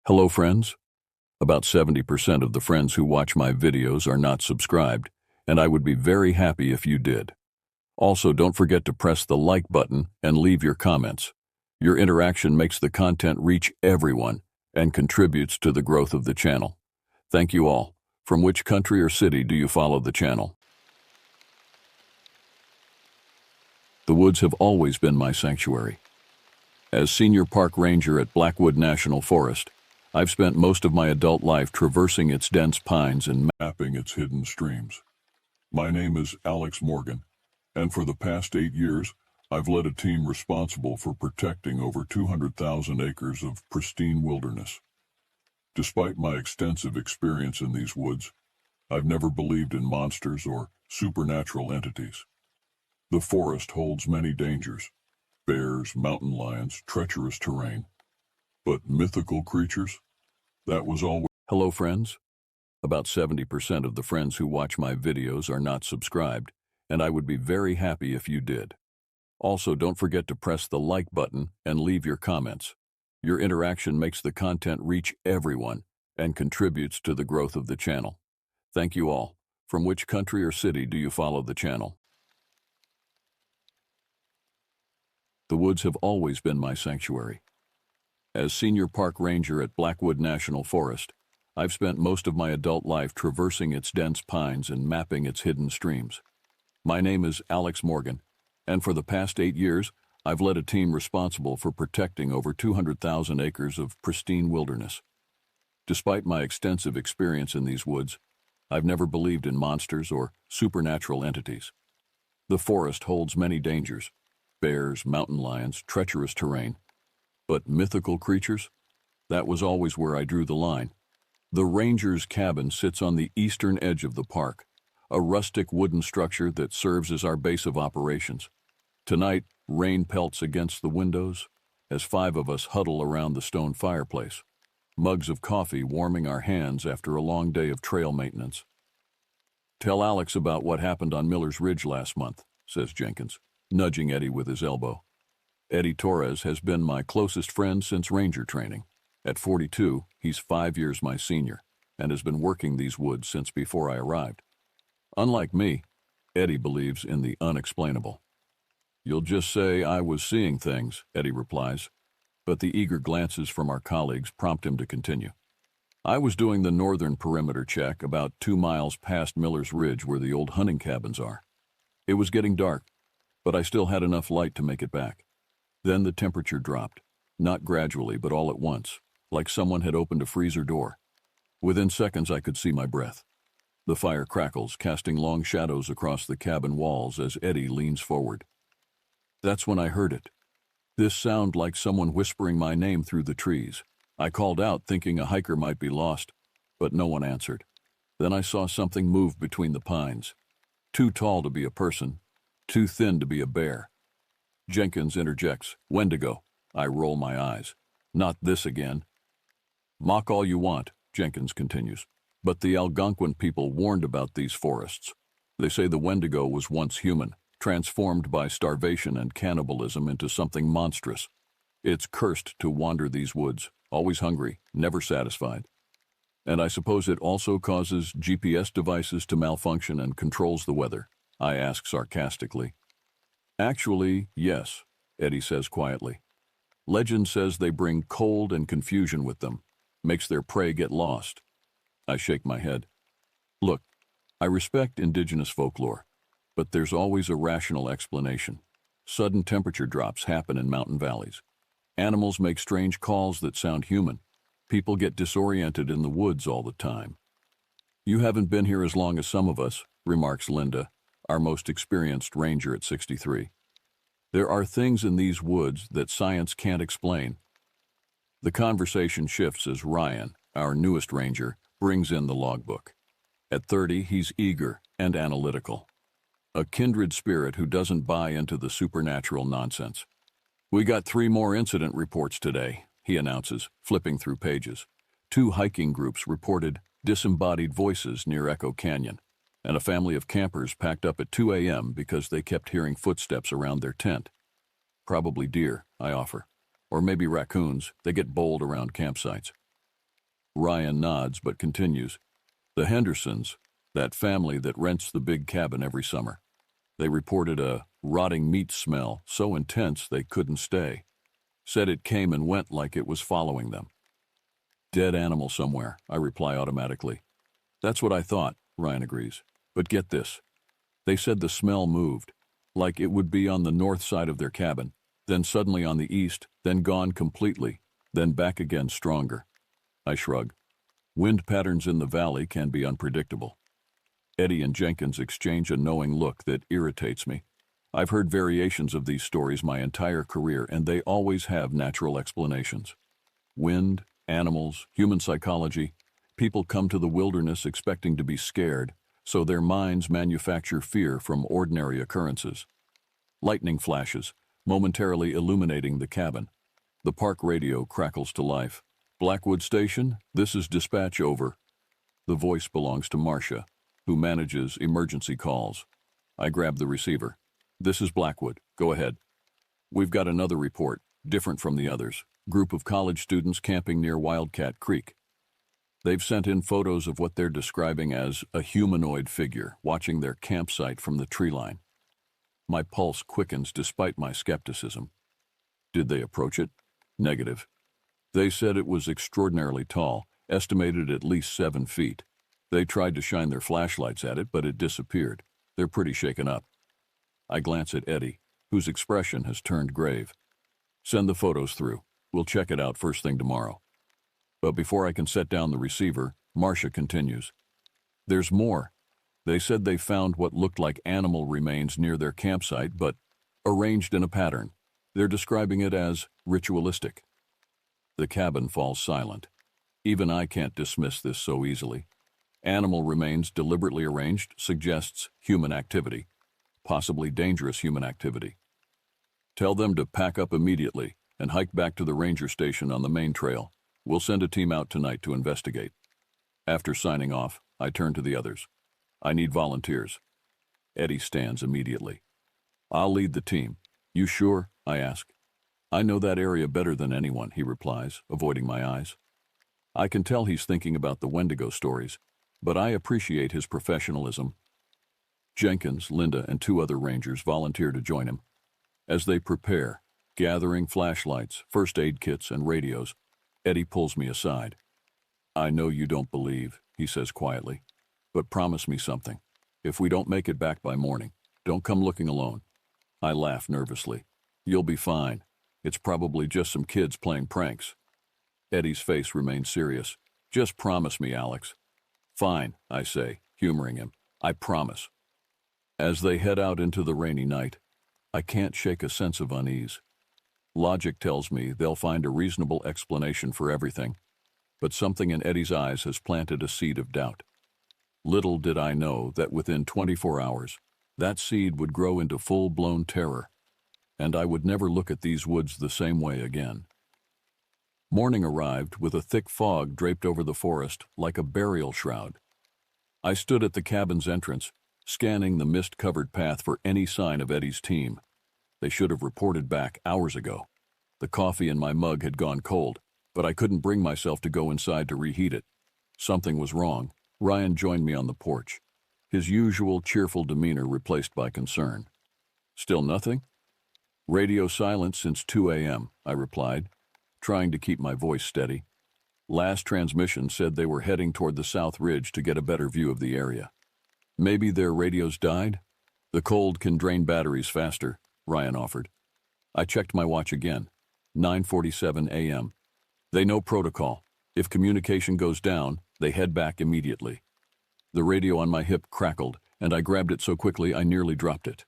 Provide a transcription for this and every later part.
Hello, friends. About 70% of the friends who watch my videos are not subscribed, and I would be very happy if you did. Also, don't forget to press the like button and leave your comments. Your interaction makes the content reach everyone and contributes to the growth of the channel. Thank you all. From which country or city do you follow the channel? The woods have always been my sanctuary. As senior park ranger at Blackwood National Forest, I've spent most of my adult life traversing its dense pines and mapping its hidden streams. My name is Alex Morgan, and for the past 8 years, I've led a team responsible for protecting over 200,000 acres of pristine wilderness. Despite my extensive experience in these woods, I've never believed in monsters or supernatural entities. The forest holds many dangers: bears, mountain lions, treacherous terrain. But mythical creatures? That was always... Hello, friends. About 70% of the friends who watch my videos are not subscribed, and I would be very happy if you did. Also, don't forget to press the like button and leave your comments. Your interaction makes the content reach everyone and contributes to the growth of the channel. Thank you all. From which country or city do you follow the channel? The woods have always been my sanctuary. As senior park ranger at Blackwood National Forest, I've spent most of my adult life traversing its dense pines and mapping its hidden streams. My name is Alex Morgan, and for the past 8 years, I've led a team responsible for protecting over 200,000 acres of pristine wilderness. Despite my extensive experience in these woods, I've never believed in monsters or supernatural entities. The forest holds many dangers: bears, mountain lions, treacherous terrain. But mythical creatures? That was always where I drew the line. The ranger's cabin sits on the eastern edge of the park, a rustic wooden structure that serves as our base of operations. Tonight, rain pelts against the windows as 5 of us huddle around the stone fireplace, mugs of coffee warming our hands after a long day of trail maintenance. "Tell Alex about what happened on Miller's Ridge last month," says Jenkins, nudging Eddie with his elbow. Eddie Torres has been my closest friend since ranger training. At 42, he's 5 years my senior and has been working these woods since before I arrived. Unlike me, Eddie believes in the unexplainable. "You'll just say I was seeing things," Eddie replies, but the eager glances from our colleagues prompt him to continue. "I was doing the northern perimeter check about 2 miles past Miller's Ridge where the old hunting cabins are. It was getting dark, but I still had enough light to make it back. Then the temperature dropped, not gradually but all at once, like someone had opened a freezer door. Within seconds I could see my breath. The fire crackles, casting long shadows across the cabin walls as Eddie leans forward. That's when I heard it. This sound like someone whispering my name through the trees. I called out thinking a hiker might be lost, but no one answered. Then I saw something move between the pines. Too tall to be a person, too thin to be a bear." Jenkins interjects, "Wendigo." I roll my eyes. "Not this again." "Mock all you want," Jenkins continues, "but the Algonquin people warned about these forests. They say the Wendigo was once human, transformed by starvation and cannibalism into something monstrous. It's cursed to wander these woods, always hungry, never satisfied. And I suppose it also causes GPS devices to malfunction and controls the weather," I ask sarcastically. "Actually, yes," Eddie says quietly. "Legend says they bring cold and confusion with them, makes their prey get lost." I shake my head. "Look, I respect indigenous folklore, but there's always a rational explanation. Sudden temperature drops happen in mountain valleys. Animals make strange calls that sound human. People get disoriented in the woods all the time." "You haven't been here as long as some of us," remarks Linda, our most experienced ranger at 63. "There are things in these woods that science can't explain." The conversation shifts as Ryan, our newest ranger, brings in the logbook. At 30, he's eager and analytical. A kindred spirit who doesn't buy into the supernatural nonsense. "We got 3 more incident reports today," he announces, flipping through pages. 2 hiking groups reported disembodied voices near Echo Canyon, and a family of campers packed up at 2 a.m. because they kept hearing footsteps around their tent. "Probably deer," I offer. "Or maybe raccoons. They get bold around campsites." Ryan nods but continues. The Hendersons, that family that rents the big cabin every summer. They reported a rotting meat smell so intense they couldn't stay. Said it came and went like it was following them. Dead animal somewhere, I reply automatically. That's what I thought, Ryan agrees. But get this. They said the smell moved, like it would be on the north side of their cabin, then suddenly on the east, then gone completely, then back again stronger. I shrug. Wind patterns in the valley can be unpredictable. Eddie and Jenkins exchange a knowing look that irritates me. I've heard variations of these stories my entire career, and they always have natural explanations. Wind, animals, human psychology. People come to the wilderness expecting to be scared, so their minds manufacture fear from ordinary occurrences. Lightning flashes, momentarily illuminating the cabin. The park radio crackles to life. Blackwood Station, this is dispatch over. The voice belongs to Marcia, who manages emergency calls. I grab the receiver. This is Blackwood. Go ahead. We've got another report, different from the others. Group of college students camping near Wildcat Creek. They've sent in photos of what they're describing as a humanoid figure watching their campsite from the tree line. My pulse quickens despite my skepticism. Did they approach it? Negative. They said it was extraordinarily tall, estimated at least 7 feet. They tried to shine their flashlights at it, but it disappeared. They're pretty shaken up. I glance at Eddie, whose expression has turned grave. Send the photos through. We'll check it out first thing tomorrow. But before I can set down the receiver, Marcia continues. There's more. They said they found what looked like animal remains near their campsite, but arranged in a pattern. They're describing it as ritualistic. The cabin falls silent. Even I can't dismiss this so easily. Animal remains deliberately arranged suggests human activity, possibly dangerous human activity. Tell them to pack up immediately and hike back to the ranger station on the main trail. We'll send a team out tonight to investigate. After signing off, I turn to the others. I need volunteers. Eddie stands immediately. I'll lead the team. You sure? I ask. I know that area better than anyone, he replies, avoiding my eyes. I can tell he's thinking about the Wendigo stories, but I appreciate his professionalism. Jenkins, Linda, and 2 other rangers volunteer to join him. As they prepare, gathering flashlights, first aid kits, and radios, Eddie pulls me aside. I know you don't believe, he says quietly, but promise me something. If we don't make it back by morning, don't come looking alone. I laugh nervously. You'll be fine. It's probably just some kids playing pranks. Eddie's face remains serious. Just promise me, Alex. Fine, I say, humoring him. I promise. As they head out into the rainy night, I can't shake a sense of unease. Logic tells me they'll find a reasonable explanation for everything, but something in Eddie's eyes has planted a seed of doubt. Little did I know that within 24 hours, that seed would grow into full-blown terror, and I would never look at these woods the same way again. Morning arrived with a thick fog draped over the forest like a burial shroud. I stood at the cabin's entrance, scanning the mist-covered path for any sign of Eddie's team. They should have reported back hours ago. The coffee in my mug had gone cold, but I couldn't bring myself to go inside to reheat it. Something was wrong. Ryan joined me on the porch, his usual cheerful demeanor replaced by concern. Still nothing? Radio silent since 2 a.m., I replied, trying to keep my voice steady. Last transmission said they were heading toward the South Ridge to get a better view of the area. Maybe their radios died? The cold can drain batteries faster, Ryan offered. I checked my watch again. 9:47 a.m. They know protocol. If communication goes down, they head back immediately. The radio on my hip crackled, and I grabbed it so quickly I nearly dropped it.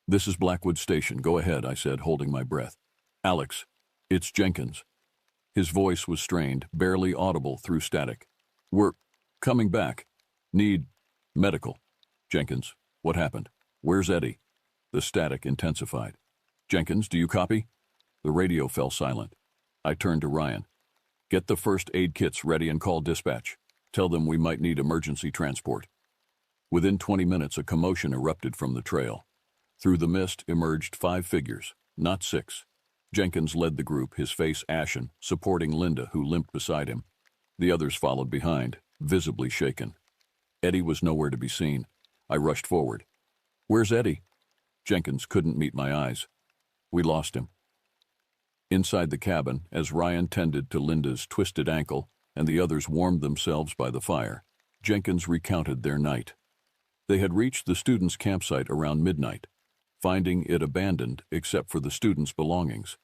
This is Blackwood Station. Go ahead, I said, holding my breath. Alex, it's Jenkins. His voice was strained, barely audible through static. We're coming back. Need medical. Jenkins, what happened? Where's Eddie? The static intensified. Jenkins, do you copy? The radio fell silent. I turned to Ryan. Get the first aid kits ready and call dispatch. Tell them we might need emergency transport. Within 20 minutes, a commotion erupted from the trail. Through the mist emerged 5 figures, not 6. Jenkins led the group, his face ashen, supporting Linda, who limped beside him. The others followed behind, visibly shaken. Eddie was nowhere to be seen. I rushed forward. "Where's Eddie?" Jenkins couldn't meet my eyes. "We lost him." Inside the cabin, as Ryan tended to Linda's twisted ankle and the others warmed themselves by the fire, Jenkins recounted their night. They had reached the students' campsite around midnight, finding it abandoned except for the students' belongings.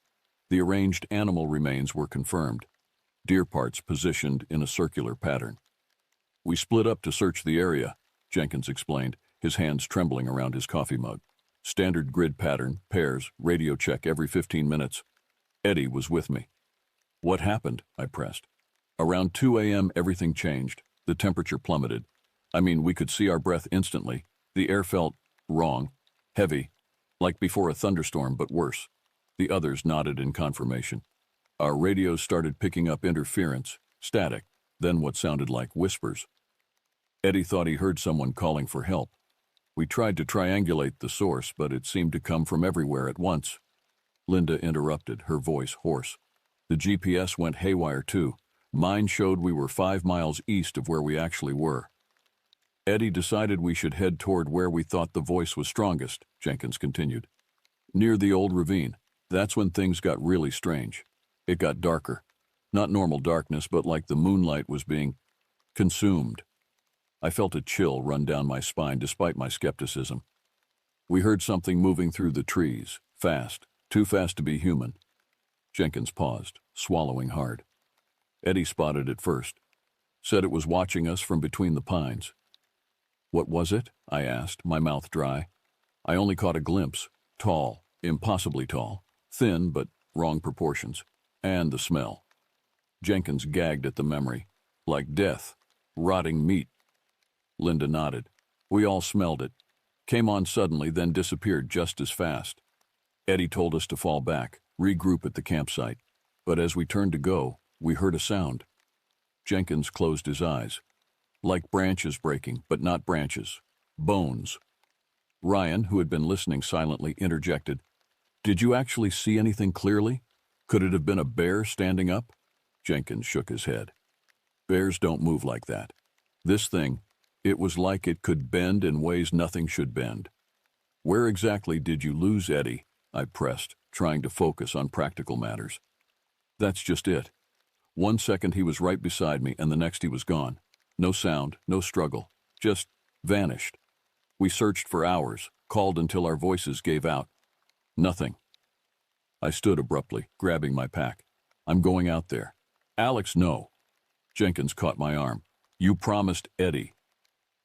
The arranged animal remains were confirmed, deer parts positioned in a circular pattern. "We split up to search the area," Jenkins explained, his hands trembling around his coffee mug. "Standard grid pattern, pairs, radio check every 15 minutes. Eddie was with me." "What happened?" I pressed. "Around 2 a.m. everything changed. The temperature plummeted. I mean, we could see our breath instantly. The air felt wrong, heavy, like before a thunderstorm, but worse." The others nodded in confirmation. "Our radios started picking up interference, static, then what sounded like whispers. Eddie thought he heard someone calling for help. We tried to triangulate the source, but it seemed to come from everywhere at once." Linda interrupted, her voice hoarse. "The GPS went haywire too. Mine showed we were 5 miles east of where we actually were." "Eddie decided we should head toward where we thought the voice was strongest," Jenkins continued. "Near the old ravine. That's when things got really strange. It got darker. Not normal darkness, but like the moonlight was being consumed." I felt a chill run down my spine despite my skepticism. "We heard something moving through the trees, fast, too fast to be human." Jenkins paused, swallowing hard. "Eddie spotted it first. Said it was watching us from between the pines." "What was it?" I asked, my mouth dry. "I only caught a glimpse. Tall, impossibly tall. Thin, but wrong proportions. And the smell." Jenkins gagged at the memory. "Like death. Rotting meat." Linda nodded. "We all smelled it. Came on suddenly, then disappeared just as fast. Eddie told us to fall back, regroup at the campsite. But as we turned to go, we heard a sound." Jenkins closed his eyes. "Like branches breaking, but not branches. Bones." Ryan, who had been listening silently, interjected. "Did you actually see anything clearly? Could it have been a bear standing up?" Jenkins shook his head. "Bears don't move like that. This thing, it was like it could bend in ways nothing should bend." "Where exactly did you lose Eddie?" I pressed, trying to focus on practical matters. "That's just it. 1 second he was right beside me, and the next he was gone. No sound, no struggle. Just vanished. We searched for hours, called until our voices gave out. Nothing." I stood abruptly, grabbing my pack. "I'm going out there." "Alex, no." Jenkins caught my arm. "You promised Eddie."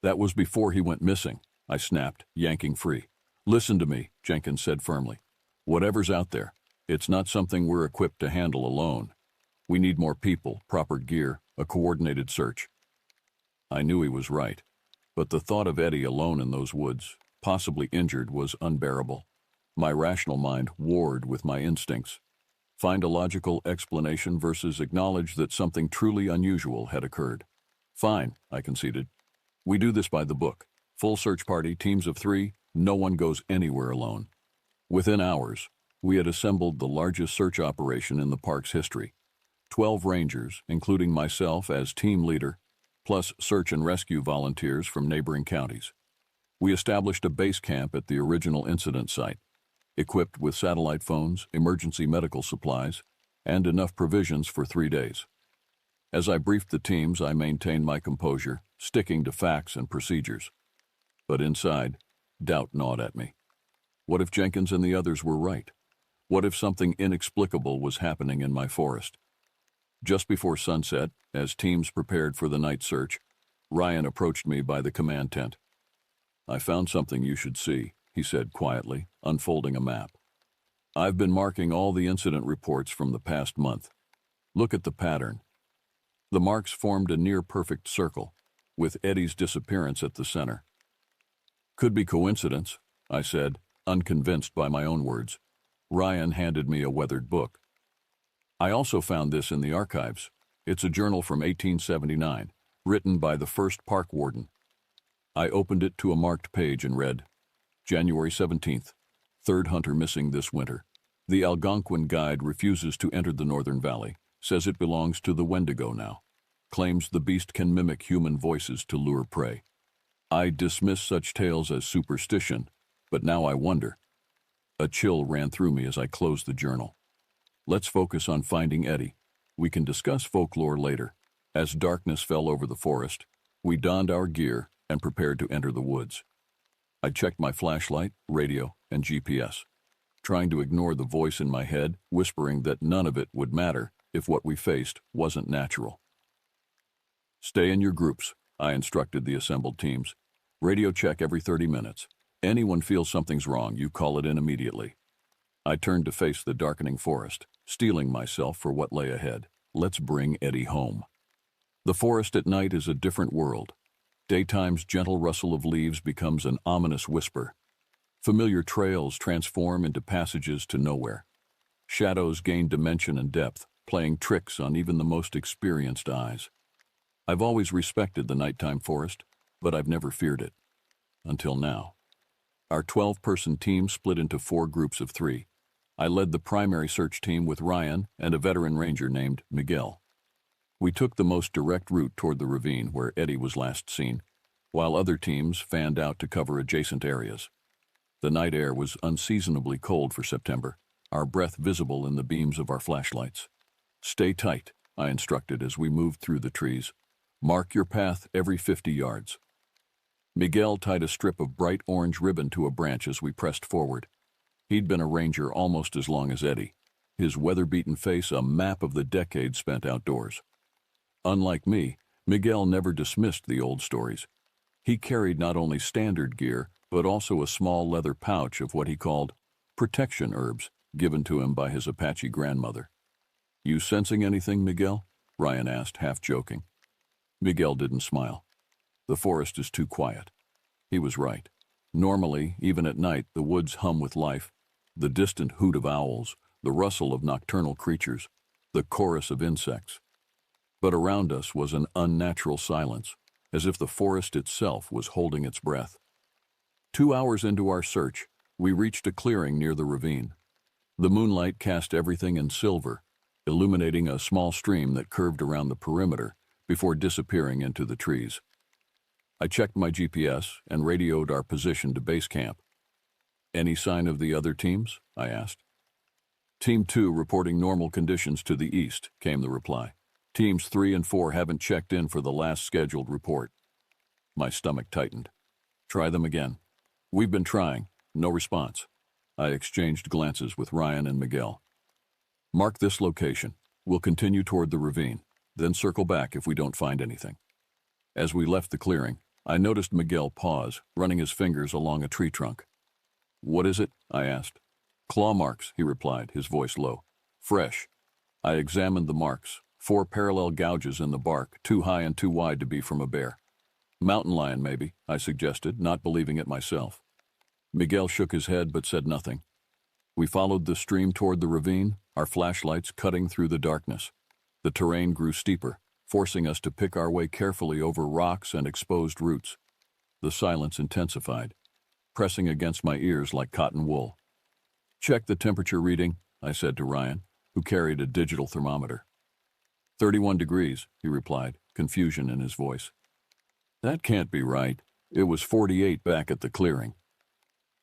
"That was before he went missing," I snapped, yanking free. "Listen to me," Jenkins said firmly. "Whatever's out there, it's not something we're equipped to handle alone. We need more people, proper gear, a coordinated search." I knew he was right, but the thought of Eddie alone in those woods, possibly injured, was unbearable. My rational mind warred with my instincts. Find a logical explanation versus acknowledge that something truly unusual had occurred. "Fine," I conceded. "We do this by the book. Full search party, teams of 3, no one goes anywhere alone." Within hours, we had assembled the largest search operation in the park's history. 12 rangers, including myself as team leader, plus search and rescue volunteers from neighboring counties. We established a base camp at the original incident site, equipped with satellite phones, emergency medical supplies, and enough provisions for 3 days. As I briefed the teams, I maintained my composure, sticking to facts and procedures. But inside, doubt gnawed at me. What if Jenkins and the others were right? What if something inexplicable was happening in my forest? Just before sunset, as teams prepared for the night search, Ryan approached me by the command tent. "I found something you should see," he said quietly, unfolding a map. "I've been marking all the incident reports from the past month. Look at the pattern." The marks formed a near-perfect circle, with Eddie's disappearance at the center. "Could be coincidence," I said, unconvinced by my own words. Ryan handed me a weathered book. "I also found this in the archives. It's a journal from 1879, written by the first park warden." I opened it to a marked page and read, "January 17th, 3rd hunter missing this winter. The Algonquin guide refuses to enter the Northern Valley, says it belongs to the Wendigo now." claims the beast can mimic human voices to lure prey. I dismiss such tales as superstition, but now I wonder. A chill ran through me as I closed the journal. Let's focus on finding Eddie. We can discuss folklore later. As darkness fell over the forest, we donned our gear and prepared to enter the woods. I checked my flashlight, radio, and GPS, trying to ignore the voice in my head, whispering that none of it would matter if what we faced wasn't natural. Stay in your groups, I instructed the assembled teams. Radio check every 30 minutes. Anyone feels something's wrong, you call it in immediately. I turned to face the darkening forest, steeling myself for what lay ahead. Let's bring Eddie home. The forest at night is a different world. Daytime's gentle rustle of leaves becomes an ominous whisper. Familiar trails transform into passages to nowhere. Shadows gain dimension and depth, playing tricks on even the most experienced eyes. I've always respected the nighttime forest, but I've never feared it. Until now. Our 12-person team split into 4 groups of 3. I led the primary search team with Ryan and a veteran ranger named Miguel. We took the most direct route toward the ravine where Eddie was last seen, while other teams fanned out to cover adjacent areas. The night air was unseasonably cold for September, our breath visible in the beams of our flashlights. Stay tight, I instructed as we moved through the trees. Mark your path every 50 yards. Miguel tied a strip of bright orange ribbon to a branch as we pressed forward. He'd been a ranger almost as long as Eddie, his weather-beaten face a map of the decades spent outdoors. Unlike me, Miguel never dismissed the old stories. He carried not only standard gear, but also a small leather pouch of what he called protection herbs, given to him by his Apache grandmother. You sensing anything, Miguel? Ryan asked, half joking. Miguel didn't smile. The forest is too quiet. He was right. Normally, even at night, the woods hum with life. The distant hoot of owls, the rustle of nocturnal creatures, the chorus of insects. But around us was an unnatural silence, as if the forest itself was holding its breath. 2 hours into our search, we reached a clearing near the ravine. The moonlight cast everything in silver, illuminating a small stream that curved around the perimeter before disappearing into the trees. I checked my GPS and radioed our position to base camp. Any sign of the other teams? I asked. Team 2 reporting normal conditions to the east, came the reply. Teams 3 and 4 haven't checked in for the last scheduled report. My stomach tightened. Try them again. We've been trying. No response. I exchanged glances with Ryan and Miguel. Mark this location. We'll continue toward the ravine, then circle back if we don't find anything. As we left the clearing, I noticed Miguel pause, running his fingers along a tree trunk. What is it? I asked. Claw marks, he replied, his voice low. Fresh. I examined the marks. 4 parallel gouges in the bark, too high and too wide to be from a bear. Mountain lion, maybe, I suggested, not believing it myself. Miguel shook his head but said nothing. We followed the stream toward the ravine, our flashlights cutting through the darkness. The terrain grew steeper, forcing us to pick our way carefully over rocks and exposed roots. The silence intensified, pressing against my ears like cotton wool. Check the temperature reading, I said to Ryan, who carried a digital thermometer. 31 degrees, he replied, confusion in his voice. That can't be right. It was 48 back at the clearing.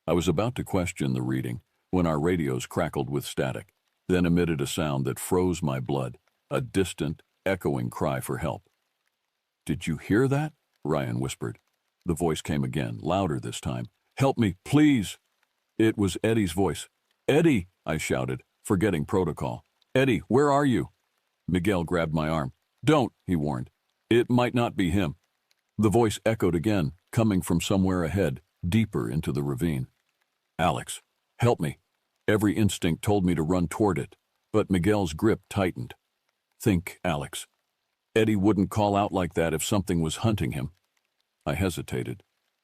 I was about to question the reading when our radios crackled with static, then emitted a sound that froze my blood, a distant, echoing cry for help. Did you hear that? Ryan whispered. The voice came again, louder this time. Help me, please! It was Eddie's voice. Eddie, I shouted, forgetting protocol. Eddie, where are you? Miguel grabbed my arm. Don't, he warned. It might not be him. The voice echoed again, coming from somewhere ahead, deeper into the ravine. Alex, help me. Every instinct told me to run toward it, but Miguel's grip tightened. Think, Alex. Eddie wouldn't call out like that if something was hunting him. I hesitated,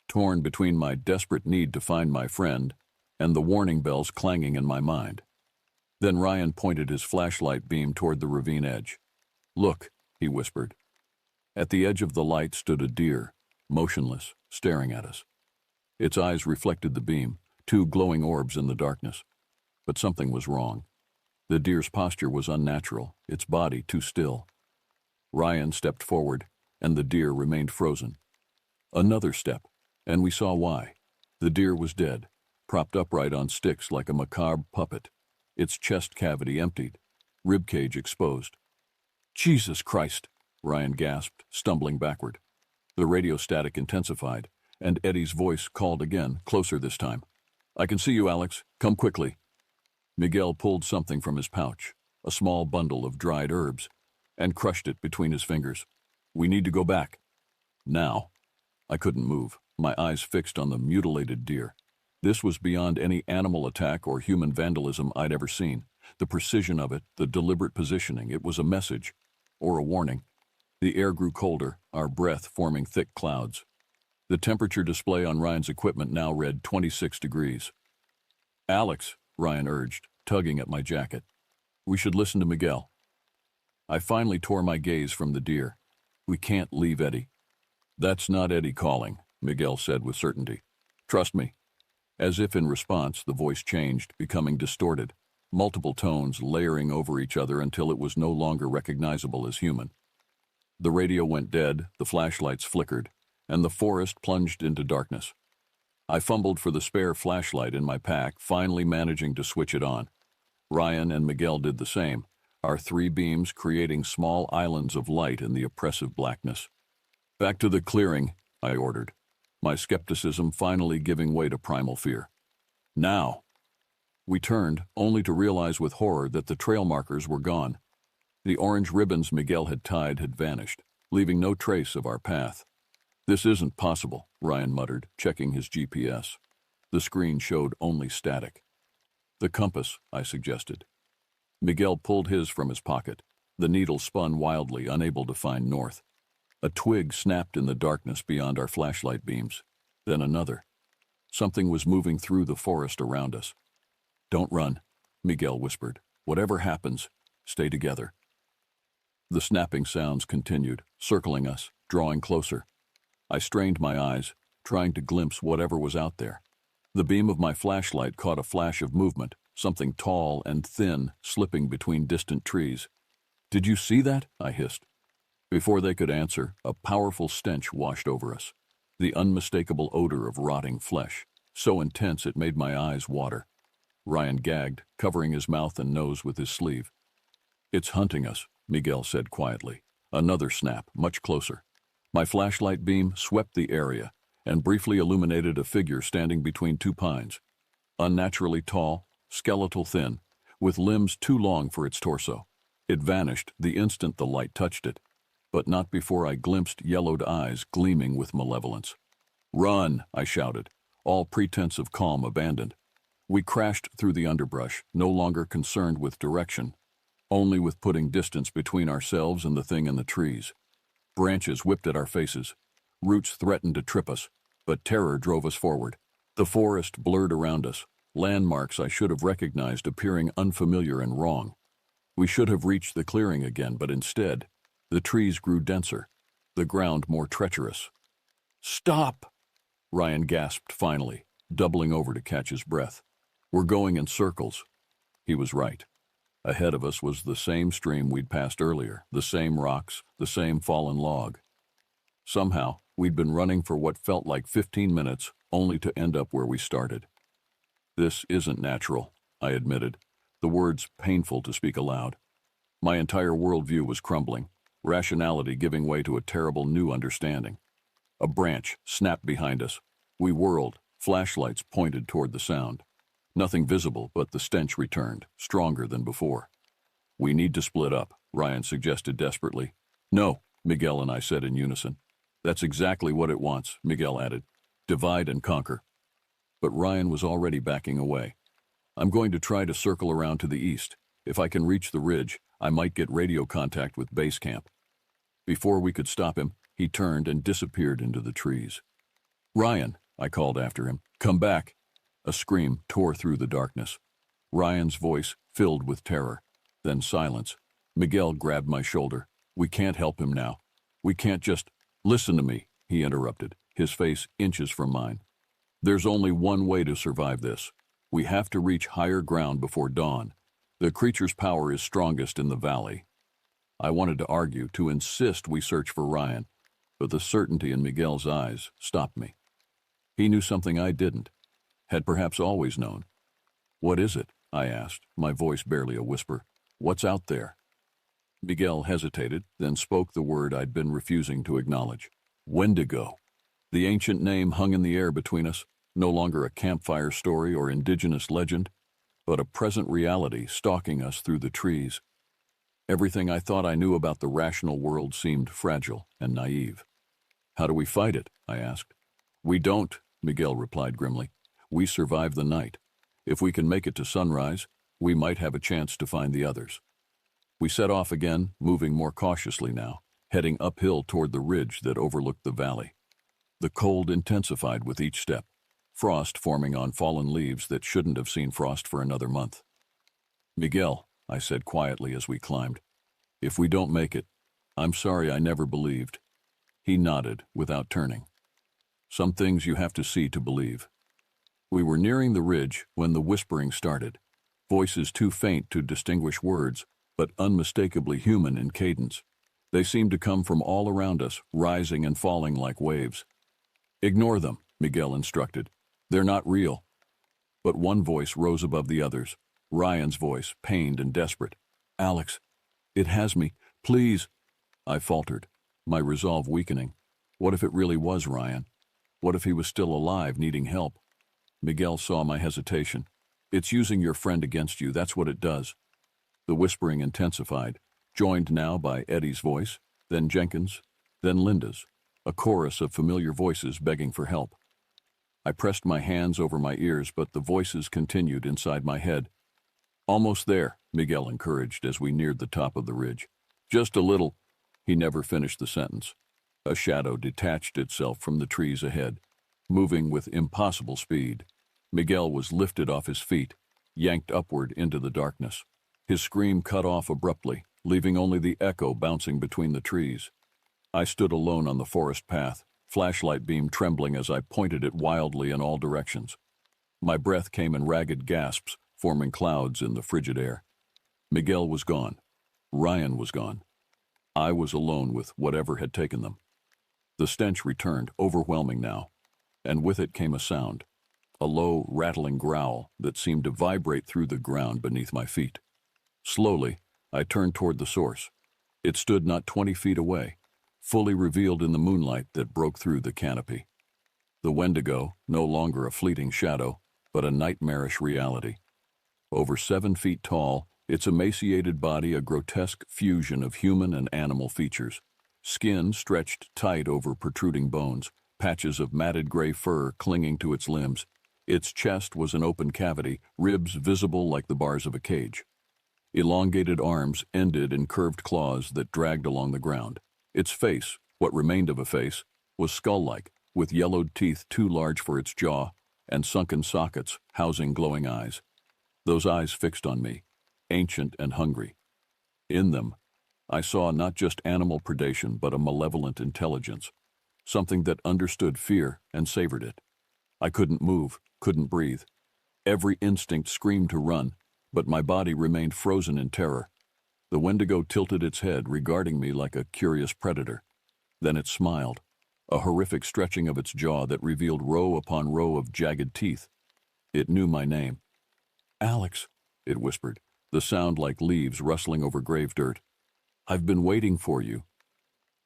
torn between my desperate need to find my friend and the warning bells clanging in my mind. Then Ryan pointed his flashlight beam toward the ravine edge. Look, he whispered. At the edge of the light stood a deer, motionless, staring at us. Its eyes reflected the beam, 2 glowing orbs in the darkness. But something was wrong. The deer's posture was unnatural, its body too still. Ryan stepped forward, and the deer remained frozen. Another step, and we saw why. The deer was dead, propped upright on sticks like a macabre puppet, its chest cavity emptied, ribcage exposed. "Jesus Christ!" Ryan gasped, stumbling backward. The radio static intensified, and Eddie's voice called again, closer this time. "I can see you, Alex. Come quickly." Miguel pulled something from his pouch, a small bundle of dried herbs, and crushed it between his fingers. "We need to go back. Now." I couldn't move, my eyes fixed on the mutilated deer. This was beyond any animal attack or human vandalism I'd ever seen. The precision of it, the deliberate positioning, it was a message, or a warning. The air grew colder, our breath forming thick clouds. The temperature display on Ryan's equipment now read 26 degrees. "Alex," Ryan urged, tugging at my jacket. "We should listen to Miguel." I finally tore my gaze from the deer. "We can't leave Eddie." "That's not Eddie calling," Miguel said with certainty. "Trust me." As if in response, the voice changed, becoming distorted, multiple tones layering over each other until it was no longer recognizable as human. The radio went dead, the flashlights flickered, and the forest plunged into darkness. I fumbled for the spare flashlight in my pack, finally managing to switch it on. Ryan and Miguel did the same, our three beams creating small islands of light in the oppressive blackness. "Back to the clearing," I ordered, my skepticism finally giving way to primal fear. "Now." We turned, only to realize with horror that the trail markers were gone. The orange ribbons Miguel had tied had vanished, leaving no trace of our path. "This isn't possible," Ryan muttered, checking his GPS. The screen showed only static. "The compass," I suggested. Miguel pulled his from his pocket. The needle spun wildly, unable to find north. A twig snapped in the darkness beyond our flashlight beams. Then another. Something was moving through the forest around us. "Don't run," Miguel whispered. "Whatever happens, stay together." The snapping sounds continued, circling us, drawing closer. I strained my eyes, trying to glimpse whatever was out there. The beam of my flashlight caught a flash of movement, something tall and thin slipping between distant trees. "Did you see that?" I hissed. Before they could answer, a powerful stench washed over us. The unmistakable odor of rotting flesh, so intense it made my eyes water. Ryan gagged, covering his mouth and nose with his sleeve. "It's hunting us," Miguel said quietly. Another snap, much closer. My flashlight beam swept the area and briefly illuminated a figure standing between two pines. Unnaturally tall, skeletal thin, with limbs too long for its torso. It vanished the instant the light touched it, but not before I glimpsed yellowed eyes gleaming with malevolence. "Run!" I shouted, all pretense of calm abandoned. We crashed through the underbrush, no longer concerned with direction, only with putting distance between ourselves and the thing in the trees. Branches whipped at our faces. Roots threatened to trip us, but terror drove us forward. The forest blurred around us, landmarks I should have recognized appearing unfamiliar and wrong. We should have reached the clearing again, but instead, the trees grew denser, the ground more treacherous. "Stop!" Ryan gasped finally, doubling over to catch his breath. "We're going in circles." He was right. Ahead of us was the same stream we'd passed earlier, the same rocks, the same fallen log. Somehow, we'd been running for what felt like 15 minutes, only to end up where we started. "This isn't natural," I admitted, the words painful to speak aloud. My entire worldview was crumbling, rationality giving way to a terrible new understanding. A branch snapped behind us. We whirled, flashlights pointed toward the sound. Nothing visible, but the stench returned, stronger than before. "We need to split up," Ryan suggested desperately. "No," Miguel and I said in unison. "That's exactly what it wants," Miguel added. "Divide and conquer." But Ryan was already backing away. "I'm going to try to circle around to the east. If I can reach the ridge, I might get radio contact with base camp." Before we could stop him, he turned and disappeared into the trees. "Ryan," I called after him, "come back." A scream tore through the darkness. Ryan's voice filled with terror, then silence. Miguel grabbed my shoulder. "We can't help him now. We can't just—" "Listen to me," he interrupted, his face inches from mine. "There's only one way to survive this. We have to reach higher ground before dawn. The creature's power is strongest in the valley." I wanted to argue, to insist we search for Ryan, but the certainty in Miguel's eyes stopped me. He knew something I didn't, had perhaps always known. "What is it?" I asked, my voice barely a whisper. "What's out there?" Miguel hesitated, then spoke the word I'd been refusing to acknowledge. Wendigo. The ancient name hung in the air between us, no longer a campfire story or indigenous legend, but a present reality stalking us through the trees. Everything I thought I knew about the rational world seemed fragile and naive. "How do we fight it?" I asked. "We don't," Miguel replied grimly. "We survive the night. If we can make it to sunrise, we might have a chance to find the others." We set off again, moving more cautiously now, heading uphill toward the ridge that overlooked the valley. The cold intensified with each step, frost forming on fallen leaves that shouldn't have seen frost for another month. "Miguel," I said quietly as we climbed, "if we don't make it, I'm sorry I never believed." He nodded without turning. "Some things you have to see to believe." We were nearing the ridge when the whispering started, voices too faint to distinguish words, but unmistakably human in cadence. They seemed to come from all around us, rising and falling like waves. "Ignore them," Miguel instructed. "They're not real." But one voice rose above the others, Ryan's voice, pained and desperate. "Alex, it has me. Please." I faltered, my resolve weakening. What if it really was Ryan? What if he was still alive, needing help? Miguel saw my hesitation. "It's using your friend against you, that's what it does." The whispering intensified, joined now by Eddie's voice, then Jenkins, then Linda's, a chorus of familiar voices begging for help. I pressed my hands over my ears, but the voices continued inside my head. "Almost there," Miguel encouraged as we neared the top of the ridge. "Just a little." He never finished the sentence. A shadow detached itself from the trees ahead, moving with impossible speed. Miguel was lifted off his feet, yanked upward into the darkness. His scream cut off abruptly, leaving only the echo bouncing between the trees. I stood alone on the forest path, flashlight beam trembling as I pointed it wildly in all directions. My breath came in ragged gasps, forming clouds in the frigid air. Miguel was gone. Ryan was gone. I was alone with whatever had taken them. The stench returned, overwhelming now, and with it came a sound, a low, rattling growl that seemed to vibrate through the ground beneath my feet. Slowly, I turned toward the source. It stood not 20 feet away, fully revealed in the moonlight that broke through the canopy. The Wendigo, no longer a fleeting shadow, but a nightmarish reality. Over 7 feet tall, its emaciated body a grotesque fusion of human and animal features. Skin stretched tight over protruding bones, patches of matted gray fur clinging to its limbs. Its chest was an open cavity, ribs visible like the bars of a cage. Elongated arms ended in curved claws that dragged along the ground. Its face, what remained of a face, was skull-like, with yellowed teeth too large for its jaw, and sunken sockets housing glowing eyes. Those eyes fixed on me, ancient and hungry. In them, I saw not just animal predation but a malevolent intelligence, something that understood fear and savored it. I couldn't move, couldn't breathe. Every instinct screamed to run, but my body remained frozen in terror. The Wendigo tilted its head, regarding me like a curious predator. Then it smiled, a horrific stretching of its jaw that revealed row upon row of jagged teeth. It knew my name. "Alex," it whispered, the sound like leaves rustling over grave dirt. "I've been waiting for you."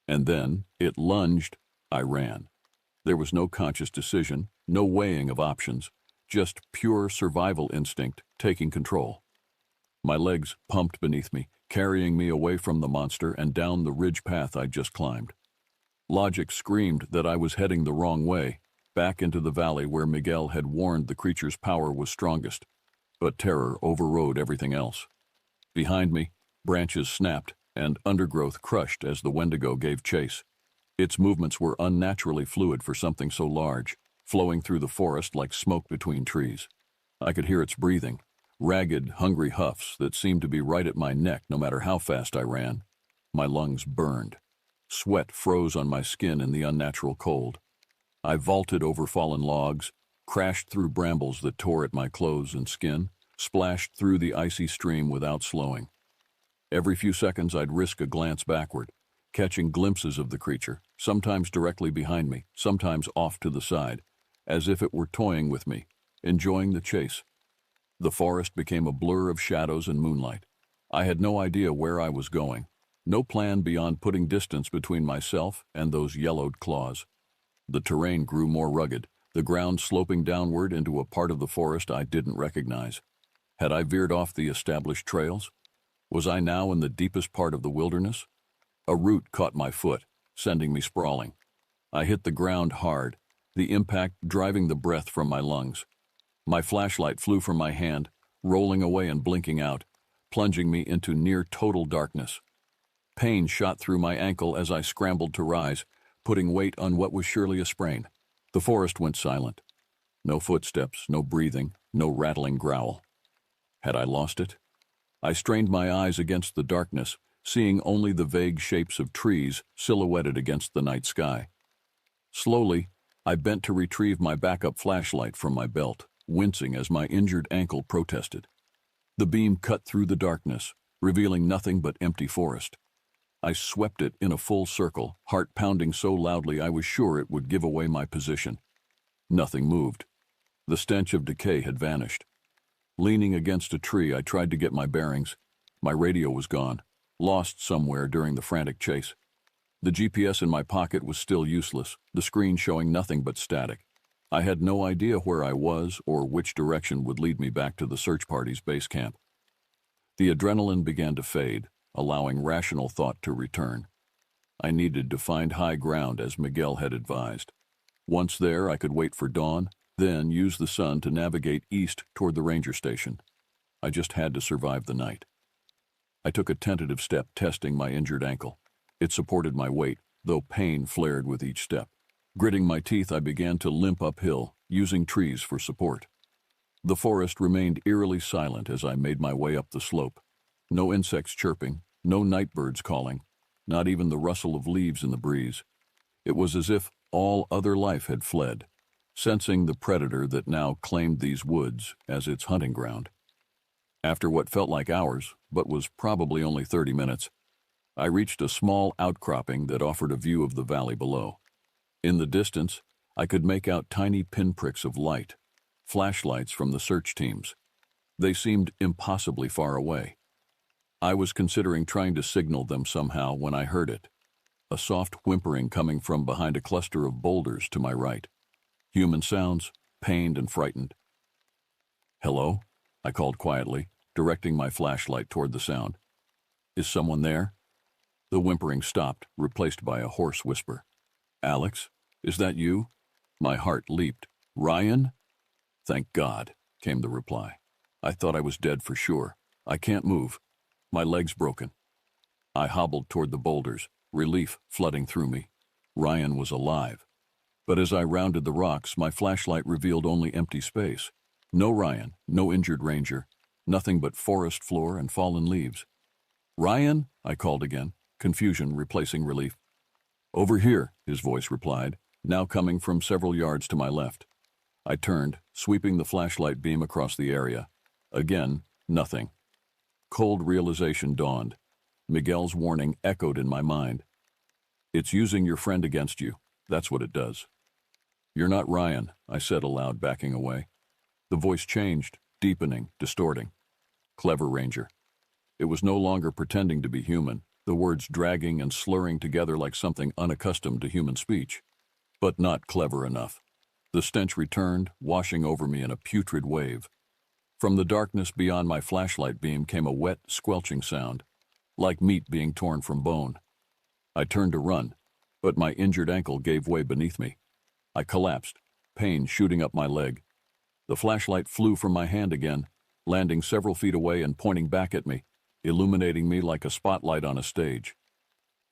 And then it lunged. I ran. There was no conscious decision, no weighing of options, just pure survival instinct taking control. My legs pumped beneath me, carrying me away from the monster and down the ridge path I'd just climbed. Logic screamed that I was heading the wrong way, back into the valley where Miguel had warned the creature's power was strongest, but terror overrode everything else. Behind me, branches snapped and undergrowth crushed as the Wendigo gave chase. Its movements were unnaturally fluid for something so large, flowing through the forest like smoke between trees. I could hear its breathing, ragged, hungry huffs that seemed to be right at my neck no matter how fast I ran. My lungs burned. Sweat froze on my skin in the unnatural cold. I vaulted over fallen logs, crashed through brambles that tore at my clothes and skin, splashed through the icy stream without slowing. Every few seconds I'd risk a glance backward, catching glimpses of the creature, sometimes directly behind me, sometimes off to the side, as if it were toying with me, enjoying the chase. The forest became a blur of shadows and moonlight. I had no idea where I was going, no plan beyond putting distance between myself and those yellowed claws. The terrain grew more rugged, the ground sloping downward into a part of the forest I didn't recognize. Had I veered off the established trails? Was I now in the deepest part of the wilderness? A root caught my foot, sending me sprawling. I hit the ground hard, the impact driving the breath from my lungs. My flashlight flew from my hand, rolling away and blinking out, plunging me into near total darkness. Pain shot through my ankle as I scrambled to rise, putting weight on what was surely a sprain. The forest went silent. No footsteps, no breathing, no rattling growl. Had I lost it? I strained my eyes against the darkness, seeing only the vague shapes of trees silhouetted against the night sky. Slowly, I bent to retrieve my backup flashlight from my belt, wincing as my injured ankle protested. The beam cut through the darkness, revealing nothing but empty forest. I swept it in a full circle, heart pounding so loudly I was sure it would give away my position. Nothing moved. The stench of decay had vanished. Leaning against a tree, I tried to get my bearings. My radio was gone, lost somewhere during the frantic chase. The GPS in my pocket was still useless, the screen showing nothing but static. I had no idea where I was or which direction would lead me back to the search party's base camp. The adrenaline began to fade, allowing rational thought to return. I needed to find high ground as Miguel had advised. Once there, I could wait for dawn, then use the sun to navigate east toward the ranger station. I just had to survive the night. I took a tentative step, testing my injured ankle. It supported my weight, though pain flared with each step. Gritting my teeth, I began to limp uphill, using trees for support. The forest remained eerily silent as I made my way up the slope. No insects chirping, no night birds calling, not even the rustle of leaves in the breeze. It was as if all other life had fled, sensing the predator that now claimed these woods as its hunting ground. After what felt like hours, but was probably only 30 minutes, I reached a small outcropping that offered a view of the valley below. In the distance, I could make out tiny pinpricks of light, flashlights from the search teams. They seemed impossibly far away. I was considering trying to signal them somehow when I heard it, a soft whimpering coming from behind a cluster of boulders to my right. Human sounds, pained and frightened. "Hello?" I called quietly, directing my flashlight toward the sound. "Is someone there?" The whimpering stopped, replaced by a hoarse whisper. "Alex, is that you?" My heart leaped. "Ryan?" "Thank God," came the reply. "I thought I was dead for sure. I can't move. My leg's broken." I hobbled toward the boulders, relief flooding through me. Ryan was alive. But as I rounded the rocks, my flashlight revealed only empty space. No Ryan, no injured ranger, nothing but forest floor and fallen leaves. "Ryan?" I called again, confusion replacing relief. "Over here," his voice replied, now coming from several yards to my left. I turned, sweeping the flashlight beam across the area. Again, nothing. Cold realization dawned. Miguel's warning echoed in my mind. "It's using your friend against you. That's what it does." "You're not Ryan," I said aloud, backing away. The voice changed, deepening, distorting. Clever ranger. It was no longer pretending to be human, the words dragging and slurring together like something unaccustomed to human speech. But not clever enough. The stench returned, washing over me in a putrid wave. From the darkness beyond my flashlight beam came a wet, squelching sound, like meat being torn from bone. I turned to run, but my injured ankle gave way beneath me. I collapsed, pain shooting up my leg. The flashlight flew from my hand again, landing several feet away and pointing back at me, illuminating me like a spotlight on a stage.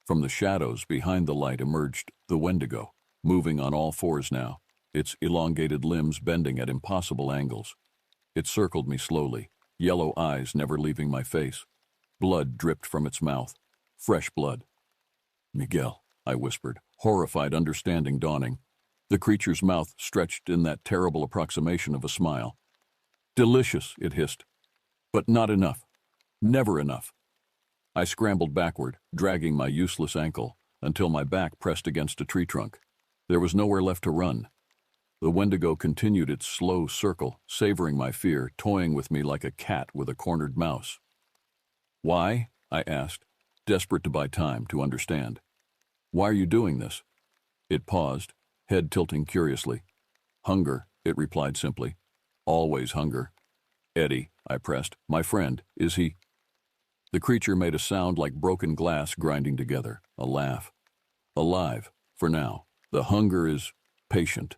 From the shadows behind the light emerged the Wendigo, moving on all fours now, its elongated limbs bending at impossible angles. It circled me slowly, yellow eyes never leaving my face. Blood dripped from its mouth, fresh blood. "Miguel," I whispered, horrified understanding dawning. The creature's mouth stretched in that terrible approximation of a smile. "Delicious," it hissed. "But not enough. Never enough." I scrambled backward, dragging my useless ankle, until my back pressed against a tree trunk. There was nowhere left to run. The Wendigo continued its slow circle, savoring my fear, toying with me like a cat with a cornered mouse. "Why?" I asked, desperate to buy time to understand. "Why are you doing this?" It paused, head tilting curiously. "Hunger," it replied simply. "Always hunger." "Eddie," I pressed, "my friend, is he—" The creature made a sound like broken glass grinding together, a laugh. "Alive, for now. The hunger is patient."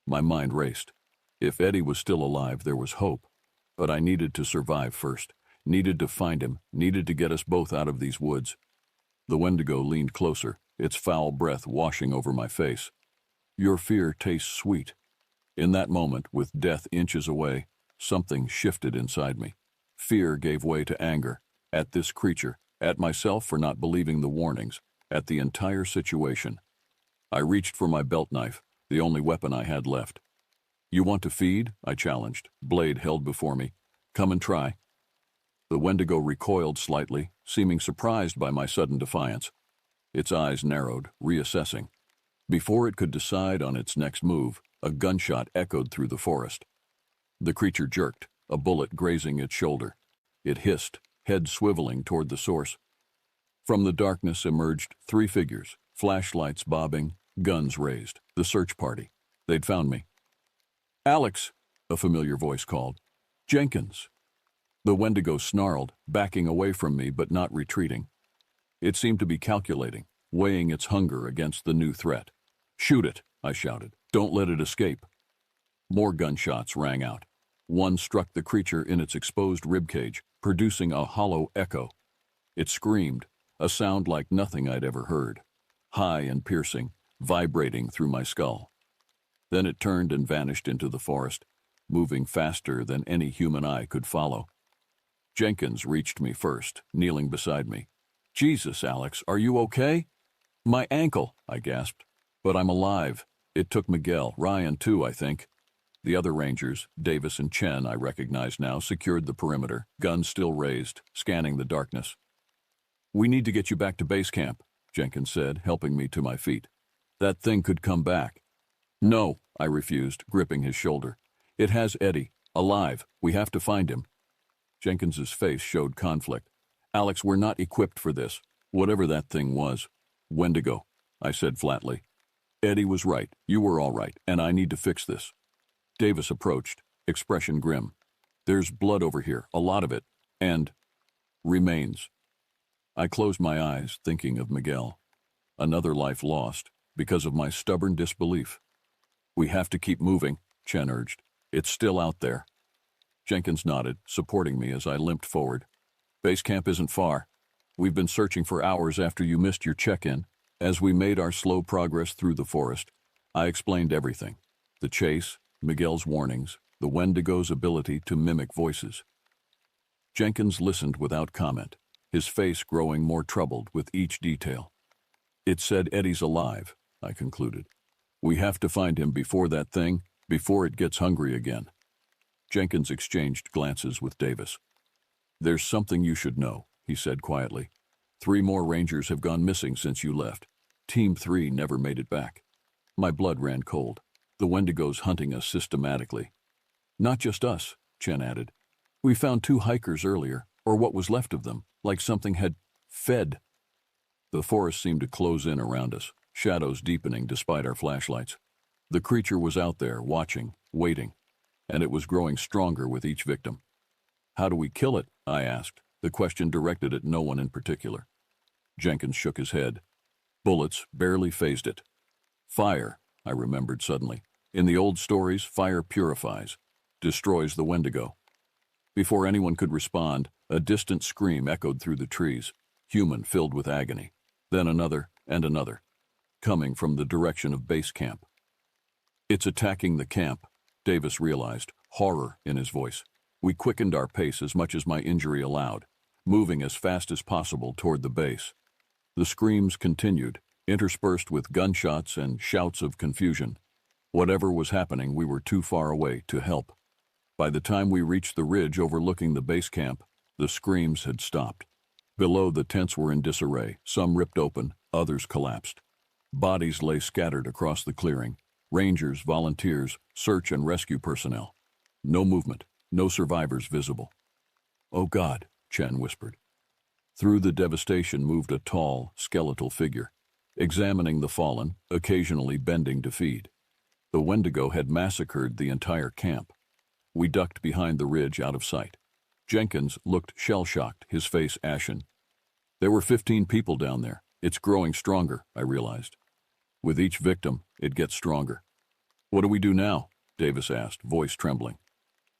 My mind raced. If Eddie was still alive, there was hope. But I needed to survive first, needed to find him, needed to get us both out of these woods. The Wendigo leaned closer, its foul breath washing over my face. "Your fear tastes sweet." In that moment, with death inches away, something shifted inside me. Fear gave way to anger, at this creature, at myself for not believing the warnings, at the entire situation. I reached for my belt knife, the only weapon I had left. "You want to feed?" I challenged, blade held before me. "Come and try." The Wendigo recoiled slightly, seeming surprised by my sudden defiance. Its eyes narrowed, reassessing. Before it could decide on its next move, a gunshot echoed through the forest. The creature jerked, a bullet grazing its shoulder. It hissed, head swiveling toward the source. From the darkness emerged 3 figures, flashlights bobbing, guns raised, the search party. They'd found me. "Alex," a familiar voice called. "Jenkins." The Wendigo snarled, backing away from me but not retreating. It seemed to be calculating, weighing its hunger against the new threat. "Shoot it," I shouted. "Don't let it escape." More gunshots rang out. One struck the creature in its exposed ribcage, producing a hollow echo. It screamed, a sound like nothing I'd ever heard, high and piercing, vibrating through my skull. Then it turned and vanished into the forest, moving faster than any human eye could follow. Jenkins reached me first, kneeling beside me. "Jesus, Alex, are you okay?" "My ankle," I gasped. "But I'm alive. It took Miguel, Ryan too, I think." The other rangers, Davis and Chen, I recognized now, secured the perimeter, guns still raised, scanning the darkness. "We need to get you back to base camp," Jenkins said, helping me to my feet. "That thing could come back." "No," I refused, gripping his shoulder. "It has Eddie, alive. We have to find him." Jenkins's face showed conflict. "Alex, we're not equipped for this, whatever that thing was." "Wendigo," I said flatly. "Eddie was right, you were all right, and I need to fix this." Davis approached, expression grim. "There's blood over here, a lot of it, and remains." I closed my eyes, thinking of Miguel. Another life lost, because of my stubborn disbelief. "We have to keep moving," Chen urged. "It's still out there." Jenkins nodded, supporting me as I limped forward. "Base camp isn't far. We've been searching for hours after you missed your check-in." As we made our slow progress through the forest, I explained everything. The chase, Miguel's warnings, the Wendigo's ability to mimic voices. Jenkins listened without comment, his face growing more troubled with each detail. "It said Eddie's alive," I concluded. "We have to find him before that thing, before it gets hungry again." Jenkins exchanged glances with Davis. "There's something you should know," he said quietly. 3 more rangers have gone missing since you left. Team 3 never made it back." My blood ran cold. "The Wendigo's hunting us systematically." "Not just us," Chen added. "We found 2 hikers earlier, or what was left of them, like something had fed." The forest seemed to close in around us, shadows deepening despite our flashlights. The creature was out there, watching, waiting, and it was growing stronger with each victim. "How do we kill it?" I asked, the question directed at no one in particular. Jenkins shook his head. "Bullets barely phased it." "Fire," I remembered suddenly. "In the old stories, fire purifies, destroys the Wendigo." Before anyone could respond, a distant scream echoed through the trees, human filled with agony. Then another and another, coming from the direction of base camp. "It's attacking the camp," Davis realized, horror in his voice. We quickened our pace as much as my injury allowed, moving as fast as possible toward the base. The screams continued, interspersed with gunshots and shouts of confusion. Whatever was happening, we were too far away to help. By the time we reached the ridge overlooking the base camp, the screams had stopped. Below, the tents were in disarray, some ripped open, others collapsed. Bodies lay scattered across the clearing. Rangers, volunteers, search and rescue personnel. No movement, no survivors visible. "Oh God," Chen whispered. Through the devastation moved a tall, skeletal figure, examining the fallen, occasionally bending to feed. The Wendigo had massacred the entire camp. We ducked behind the ridge out of sight. Jenkins looked shell-shocked, his face ashen. There were 15 people down there. It's growing stronger, I realized. With each victim, it gets stronger. "What do we do now?" Davis asked, voice trembling.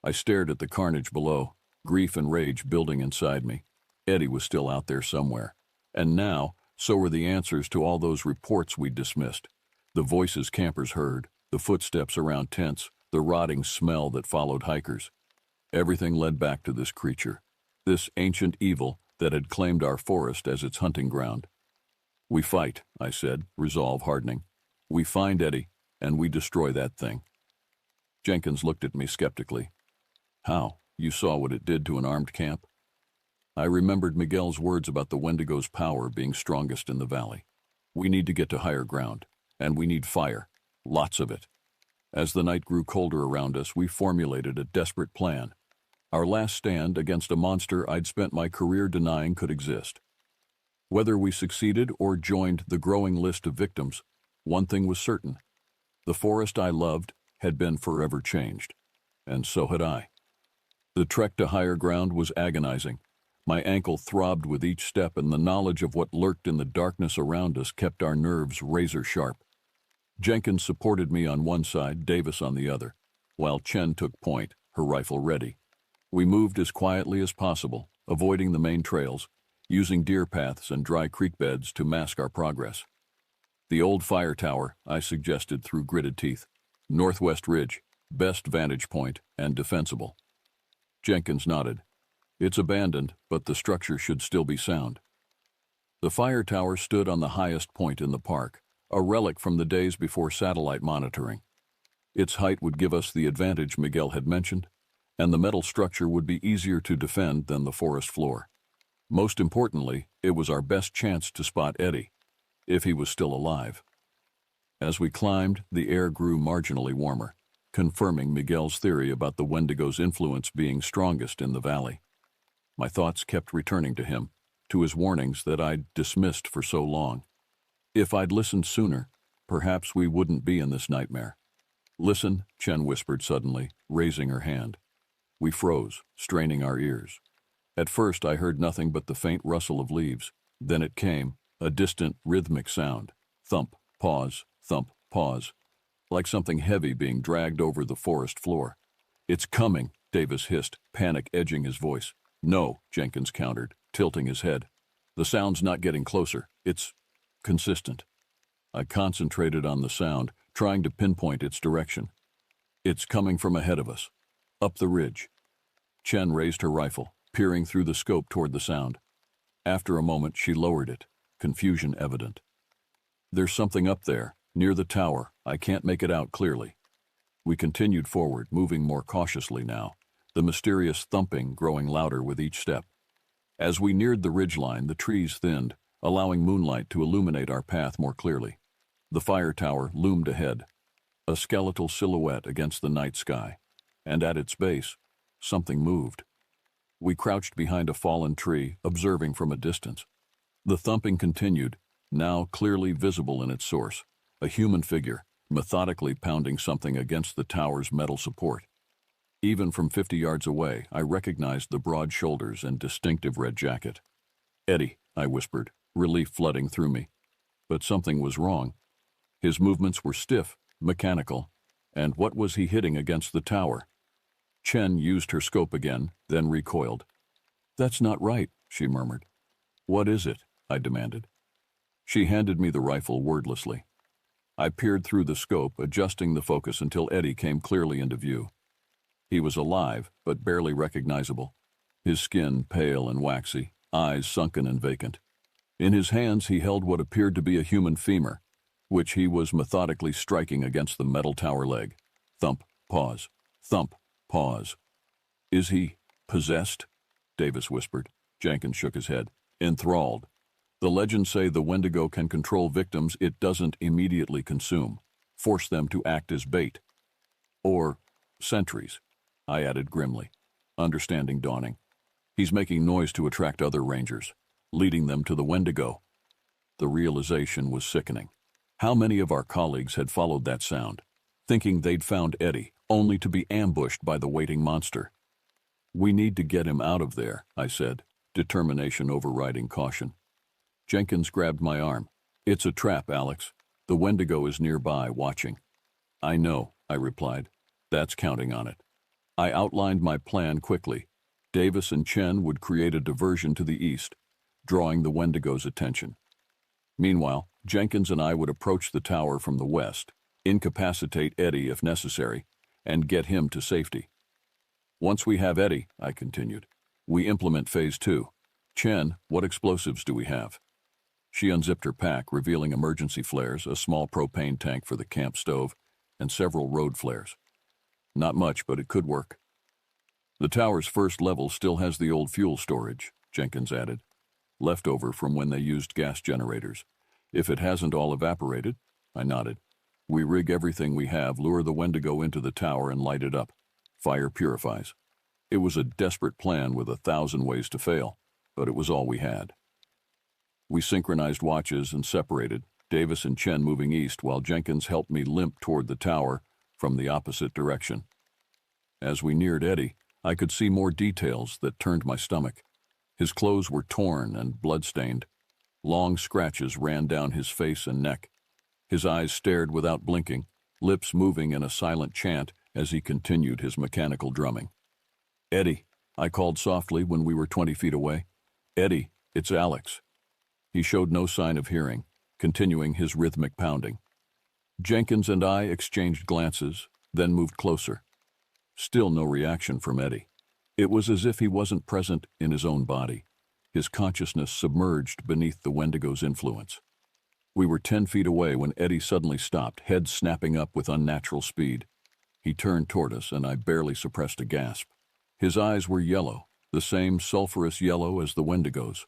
I stared at the carnage below, grief and rage building inside me. Eddie was still out there somewhere. And now, so were the answers to all those reports we'd dismissed. The voices campers heard, the footsteps around tents, the rotting smell that followed hikers. Everything led back to this creature, this ancient evil that had claimed our forest as its hunting ground. "We fight," I said, resolve hardening. "We find Eddie, and we destroy that thing." Jenkins looked at me skeptically. "How? You saw what it did to an armed camp?" I remembered Miguel's words about the Wendigo's power being strongest in the valley. "We need to get to higher ground, and we need fire, lots of it." As the night grew colder around us, we formulated a desperate plan. Our last stand against a monster I'd spent my career denying could exist. Whether we succeeded or joined the growing list of victims, one thing was certain. The forest I loved had been forever changed, and so had I. The trek to higher ground was agonizing. My ankle throbbed with each step, and the knowledge of what lurked in the darkness around us kept our nerves razor sharp. Jenkins supported me on one side, Davis on the other, while Chen took point, her rifle ready. We moved as quietly as possible, avoiding the main trails, using deer paths and dry creek beds to mask our progress. "The old fire tower," I suggested through gritted teeth. "Northwest ridge, best vantage point, and defensible." Jenkins nodded. "It's abandoned, but the structure should still be sound." The fire tower stood on the highest point in the park, a relic from the days before satellite monitoring. Its height would give us the advantage Miguel had mentioned, and the metal structure would be easier to defend than the forest floor. Most importantly, it was our best chance to spot Eddie, if he was still alive. As we climbed, the air grew marginally warmer, confirming Miguel's theory about the Wendigo's influence being strongest in the valley. My thoughts kept returning to him, to his warnings that I'd dismissed for so long. If I'd listened sooner, perhaps we wouldn't be in this nightmare. "Listen," Chen whispered suddenly, raising her hand. We froze, straining our ears. At first I heard nothing but the faint rustle of leaves. Then it came, a distant, rhythmic sound. Thump, pause, like something heavy being dragged over the forest floor. "It's coming," Davis hissed, panic edging his voice. "No," Jenkins countered, tilting his head. "The sound's not getting closer. It's consistent." I concentrated on the sound, trying to pinpoint its direction. "It's coming from ahead of us, up the ridge." Chen raised her rifle, peering through the scope toward the sound. After a moment, she lowered it, confusion evident. "There's something up there, near the tower. I can't make it out clearly." We continued forward, moving more cautiously now, the mysterious thumping growing louder with each step. As we neared the ridgeline, the trees thinned, allowing moonlight to illuminate our path more clearly. The fire tower loomed ahead, a skeletal silhouette against the night sky, and at its base, something moved. We crouched behind a fallen tree, observing from a distance. The thumping continued, now clearly visible in its source, a human figure, methodically pounding something against the tower's metal support. Even from 50 yards away, I recognized the broad shoulders and distinctive red jacket. "Eddie," I whispered, relief flooding through me. But something was wrong. His movements were stiff, mechanical, and what was he hitting against the tower? Chen used her scope again, then recoiled. "That's not right," she murmured. "What is it?" I demanded. She handed me the rifle wordlessly. I peered through the scope, adjusting the focus until Eddie came clearly into view. He was alive, but barely recognizable, his skin pale and waxy, eyes sunken and vacant. In his hands he held what appeared to be a human femur, which he was methodically striking against the metal tower leg. Thump, pause, thump, pause. "Is he possessed?" Davis whispered. Jenkins shook his head. Enthralled. The legends say the Wendigo can control victims it doesn't immediately consume, force them to act as bait. Or sentries, I added grimly, understanding dawning. He's making noise to attract other rangers, leading them to the Wendigo. The realization was sickening. How many of our colleagues had followed that sound, thinking they'd found Eddie, only to be ambushed by the waiting monster? We need to get him out of there, I said, determination overriding caution. Jenkins grabbed my arm. It's a trap, Alex. The Wendigo is nearby, watching. I know, I replied. That's counting on it. I outlined my plan quickly. Davis and Chen would create a diversion to the east, drawing the Wendigo's attention. Meanwhile, Jenkins and I would approach the tower from the west, incapacitate Eddie if necessary, and get him to safety. Once we have Eddie, I continued, we implement phase 2. Chen, what explosives do we have? She unzipped her pack, revealing emergency flares, a small propane tank for the camp stove, and several road flares. Not much, but it could work. The tower's first level still has the old fuel storage, Jenkins added, leftover from when they used gas generators. If it hasn't all evaporated, I nodded. We rig everything we have, lure the Wendigo into the tower, and light it up. Fire purifies. It was a desperate plan with 1,000 ways to fail, but it was all we had. We synchronized watches and separated, Davis and Chen moving east while Jenkins helped me limp toward the tower from the opposite direction. As we neared Eddie, I could see more details that turned my stomach. His clothes were torn and blood-stained. Long scratches ran down his face and neck. His eyes stared without blinking, lips moving in a silent chant as he continued his mechanical drumming. Eddie, I called softly when we were 20 feet away. Eddie, it's Alex. He showed no sign of hearing, continuing his rhythmic pounding. Jenkins and I exchanged glances, then moved closer. Still no reaction from Eddie. It was as if he wasn't present in his own body, his consciousness submerged beneath the Wendigo's influence. We were 10 feet away when Eddie suddenly stopped, head snapping up with unnatural speed. He turned toward us, and I barely suppressed a gasp. His eyes were yellow, the same sulphurous yellow as the Wendigo's.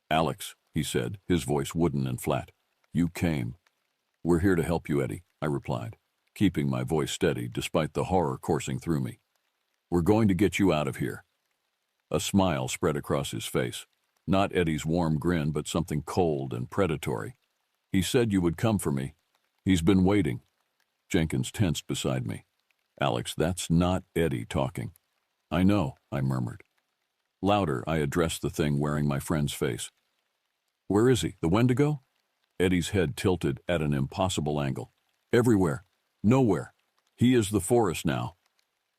Alex, he said, his voice wooden and flat. You came. We're here to help you, Eddie, I replied, keeping my voice steady despite the horror coursing through me. We're going to get you out of here. A smile spread across his face. Not Eddie's warm grin, but something cold and predatory. He said you would come for me. He's been waiting. Jenkins tensed beside me. Alex, that's not Eddie talking. I know, I murmured. Louder, I addressed the thing wearing my friend's face. Where is he, the Wendigo? Eddie's head tilted at an impossible angle. Everywhere. Nowhere. He is the forest now.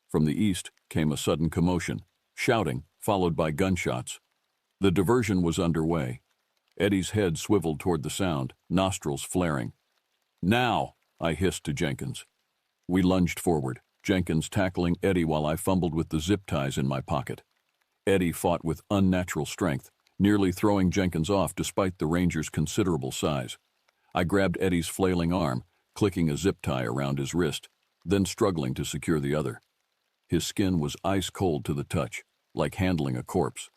From the east came a sudden commotion, shouting, followed by gunshots. The diversion was underway. Eddie's head swiveled toward the sound, nostrils flaring. Now, I hissed to Jenkins. We lunged forward, Jenkins tackling Eddie while I fumbled with the zip ties in my pocket. Eddie fought with unnatural strength, nearly throwing Jenkins off despite the ranger's considerable size. I grabbed Eddie's flailing arm, clicking a zip tie around his wrist, then struggling to secure the other. His skin was ice cold to the touch, like handling a corpse.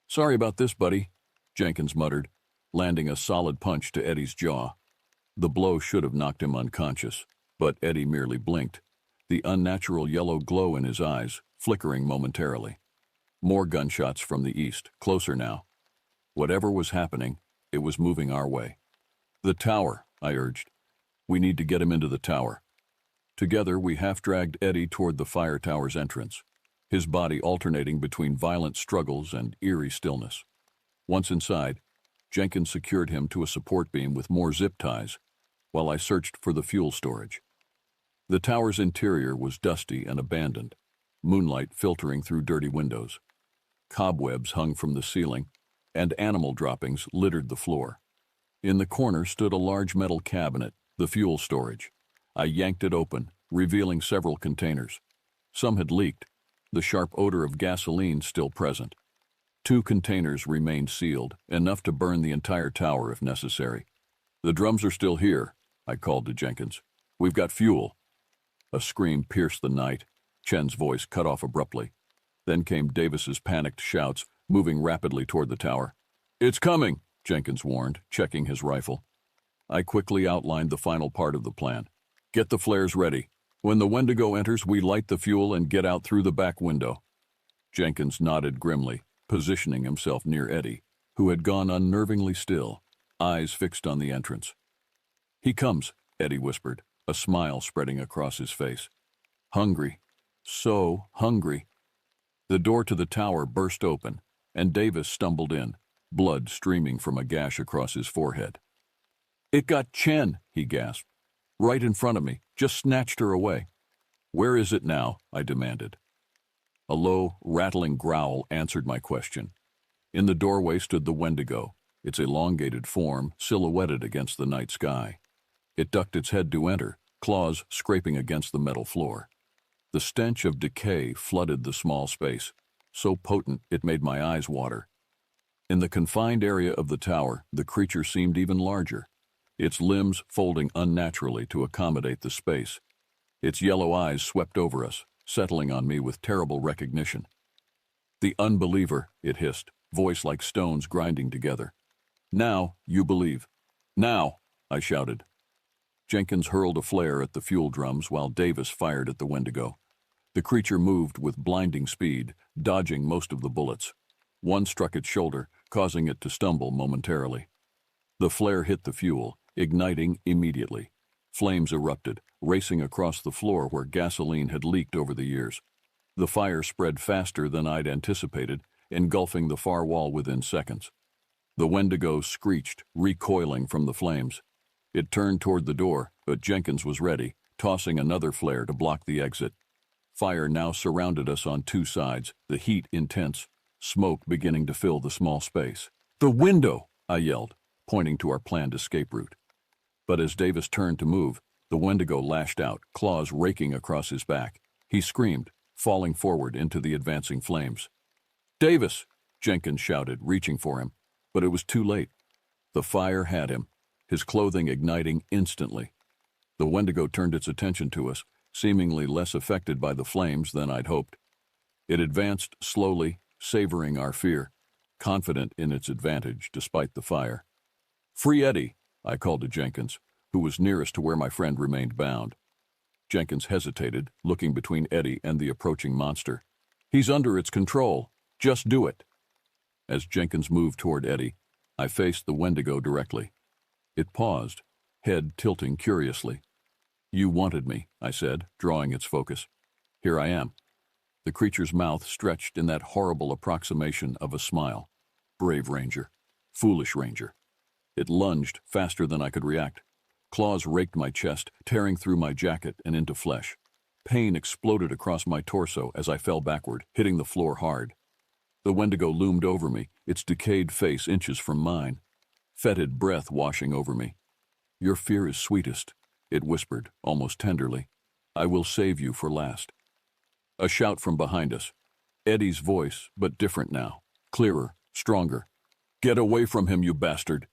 Sorry about this, buddy, Jenkins muttered, landing a solid punch to Eddie's jaw. The blow should have knocked him unconscious, but Eddie merely blinked, the unnatural yellow glow in his eyes flickering momentarily. More gunshots from the east, closer now. Whatever was happening, it was moving our way. The tower, I urged. We need to get him into the tower. Together, we half-dragged Eddie toward the fire tower's entrance, his body alternating between violent struggles and eerie stillness. Once inside, Jenkins secured him to a support beam with more zip ties, while I searched for the fuel storage. The tower's interior was dusty and abandoned, moonlight filtering through dirty windows. Cobwebs hung from the ceiling, and animal droppings littered the floor. In the corner stood a large metal cabinet, the fuel storage. I yanked it open, revealing several containers. Some had leaked, the sharp odor of gasoline still present. 2 containers remained sealed, enough to burn the entire tower if necessary. The drums are still here, I called to Jenkins. We've got fuel. A scream pierced the night, Chen's voice cut off abruptly. Then came Davis's panicked shouts, moving rapidly toward the tower. "It's coming," Jenkins warned, checking his rifle. I quickly outlined the final part of the plan. "Get the flares ready. When the Wendigo enters, we light the fuel and get out through the back window." Jenkins nodded grimly, positioning himself near Eddie, who had gone unnervingly still, eyes fixed on the entrance. "He comes," Eddie whispered, a smile spreading across his face. "Hungry. So hungry." The door to the tower burst open, and Davis stumbled in, blood streaming from a gash across his forehead. "It got Chen," he gasped. "Right in front of me, just snatched her away." "Where is it now?" I demanded. A low, rattling growl answered my question. In the doorway stood the Wendigo, its elongated form silhouetted against the night sky. It ducked its head to enter, claws scraping against the metal floor. The stench of decay flooded the small space, so potent it made my eyes water. In the confined area of the tower, the creature seemed even larger, its limbs folding unnaturally to accommodate the space. Its yellow eyes swept over us, settling on me with terrible recognition. "The unbeliever," it hissed, voice like stones grinding together. "Now you believe." "Now!" I shouted. Jenkins hurled a flare at the fuel drums while Davis fired at the Wendigo. The creature moved with blinding speed, dodging most of the bullets. One struck its shoulder, causing it to stumble momentarily. The flare hit the fuel, igniting immediately. Flames erupted, racing across the floor where gasoline had leaked over the years. The fire spread faster than I'd anticipated, engulfing the far wall within seconds. The Wendigo screeched, recoiling from the flames. It turned toward the door, but Jenkins was ready, tossing another flare to block the exit. Fire now surrounded us on two sides, the heat intense, smoke beginning to fill the small space. "The window!" I yelled, pointing to our planned escape route. But as Davis turned to move, the Wendigo lashed out, claws raking across his back. He screamed, falling forward into the advancing flames. "Davis!" Jenkins shouted, reaching for him. But it was too late. The fire had him, his clothing igniting instantly. The Wendigo turned its attention to us, seemingly less affected by the flames than I'd hoped. It advanced slowly, savoring our fear, confident in its advantage despite the fire. "Free Eddie," I called to Jenkins, who was nearest to where my friend remained bound. Jenkins hesitated, looking between Eddie and the approaching monster. "He's under its control. Just do it." As Jenkins moved toward Eddie, I faced the Wendigo directly. It paused, head tilting curiously. "You wanted me," I said, drawing its focus. "Here I am." The creature's mouth stretched in that horrible approximation of a smile. Brave Ranger. Foolish Ranger. It lunged faster than I could react. Claws raked my chest, tearing through my jacket and into flesh. Pain exploded across my torso as I fell backward, hitting the floor hard. The Wendigo loomed over me, its decayed face inches from mine. Fetid breath washing over me. "Your fear is sweetest," it whispered, almost tenderly. "I will save you for last." A shout from behind us. Eddie's voice, but different now. Clearer, stronger. "Get away from him, you bastard!"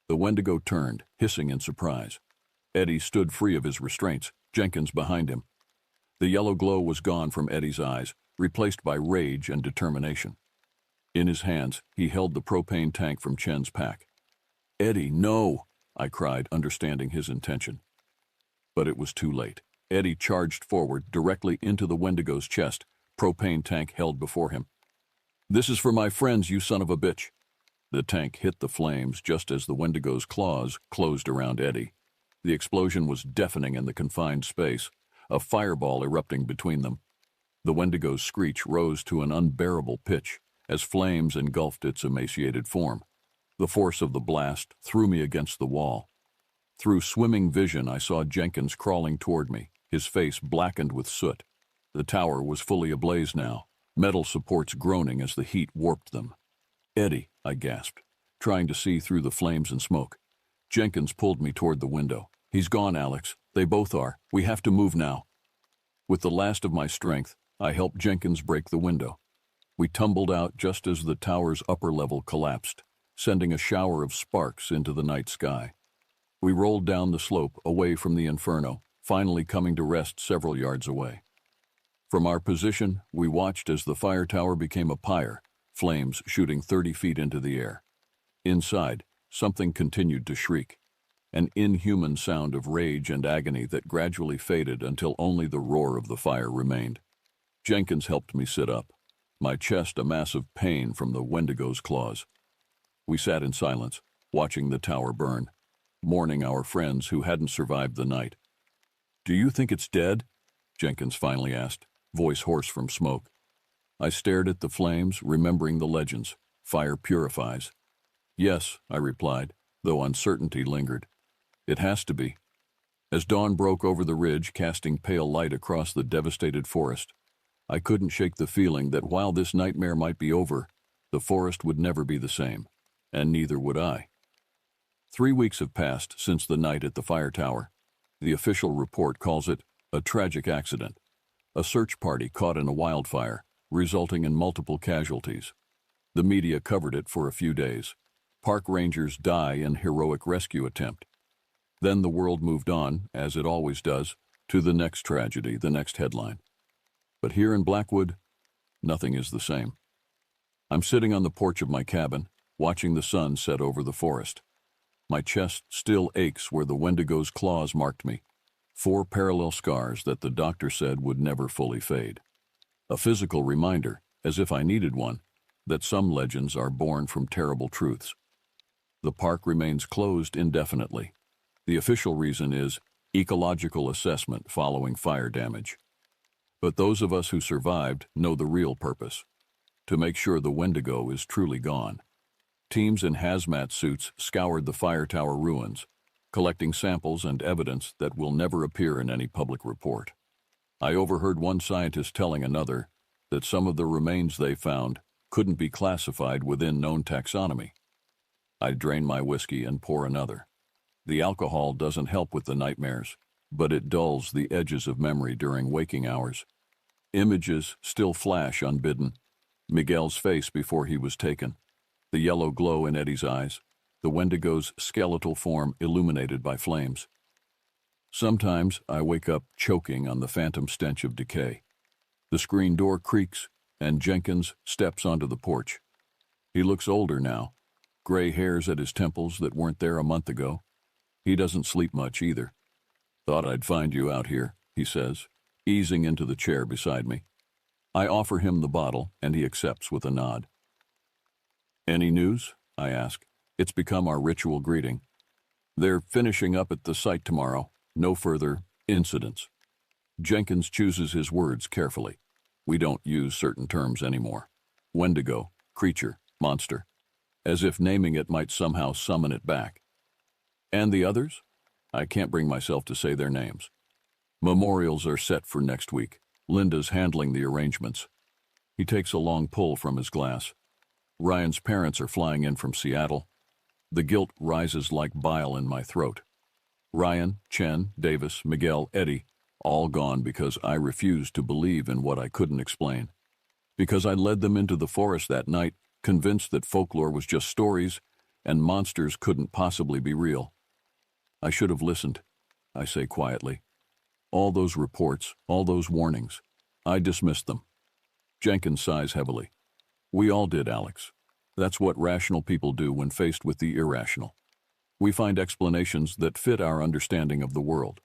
The Wendigo turned, hissing in surprise. Eddie stood free of his restraints, Jenkins behind him. The yellow glow was gone from Eddie's eyes, replaced by rage and determination. In his hands, he held the propane tank from Chen's pack. "Eddie, no!" I cried, understanding his intention. But it was too late. Eddie charged forward, directly into the Wendigo's chest, propane tank held before him. "This is for my friends, you son of a bitch." The tank hit the flames just as the Wendigo's claws closed around Eddie. The explosion was deafening in the confined space, a fireball erupting between them. The Wendigo's screech rose to an unbearable pitch as flames engulfed its emaciated form. The force of the blast threw me against the wall. Through swimming vision, I saw Jenkins crawling toward me, his face blackened with soot. The tower was fully ablaze now, metal supports groaning as the heat warped them. "Eddie," I gasped, trying to see through the flames and smoke. Jenkins pulled me toward the window. "He's gone, Alex. They both are. We have to move now." With the last of my strength, I helped Jenkins break the window. We tumbled out just as the tower's upper level collapsed, sending a shower of sparks into the night sky. We rolled down the slope away from the inferno, finally coming to rest several yards away. From our position, we watched as the fire tower became a pyre, flames shooting 30 feet into the air. Inside, something continued to shriek, an inhuman sound of rage and agony that gradually faded until only the roar of the fire remained. Jenkins helped me sit up, my chest a mass of pain from the Wendigo's claws. We sat in silence, watching the tower burn, mourning our friends who hadn't survived the night. "Do you think it's dead?" Jenkins finally asked, voice hoarse from smoke. I stared at the flames, remembering the legends. Fire purifies. "Yes," I replied, though uncertainty lingered. "It has to be." As dawn broke over the ridge, casting pale light across the devastated forest, I couldn't shake the feeling that while this nightmare might be over, the forest would never be the same, and neither would I. 3 weeks have passed since the night at the fire tower. The official report calls it a tragic accident, a search party caught in a wildfire, resulting in multiple casualties. The media covered it for a few days. Park rangers die in heroic rescue attempt. Then the world moved on, as it always does, to the next tragedy, the next headline. But here in Blackwood, nothing is the same. I'm sitting on the porch of my cabin, watching the sun set over the forest. My chest still aches where the Wendigo's claws marked me, 4 parallel scars that the doctor said would never fully fade. A physical reminder, as if I needed one, that some legends are born from terrible truths. The park remains closed indefinitely. The official reason is ecological assessment following fire damage. But those of us who survived know the real purpose: to make sure the Wendigo is truly gone. Teams in hazmat suits scoured the fire tower ruins, collecting samples and evidence that will never appear in any public report. I overheard one scientist telling another that some of the remains they found couldn't be classified within known taxonomy. I drain my whiskey and pour another. The alcohol doesn't help with the nightmares, but it dulls the edges of memory during waking hours. Images still flash unbidden. Miguel's face before he was taken, the yellow glow in Eddie's eyes, the Wendigo's skeletal form illuminated by flames. Sometimes I wake up choking on the phantom stench of decay. The screen door creaks, and Jenkins steps onto the porch. He looks older now, gray hairs at his temples that weren't there a month ago. He doesn't sleep much either. "Thought I'd find you out here," he says, easing into the chair beside me. I offer him the bottle, and he accepts with a nod. "Any news?" I ask. It's become our ritual greeting. "They're finishing up at the site tomorrow. No further incidents." Jenkins chooses his words carefully. We don't use certain terms anymore. Wendigo, creature, monster, as if naming it might somehow summon it back. "And the others?" I can't bring myself to say their names. "Memorials are set for next week. Linda's handling the arrangements." He takes a long pull from his glass. "Ryan's parents are flying in from Seattle." The guilt rises like bile in my throat. Ryan, Chen, Davis, Miguel, Eddie, all gone because I refused to believe in what I couldn't explain. Because I led them into the forest that night, convinced that folklore was just stories and monsters couldn't possibly be real. I should have listened, I say quietly. All those reports, all those warnings, I dismissed them. Jenkins sighs heavily. "We all did, Alex. That's what rational people do when faced with the irrational. We find explanations that fit our understanding of the world.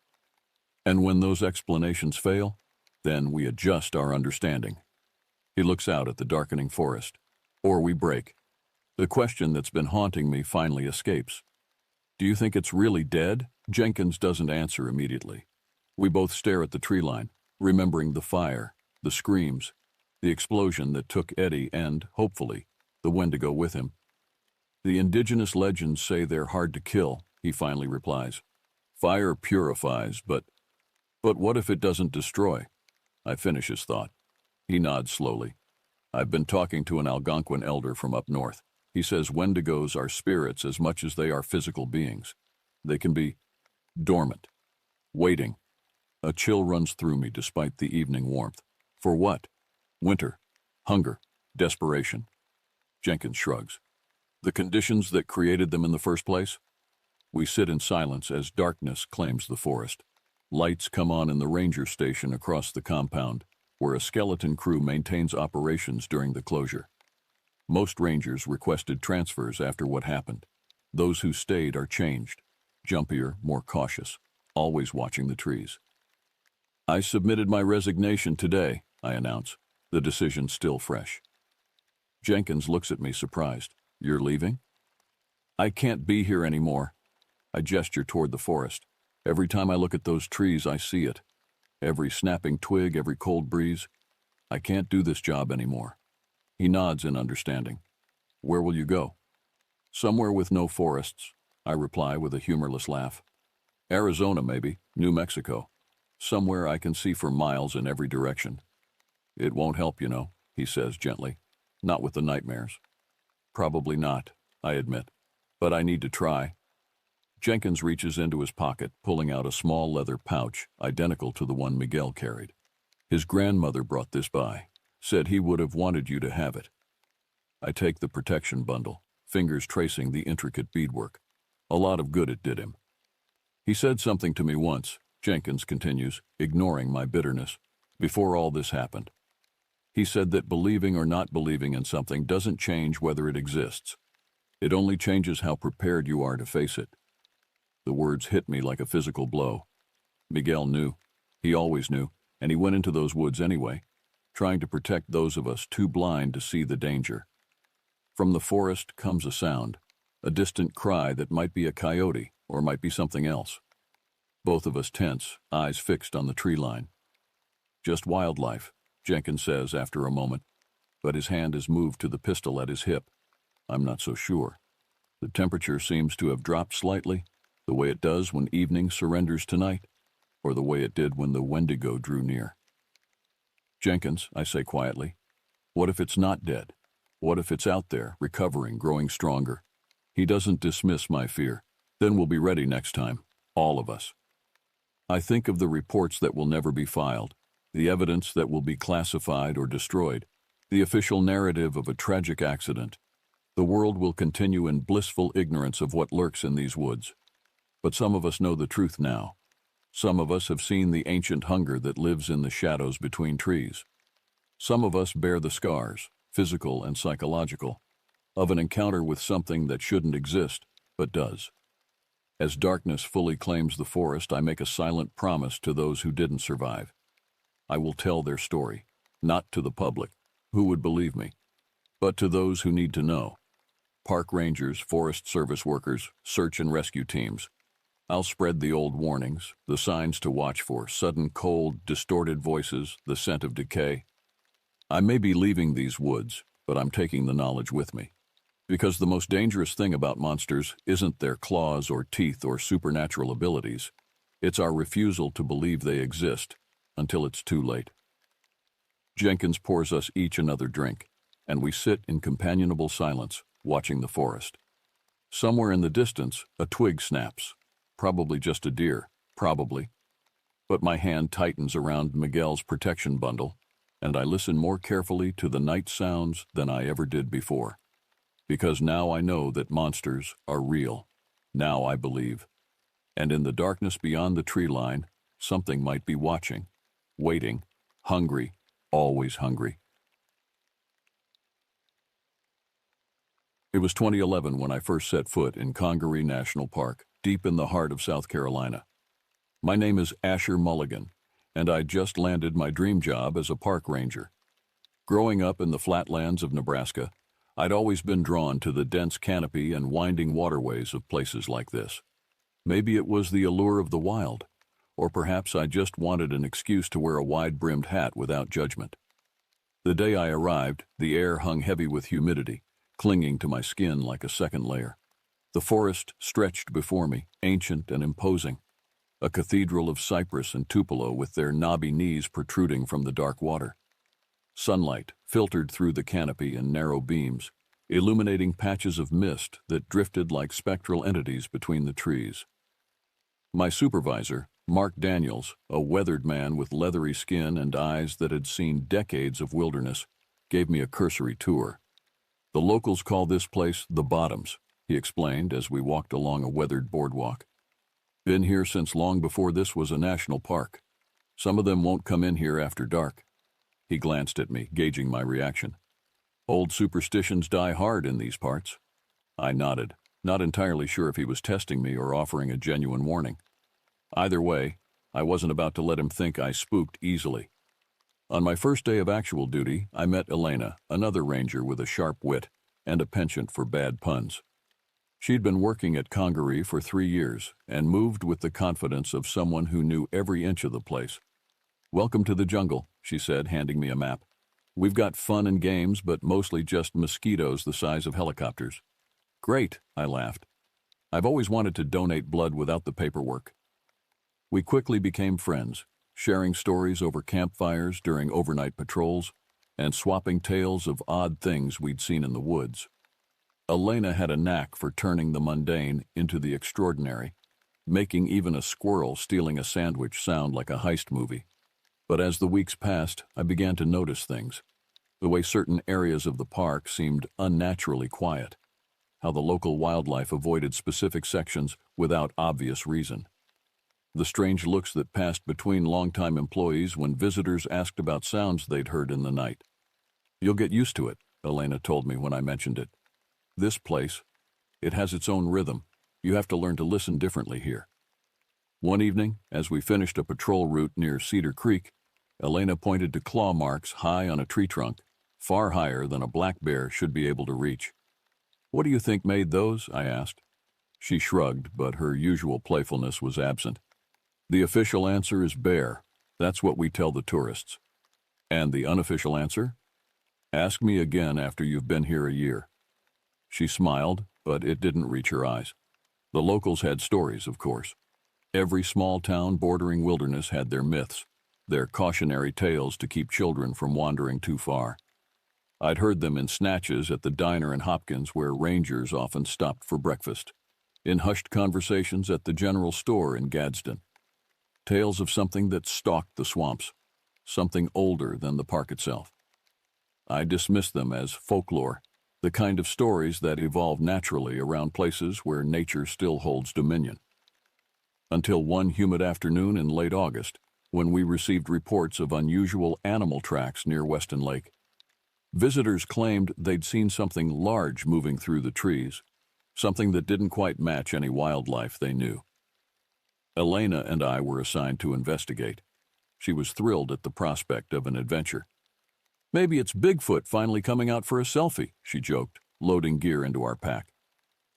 And when those explanations fail, then we adjust our understanding." He looks out at the darkening forest. Or we break. The question that's been haunting me finally escapes. "Do you think it's really dead?" Jenkins doesn't answer immediately. We both stare at the tree line, remembering the fire, the screams, the explosion that took Eddie and, hopefully, the Wendigo with him. "The indigenous legends say they're hard to kill," he finally replies. "Fire purifies, but what if it doesn't destroy?" I finish his thought. He nods slowly. "I've been talking to an Algonquin elder from up north. He says Wendigos are spirits as much as they are physical beings. They can be dormant, waiting." A chill runs through me despite the evening warmth. For what? Winter, hunger, desperation. Jenkins shrugs. "The conditions that created them in the first place?" We sit in silence as darkness claims the forest. Lights come on in the ranger station across the compound, where a skeleton crew maintains operations during the closure. Most rangers requested transfers after what happened. Those who stayed are changed, jumpier, more cautious, always watching the trees. I submitted my resignation today, I announce, the decision still fresh. Jenkins looks at me surprised. You're leaving? I can't be here anymore. I gesture toward the forest. Every time I look at those trees, I see it. Every snapping twig, every cold breeze. I can't do this job anymore. He nods in understanding. Where will you go? Somewhere with no forests, I reply with a humorless laugh. Arizona, maybe, New Mexico. Somewhere I can see for miles in every direction. It won't help, you know, he says gently. Not with the nightmares. Probably not, I admit. But I need to try. Jenkins reaches into his pocket, pulling out a small leather pouch, identical to the one Miguel carried. His grandmother brought this by, said he would have wanted you to have it. I take the protection bundle, fingers tracing the intricate beadwork. A lot of good it did him. He said something to me once, Jenkins continues, ignoring my bitterness, before all this happened. He said that believing or not believing in something doesn't change whether it exists. It only changes how prepared you are to face it. The words hit me like a physical blow. Miguel knew. He always knew, and he went into those woods anyway, trying to protect those of us too blind to see the danger. From the forest comes a sound, a distant cry that might be a coyote or might be something else. Both of us tense, eyes fixed on the tree line. Just wildlife, Jenkins says after a moment, but his hand is moved to the pistol at his hip. I'm not so sure. The temperature seems to have dropped slightly, the way it does when evening surrenders to night, or the way it did when the Wendigo drew near. Jenkins, I say quietly, what if it's not dead? What if it's out there, recovering, growing stronger? He doesn't dismiss my fear. Then we'll be ready next time, all of us. I think of the reports that will never be filed, the evidence that will be classified or destroyed, the official narrative of a tragic accident. The world will continue in blissful ignorance of what lurks in these woods. But some of us know the truth now. Some of us have seen the ancient hunger that lives in the shadows between trees. Some of us bear the scars, physical and psychological, of an encounter with something that shouldn't exist, but does. As darkness fully claims the forest, I make a silent promise to those who didn't survive. I will tell their story, not to the public, who would believe me, but to those who need to know. Park rangers, Forest Service workers, search and rescue teams. I'll spread the old warnings, the signs to watch for, sudden cold, distorted voices, the scent of decay. I may be leaving these woods, but I'm taking the knowledge with me. Because the most dangerous thing about monsters isn't their claws or teeth or supernatural abilities. It's our refusal to believe they exist until it's too late. Jenkins pours us each another drink, and we sit in companionable silence, watching the forest. Somewhere in the distance, a twig snaps. Probably just a deer, probably. But my hand tightens around Miguel's protection bundle, and I listen more carefully to the night sounds than I ever did before. Because now I know that monsters are real. Now I believe. And in the darkness beyond the tree line, something might be watching, waiting, hungry, always hungry. It was 2011 when I first set foot in Congaree National Park, deep in the heart of South Carolina. My name is Asher Mulligan, and I just landed my dream job as a park ranger. Growing up in the flatlands of Nebraska, I'd always been drawn to the dense canopy and winding waterways of places like this. Maybe it was the allure of the wild, or perhaps I just wanted an excuse to wear a wide-brimmed hat without judgment. The day I arrived, the air hung heavy with humidity, clinging to my skin like a second layer. The forest stretched before me, ancient and imposing, a cathedral of cypress and tupelo with their knobby knees protruding from the dark water. Sunlight filtered through the canopy in narrow beams, illuminating patches of mist that drifted like spectral entities between the trees. My supervisor, Mark Daniels, a weathered man with leathery skin and eyes that had seen decades of wilderness, gave me a cursory tour. The locals call this place the Bottoms, he explained as we walked along a weathered boardwalk. Been here since long before this was a national park. Some of them won't come in here after dark. He glanced at me, gauging my reaction. Old superstitions die hard in these parts. I nodded, not entirely sure if he was testing me or offering a genuine warning. Either way, I wasn't about to let him think I spooked easily. On my first day of actual duty, I met Elena, another ranger with a sharp wit and a penchant for bad puns. She'd been working at Congaree for 3 years and moved with the confidence of someone who knew every inch of the place. "Welcome to the jungle," she said, handing me a map. "We've got fun and games, but mostly just mosquitoes the size of helicopters." "Great," I laughed. "I've always wanted to donate blood without the paperwork." We quickly became friends, sharing stories over campfires during overnight patrols and swapping tales of odd things we'd seen in the woods. Elena had a knack for turning the mundane into the extraordinary, making even a squirrel stealing a sandwich sound like a heist movie. But as the weeks passed, I began to notice things. The way certain areas of the park seemed unnaturally quiet. How the local wildlife avoided specific sections without obvious reason. The strange looks that passed between longtime employees when visitors asked about sounds they'd heard in the night. "You'll get used to it," Elena told me when I mentioned it. "This place, it has its own rhythm. You have to learn to listen differently here." One evening, as we finished a patrol route near Cedar Creek, Elena pointed to claw marks high on a tree trunk, far higher than a black bear should be able to reach. "What do you think made those?" I asked. She shrugged, but her usual playfulness was absent. "The official answer is bear. That's what we tell the tourists." "And the unofficial answer?" "Ask me again after you've been here a year." She smiled, but it didn't reach her eyes. The locals had stories, of course. Every small town bordering wilderness had their myths, their cautionary tales to keep children from wandering too far. I'd heard them in snatches at the diner in Hopkins where rangers often stopped for breakfast, in hushed conversations at the general store in Gadsden. Tales of something that stalked the swamps, something older than the park itself. I dismissed them as folklore, the kind of stories that evolve naturally around places where nature still holds dominion. Until one humid afternoon in late August, when we received reports of unusual animal tracks near Weston Lake. Visitors claimed they'd seen something large moving through the trees, something that didn't quite match any wildlife they knew. Elena and I were assigned to investigate. She was thrilled at the prospect of an adventure. "Maybe it's Bigfoot finally coming out for a selfie," she joked, loading gear into our pack.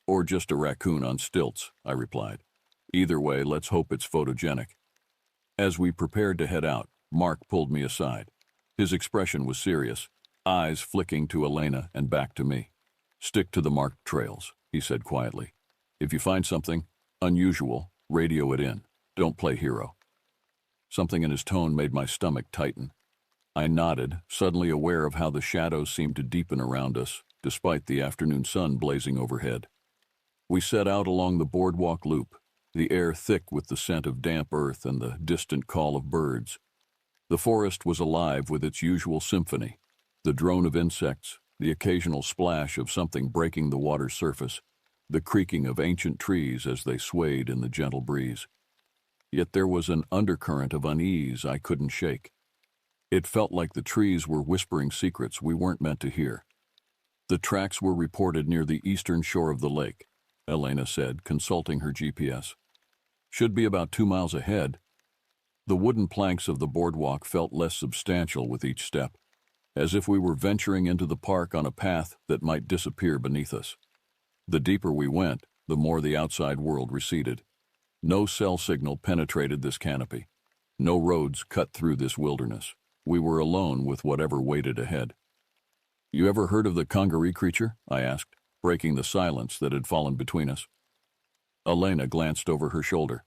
"Or just a raccoon on stilts," I replied. "Either way, let's hope it's photogenic." As we prepared to head out, Mark pulled me aside. His expression was serious, eyes flicking to Elena and back to me. "Stick to the marked trails," he said quietly. "If you find something unusual, radio it in. Don't play hero." Something in his tone made my stomach tighten. I nodded, suddenly aware of how the shadows seemed to deepen around us, despite the afternoon sun blazing overhead. We set out along the boardwalk loop, the air thick with the scent of damp earth and the distant call of birds. The forest was alive with its usual symphony, the drone of insects, the occasional splash of something breaking the water's surface, the creaking of ancient trees as they swayed in the gentle breeze. Yet there was an undercurrent of unease I couldn't shake. It felt like the trees were whispering secrets we weren't meant to hear. "The tracks were reported near the eastern shore of the lake," Elena said, consulting her GPS. "Should be about 2 miles ahead." The wooden planks of the boardwalk felt less substantial with each step, as if we were venturing into the park on a path that might disappear beneath us. The deeper we went, the more the outside world receded. No cell signal penetrated this canopy. No roads cut through this wilderness. We were alone with whatever waited ahead. "You ever heard of the Congaree creature?" I asked, breaking the silence that had fallen between us. Elena glanced over her shoulder.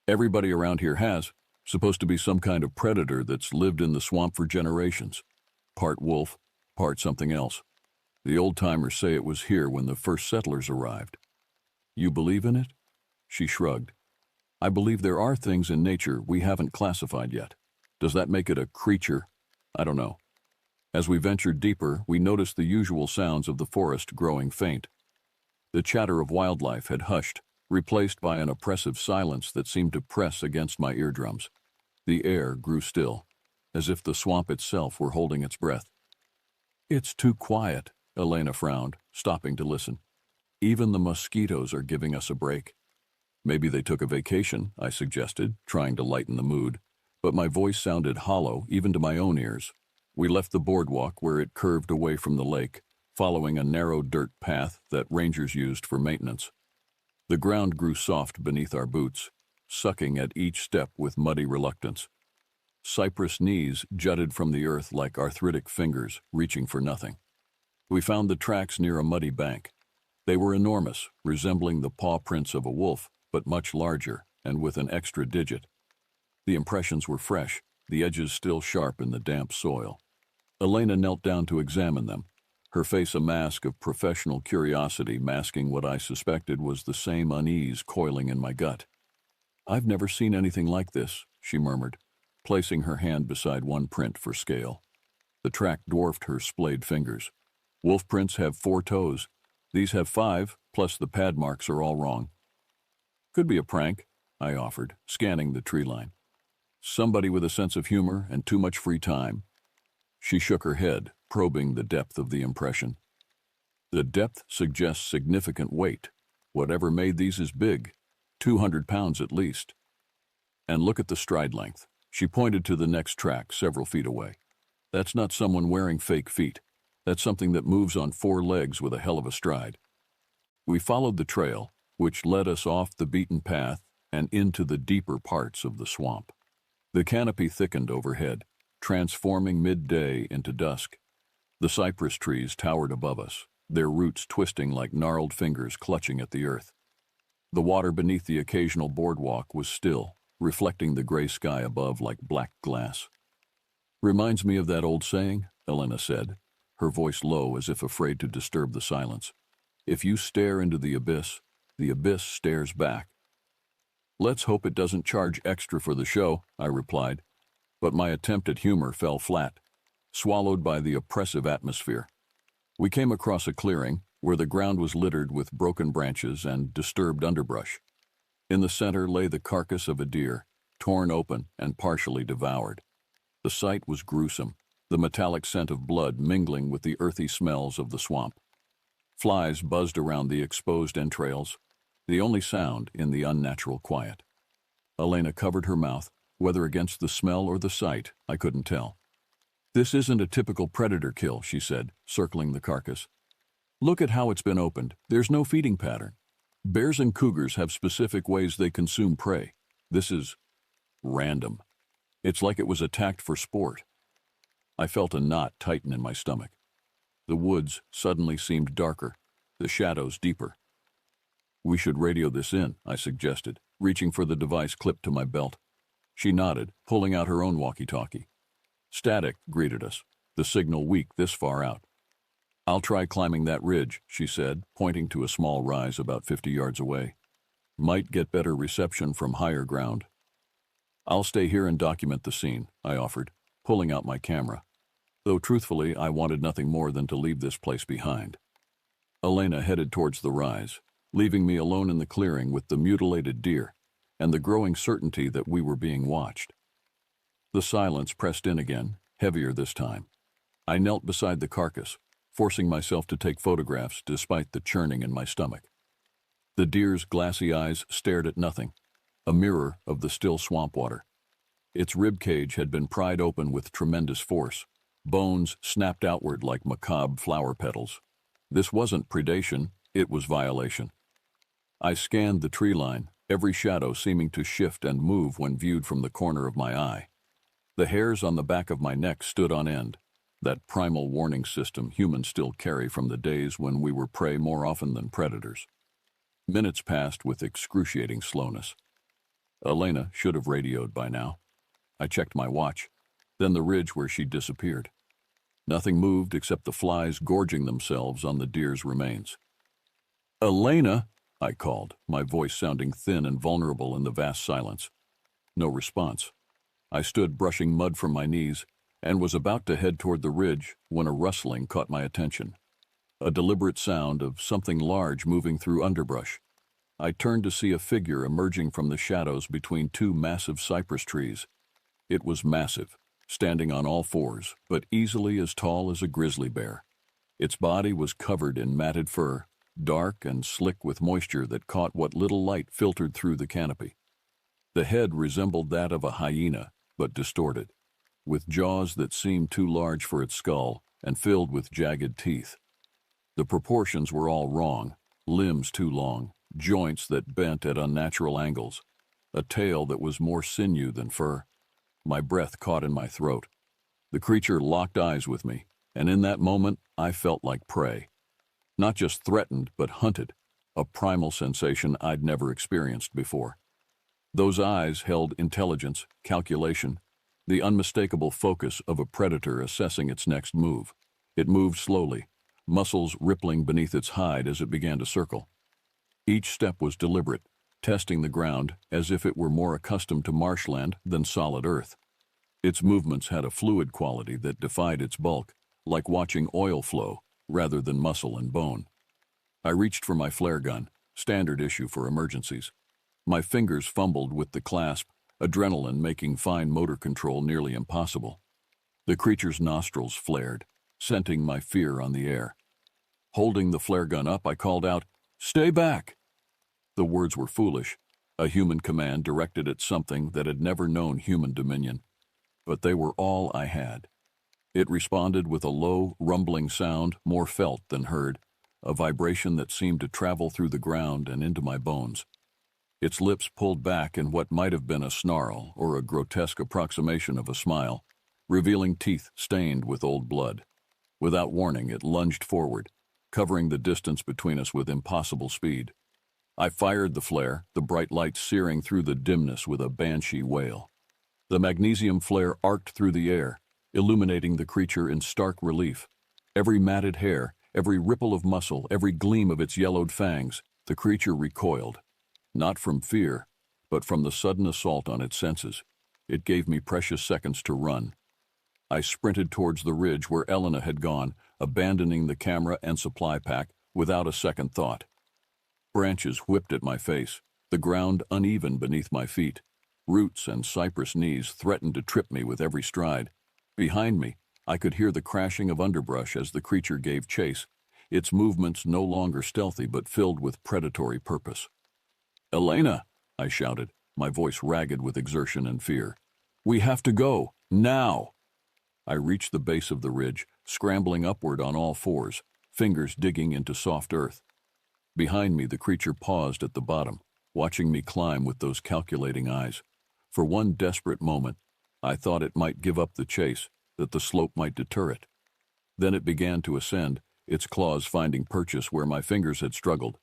"Everybody around here has. Supposed to be some kind of predator that's lived in the swamp for generations. Part wolf, part something else. The old-timers say it was here when the first settlers arrived." "You believe in it?" She shrugged. "I believe there are things in nature we haven't classified yet. Does that make it a creature? I don't know." As we ventured deeper, we noticed the usual sounds of the forest growing faint. The chatter of wildlife had hushed, replaced by an oppressive silence that seemed to press against my eardrums. The air grew still, as if the swamp itself were holding its breath. It's too quiet, Elena frowned, stopping to listen. Even the mosquitoes are giving us a break. Maybe they took a vacation, I suggested, trying to lighten the mood, but my voice sounded hollow even to my own ears. We left the boardwalk where it curved away from the lake, following a narrow dirt path that rangers used for maintenance. The ground grew soft beneath our boots, sucking at each step with muddy reluctance. Cypress knees jutted from the earth like arthritic fingers reaching for nothing. We found the tracks near a muddy bank. They were enormous, resembling the paw prints of a wolf, but much larger and with an extra digit. The impressions were fresh, the edges still sharp in the damp soil. Elena knelt down to examine them, her face a mask of professional curiosity masking what I suspected was the same unease coiling in my gut. "I've never seen anything like this," she murmured, placing her hand beside one print for scale. The track dwarfed her splayed fingers. "Wolf prints have 4 toes. These have 5, plus the pad marks are all wrong." "Could be a prank," I offered, scanning the tree line. "Somebody with a sense of humor and too much free time." She shook her head, probing the depth of the impression. "The depth suggests significant weight. Whatever made these is big, 200 pounds at least. And look at the stride length." She pointed to the next track several feet away. "That's not someone wearing fake feet. That's something that moves on 4 legs with a hell of a stride." We followed the trail, which led us off the beaten path and into the deeper parts of the swamp. The canopy thickened overhead, transforming midday into dusk. The cypress trees towered above us, their roots twisting like gnarled fingers clutching at the earth. The water beneath the occasional boardwalk was still, reflecting the gray sky above like black glass. "Reminds me of that old saying," Elena said, her voice low as if afraid to disturb the silence. "If you stare into the abyss stares back." "Let's hope it doesn't charge extra for the show," I replied, but my attempt at humor fell flat, swallowed by the oppressive atmosphere. We came across a clearing where the ground was littered with broken branches and disturbed underbrush. In the center lay the carcass of a deer, torn open and partially devoured. The sight was gruesome, the metallic scent of blood mingling with the earthy smells of the swamp. Flies buzzed around the exposed entrails, the only sound in the unnatural quiet. Elena covered her mouth, whether against the smell or the sight, I couldn't tell. "This isn't a typical predator kill," she said, circling the carcass. "Look at how it's been opened. There's no feeding pattern. Bears and cougars have specific ways they consume prey. This is random. It's like it was attacked for sport." I felt a knot tighten in my stomach. The woods suddenly seemed darker, the shadows deeper. "We should radio this in," I suggested, reaching for the device clipped to my belt. She nodded, pulling out her own walkie-talkie. "Static," greeted us, the signal weak this far out. "I'll try climbing that ridge," she said, pointing to a small rise about 50 yards away. "Might get better reception from higher ground." "I'll stay here and document the scene," I offered, pulling out my camera, though truthfully I wanted nothing more than to leave this place behind. Elena headed towards the rise, leaving me alone in the clearing with the mutilated deer and the growing certainty that we were being watched. The silence pressed in again, heavier this time. I knelt beside the carcass, forcing myself to take photographs despite the churning in my stomach. The deer's glassy eyes stared at nothing, a mirror of the still swamp water. Its rib cage had been pried open with tremendous force, bones snapped outward like macabre flower petals. This wasn't predation, it was violation. I scanned the tree line, every shadow seeming to shift and move when viewed from the corner of my eye. The hairs on the back of my neck stood on end, that primal warning system humans still carry from the days when we were prey more often than predators. Minutes passed with excruciating slowness. Elena should have radioed by now. I checked my watch, then the ridge where she'd disappeared. Nothing moved except the flies gorging themselves on the deer's remains. "Elena!" I called, my voice sounding thin and vulnerable in the vast silence. No response. I stood brushing mud from my knees and was about to head toward the ridge when a rustling caught my attention. A deliberate sound of something large moving through underbrush. I turned to see a figure emerging from the shadows between 2 massive cypress trees. It was massive, standing on all fours, but easily as tall as a grizzly bear. Its body was covered in matted fur, dark and slick with moisture that caught what little light filtered through the canopy. The head resembled that of a hyena, but distorted, with jaws that seemed too large for its skull and filled with jagged teeth. The proportions were all wrong, limbs too long, joints that bent at unnatural angles, a tail that was more sinew than fur. My breath caught in my throat. The creature locked eyes with me, and in that moment I felt like prey. Not just threatened, but hunted, a primal sensation I'd never experienced before. Those eyes held intelligence, calculation, the unmistakable focus of a predator assessing its next move. It moved slowly, muscles rippling beneath its hide as it began to circle. Each step was deliberate, testing the ground as if it were more accustomed to marshland than solid earth. Its movements had a fluid quality that defied its bulk, like watching oil flow rather than muscle and bone. I reached for my flare gun, standard issue for emergencies. My fingers fumbled with the clasp, adrenaline making fine motor control nearly impossible. The creature's nostrils flared, scenting my fear on the air. Holding the flare gun up, I called out, "Stay back!" The words were foolish, a human command directed at something that had never known human dominion. But they were all I had. It responded with a low, rumbling sound, more felt than heard, a vibration that seemed to travel through the ground and into my bones. Its lips pulled back in what might have been a snarl or a grotesque approximation of a smile, revealing teeth stained with old blood. Without warning, it lunged forward, covering the distance between us with impossible speed. I fired the flare, the bright light searing through the dimness with a banshee wail. The magnesium flare arced through the air, illuminating the creature in stark relief. Every matted hair, every ripple of muscle, every gleam of its yellowed fangs, the creature recoiled. Not from fear, but from the sudden assault on its senses. It gave me precious seconds to run. I sprinted towards the ridge where Elena had gone, abandoning the camera and supply pack without a second thought. Branches whipped at my face, the ground uneven beneath my feet. Roots and cypress knees threatened to trip me with every stride. Behind me, I could hear the crashing of underbrush as the creature gave chase, its movements no longer stealthy but filled with predatory purpose. "Elena!" I shouted, my voice ragged with exertion and fear. "We have to go, now!" I reached the base of the ridge, scrambling upward on all fours, fingers digging into soft earth. Behind me, the creature paused at the bottom, watching me climb with those calculating eyes. For one desperate moment, I thought it might give up the chase, that the slope might deter it. Then it began to ascend, its claws finding purchase where my fingers had struggled,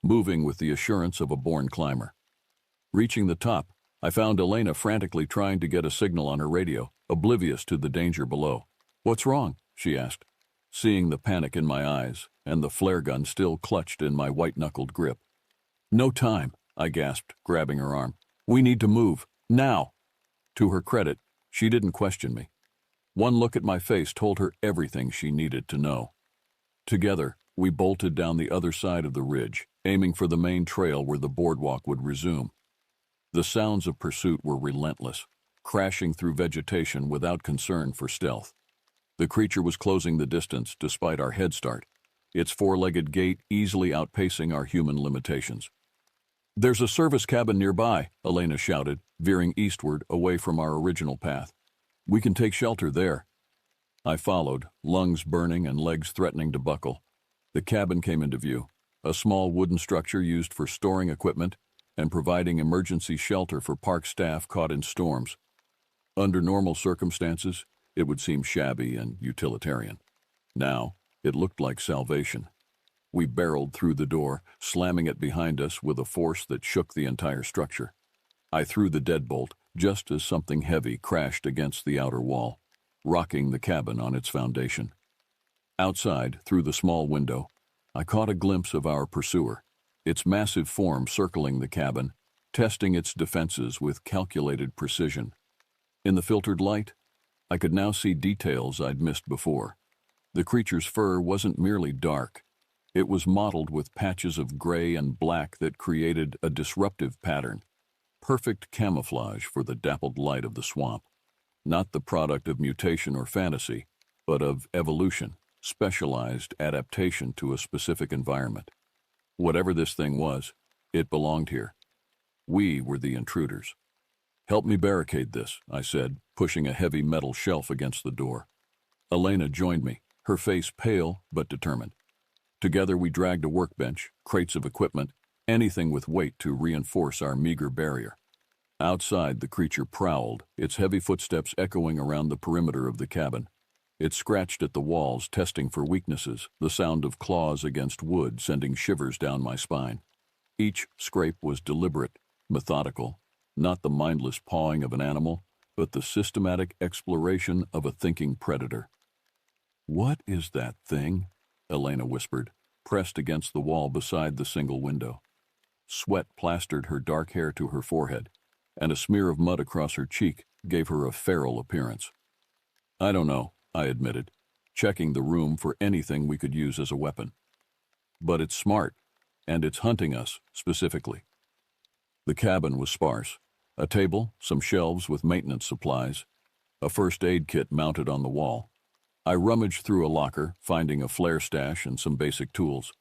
moving with the assurance of a born climber. Reaching the top, I found Elena frantically trying to get a signal on her radio, oblivious to the danger below. "What's wrong?" she asked, seeing the panic in my eyes and the flare gun still clutched in my white-knuckled grip. "No time," I gasped, grabbing her arm. "We need to move, now!" To her credit, she didn't question me. One look at my face told her everything she needed to know. Together, we bolted down the other side of the ridge, aiming for the main trail where the boardwalk would resume. The sounds of pursuit were relentless, crashing through vegetation without concern for stealth. The creature was closing the distance despite our head start, its four-legged gait easily outpacing our human limitations. "There's a service cabin nearby," Elena shouted, veering eastward away from our original path. "We can take shelter there." I followed, lungs burning and legs threatening to buckle. The cabin came into view, a small wooden structure used for storing equipment and providing emergency shelter for park staff caught in storms. Under normal circumstances, it would seem shabby and utilitarian. Now, it looked like salvation. We barreled through the door, slamming it behind us with a force that shook the entire structure. I threw the deadbolt just as something heavy crashed against the outer wall, rocking the cabin on its foundation. Outside, through the small window, I caught a glimpse of our pursuer, its massive form circling the cabin, testing its defenses with calculated precision. In the filtered light, I could now see details I'd missed before. The creature's fur wasn't merely dark. It was mottled with patches of gray and black that created a disruptive pattern, perfect camouflage for the dappled light of the swamp. not the product of mutation or fantasy, but of evolution, specialized adaptation to a specific environment. Whatever this thing was, it belonged here. We were the intruders. "Help me barricade this," I said, pushing a heavy metal shelf against the door. Elena joined me, her face pale but determined. Together we dragged a workbench, crates of equipment, anything with weight to reinforce our meager barrier. Outside, the creature prowled, its heavy footsteps echoing around the perimeter of the cabin. It scratched at the walls, testing for weaknesses, the sound of claws against wood sending shivers down my spine. Each scrape was deliberate, methodical, not the mindless pawing of an animal, but the systematic exploration of a thinking predator. "What is that thing?" Elena whispered, pressed against the wall beside the single window. Sweat plastered her dark hair to her forehead, and a smear of mud across her cheek gave her a feral appearance. "I don't know," I admitted, checking the room for anything we could use as a weapon. "But it's smart, and it's hunting us, specifically." The cabin was sparse. A table, some shelves with maintenance supplies, a first aid kit mounted on the wall. I rummaged through a locker, finding a flare stash and some basic tools.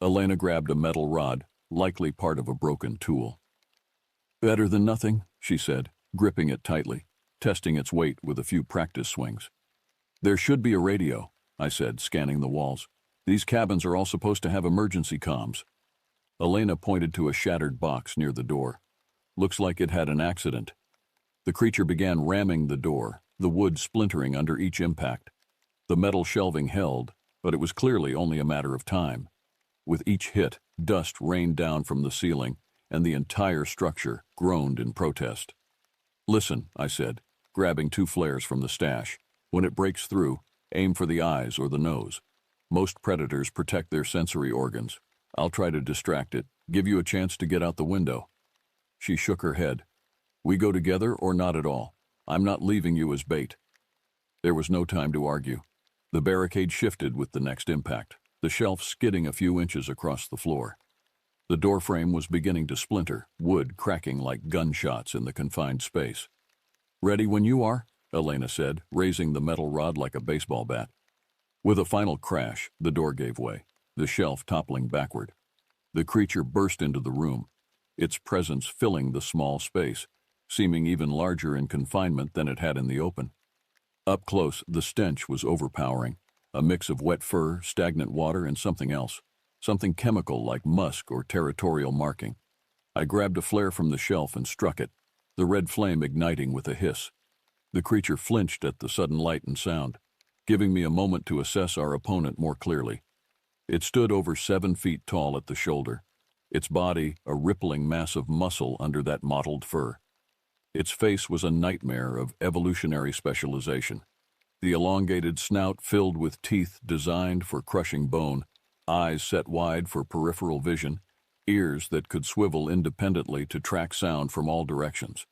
Elena grabbed a metal rod, likely part of a broken tool. "Better than nothing," she said, gripping it tightly, testing its weight with a few practice swings. "There should be a radio," I said, scanning the walls. "These cabins are all supposed to have emergency comms." Elena pointed to a shattered box near the door. "Looks like it had an accident." The creature began ramming the door, the wood splintering under each impact. The metal shelving held, but it was clearly only a matter of time. With each hit, dust rained down from the ceiling, and the entire structure groaned in protest. "Listen," I said, grabbing 2 flares from the stash. "When it breaks through, aim for the eyes or the nose. Most predators protect their sensory organs. I'll try to distract it, give you a chance to get out the window." She shook her head. "We go together or not at all. I'm not leaving you as bait." There was no time to argue. The barricade shifted with the next impact, the shelf skidding a few inches across the floor. The doorframe was beginning to splinter, wood cracking like gunshots in the confined space. "Ready when you are," Elena said, raising the metal rod like a baseball bat. With a final crash, the door gave way, the shelf toppling backward. The creature burst into the room, its presence filling the small space, seeming even larger in confinement than it had in the open. Up close, the stench was overpowering, a mix of wet fur, stagnant water, and something else, something chemical like musk or territorial marking. I grabbed a flare from the shelf and struck it, the red flame igniting with a hiss. The creature flinched at the sudden light and sound, giving me a moment to assess our opponent more clearly. It stood over 7 feet tall at the shoulder, its body a rippling mass of muscle under that mottled fur. Its face was a nightmare of evolutionary specialization. The elongated snout filled with teeth designed for crushing bone, eyes set wide for peripheral vision, ears that could swivel independently to track sound from all directions.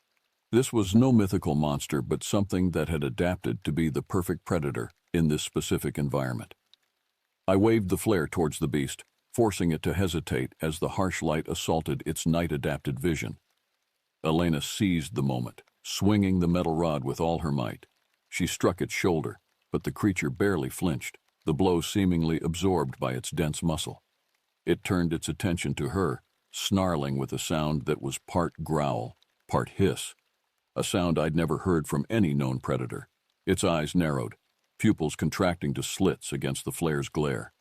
This was no mythical monster, but something that had adapted to be the perfect predator in this specific environment. I waved the flare towards the beast, forcing it to hesitate as the harsh light assaulted its night-adapted vision. Elena seized the moment, swinging the metal rod with all her might. She struck its shoulder, but the creature barely flinched, the blow seemingly absorbed by its dense muscle. It turned its attention to her, snarling with a sound that was part growl, part hiss, a sound I'd never heard from any known predator. Its eyes narrowed, pupils contracting to slits against the flare's glare.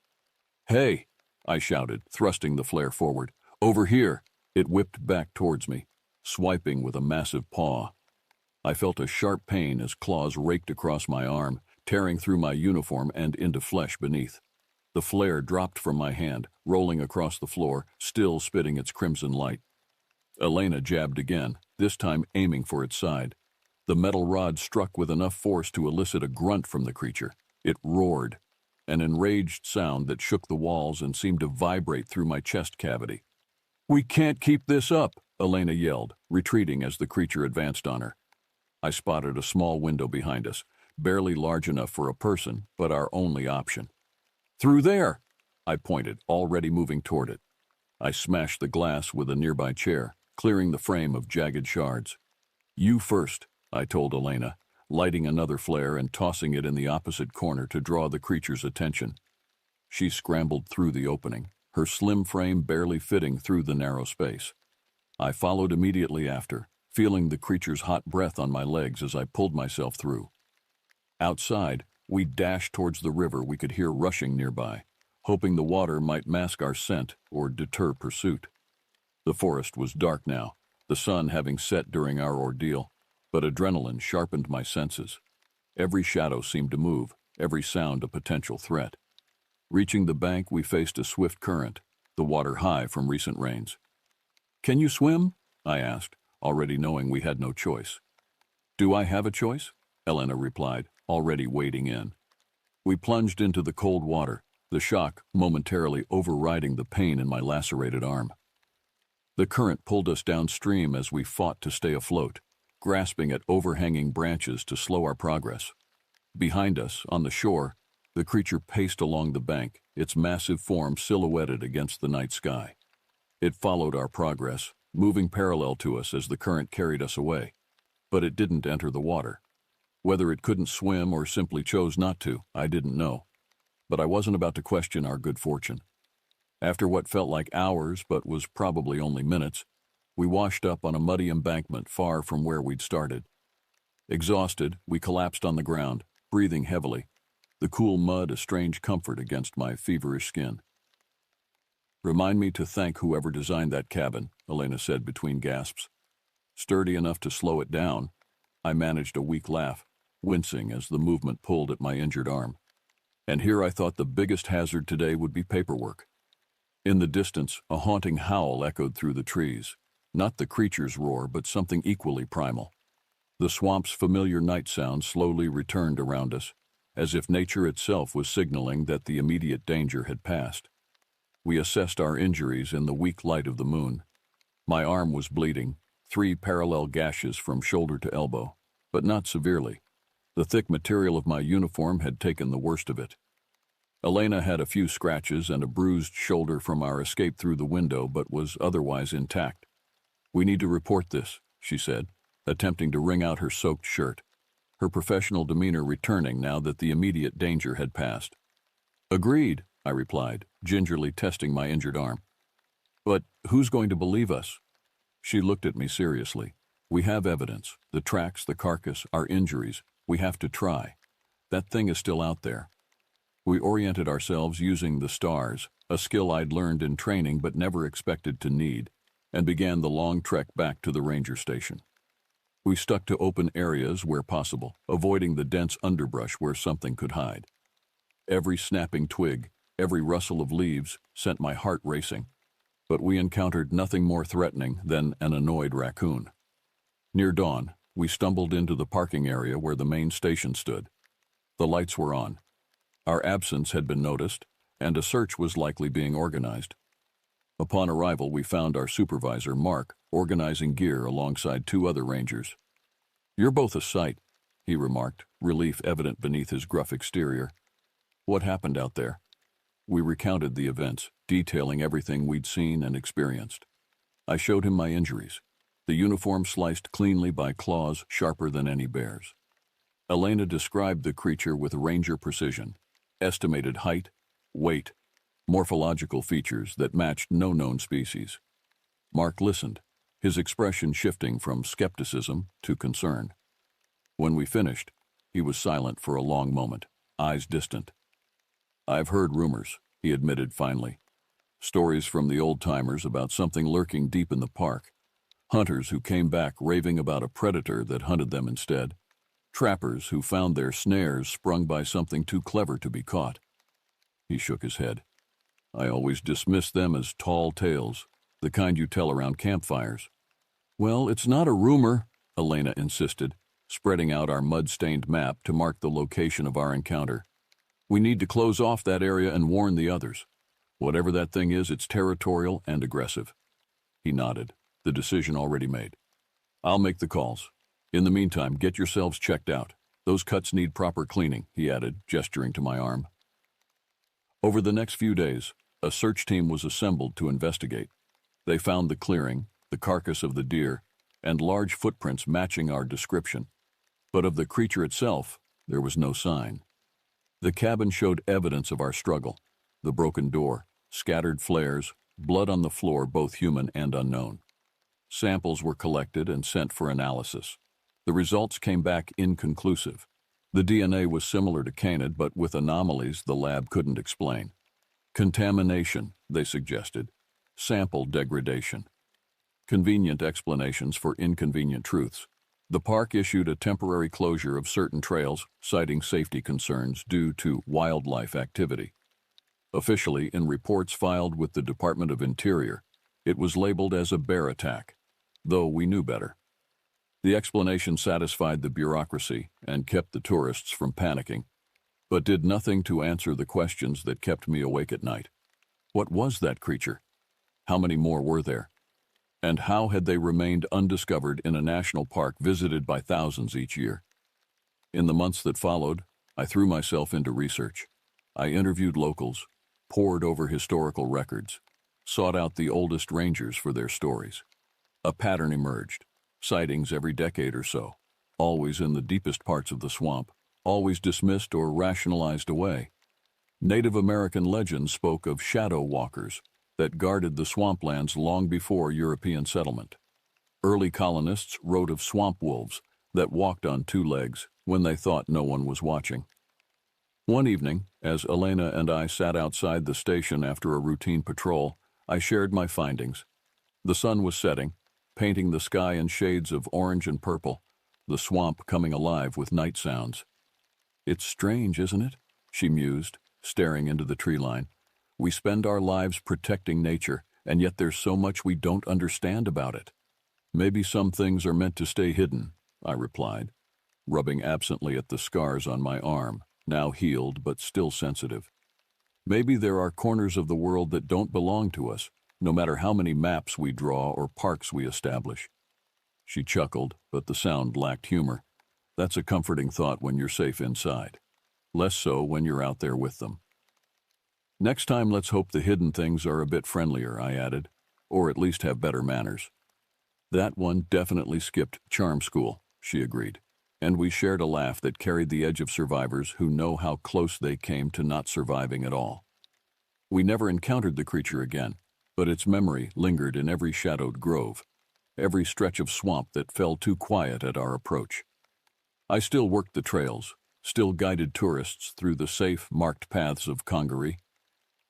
"Hey!" I shouted, thrusting the flare forward. "Over here!" It whipped back towards me, swiping with a massive paw. I felt a sharp pain as claws raked across my arm, tearing through my uniform and into flesh beneath. The flare dropped from my hand, rolling across the floor, still spitting its crimson light. Elena jabbed again, this time aiming for its side. The metal rod struck with enough force to elicit a grunt from the creature. It roared, an enraged sound that shook the walls and seemed to vibrate through my chest cavity. "We can't keep this up," Elena yelled, retreating as the creature advanced on her. I spotted a small window behind us, barely large enough for a person, but our only option. "Through there!" I pointed, already moving toward it. I smashed the glass with a nearby chair, clearing the frame of jagged shards. "You first," I told Elena. lighting another flare and tossing it in the opposite corner to draw the creature's attention. She scrambled through the opening, her slim frame barely fitting through the narrow space. I followed immediately after, feeling the creature's hot breath on my legs as I pulled myself through. Outside, we dashed towards the river we could hear rushing nearby, hoping the water might mask our scent or deter pursuit. The forest was dark now, the sun having set during our ordeal, but adrenaline sharpened my senses. Every shadow seemed to move, every sound a potential threat. Reaching the bank, we faced a swift current, the water high from recent rains. "Can you swim?" I asked, already knowing we had no choice. "Do I have a choice?" Elena replied, already wading in. We plunged into the cold water, the shock momentarily overriding the pain in my lacerated arm. The current pulled us downstream as we fought to stay afloat, grasping at overhanging branches to slow our progress. Behind us, on the shore, the creature paced along the bank, its massive form silhouetted against the night sky. It followed our progress, moving parallel to us as the current carried us away. But it didn't enter the water. Whether it couldn't swim or simply chose not to, I didn't know. But I wasn't about to question our good fortune. After what felt like hours but was probably only minutes, we washed up on a muddy embankment far from where we'd started. Exhausted, we collapsed on the ground, breathing heavily, the cool mud a strange comfort against my feverish skin. "Remind me to thank whoever designed that cabin," Elena said between gasps. Sturdy enough to slow it down, I managed a weak laugh, wincing as the movement pulled at my injured arm. And here I thought the biggest hazard today would be paperwork. In the distance, a haunting howl echoed through the trees. Not the creature's roar, but something equally primal. The swamp's familiar night sound slowly returned around us, as if nature itself was signaling that the immediate danger had passed. We assessed our injuries in the weak light of the moon. My arm was bleeding, 3 parallel gashes from shoulder to elbow, but not severely. The thick material of my uniform had taken the worst of it. Elena had a few scratches and a bruised shoulder from our escape through the window, but was otherwise intact. "We need to report this," she said, attempting to wring out her soaked shirt, her professional demeanor returning now that the immediate danger had passed. "Agreed," I replied, gingerly testing my injured arm. "But who's going to believe us?" She looked at me seriously. "We have evidence, the tracks, the carcass, our injuries. We have to try. That thing is still out there." We oriented ourselves using the stars, a skill I'd learned in training but never expected to need, and began the long trek back to the ranger station. We stuck to open areas where possible, avoiding the dense underbrush where something could hide. Every snapping twig, every rustle of leaves sent my heart racing, but we encountered nothing more threatening than an annoyed raccoon. Near dawn, we stumbled into the parking area where the main station stood. The lights were on. Our absence had been noticed, and a search was likely being organized. Upon arrival, we found our supervisor, Mark, organizing gear alongside 2 other rangers. "You're both a sight," he remarked, relief evident beneath his gruff exterior. "What happened out there?" We recounted the events, detailing everything we'd seen and experienced. I showed him my injuries, the uniform sliced cleanly by claws sharper than any bear's. Elena described the creature with ranger precision, estimated height, weight, morphological features that matched no known species. Mark listened, his expression shifting from skepticism to concern. When we finished, he was silent for a long moment, eyes distant. "I've heard rumors," he admitted finally. "Stories from the old-timers about something lurking deep in the park. Hunters who came back raving about a predator that hunted them instead. Trappers who found their snares sprung by something too clever to be caught." He shook his head. "I always dismissed them as tall tales, the kind you tell around campfires." "Well, it's not a rumor," Elena insisted, spreading out our mud-stained map to mark the location of our encounter. "We need to close off that area and warn the others. Whatever that thing is, it's territorial and aggressive." He nodded, the decision already made. "I'll make the calls. In the meantime, get yourselves checked out. Those cuts need proper cleaning," he added, gesturing to my arm. Over the next few days, a search team was assembled to investigate. They found the clearing, the carcass of the deer, and large footprints matching our description. But of the creature itself, there was no sign. The cabin showed evidence of our struggle: the broken door, scattered flares, blood on the floor, both human and unknown. Samples were collected and sent for analysis. The results came back inconclusive. The DNA was similar to canid, but with anomalies the lab couldn't explain. Contamination, they suggested. Sample degradation. Convenient explanations for inconvenient truths. The park issued a temporary closure of certain trails, citing safety concerns due to wildlife activity. Officially, in reports filed with the Department of Interior, it was labeled as a bear attack, though we knew better. The explanation satisfied the bureaucracy and kept the tourists from panicking, but did nothing to answer the questions that kept me awake at night. What was that creature? How many more were there? And how had they remained undiscovered in a national park visited by thousands each year? In the months that followed, I threw myself into research. I interviewed locals, pored over historical records, sought out the oldest rangers for their stories. A pattern emerged: sightings every decade or so, always in the deepest parts of the swamp, always dismissed or rationalized away. Native American legends spoke of shadow walkers that guarded the swamplands long before European settlement. Early colonists wrote of swamp wolves that walked on two legs when they thought no one was watching. One evening, as Elena and I sat outside the station after a routine patrol, I shared my findings. The sun was setting, painting the sky in shades of orange and purple, the swamp coming alive with night sounds. "It's strange, isn't it?" she mused, staring into the tree line. "We spend our lives protecting nature, and yet there's so much we don't understand about it." "Maybe some things are meant to stay hidden," I replied, rubbing absently at the scars on my arm, now healed but still sensitive. "Maybe there are corners of the world that don't belong to us, no matter how many maps we draw or parks we establish." She chuckled, but the sound lacked humor. That's a comforting thought when you're safe inside. Less so when you're out there with them. "Next time, let's hope the hidden things are a bit friendlier," I added, "or at least have better manners." "That one definitely skipped charm school," she agreed, and we shared a laugh that carried the edge of survivors who know how close they came to not surviving at all. We never encountered the creature again, but its memory lingered in every shadowed grove, every stretch of swamp that fell too quiet at our approach. I still worked the trails, still guided tourists through the safe, marked paths of Congaree,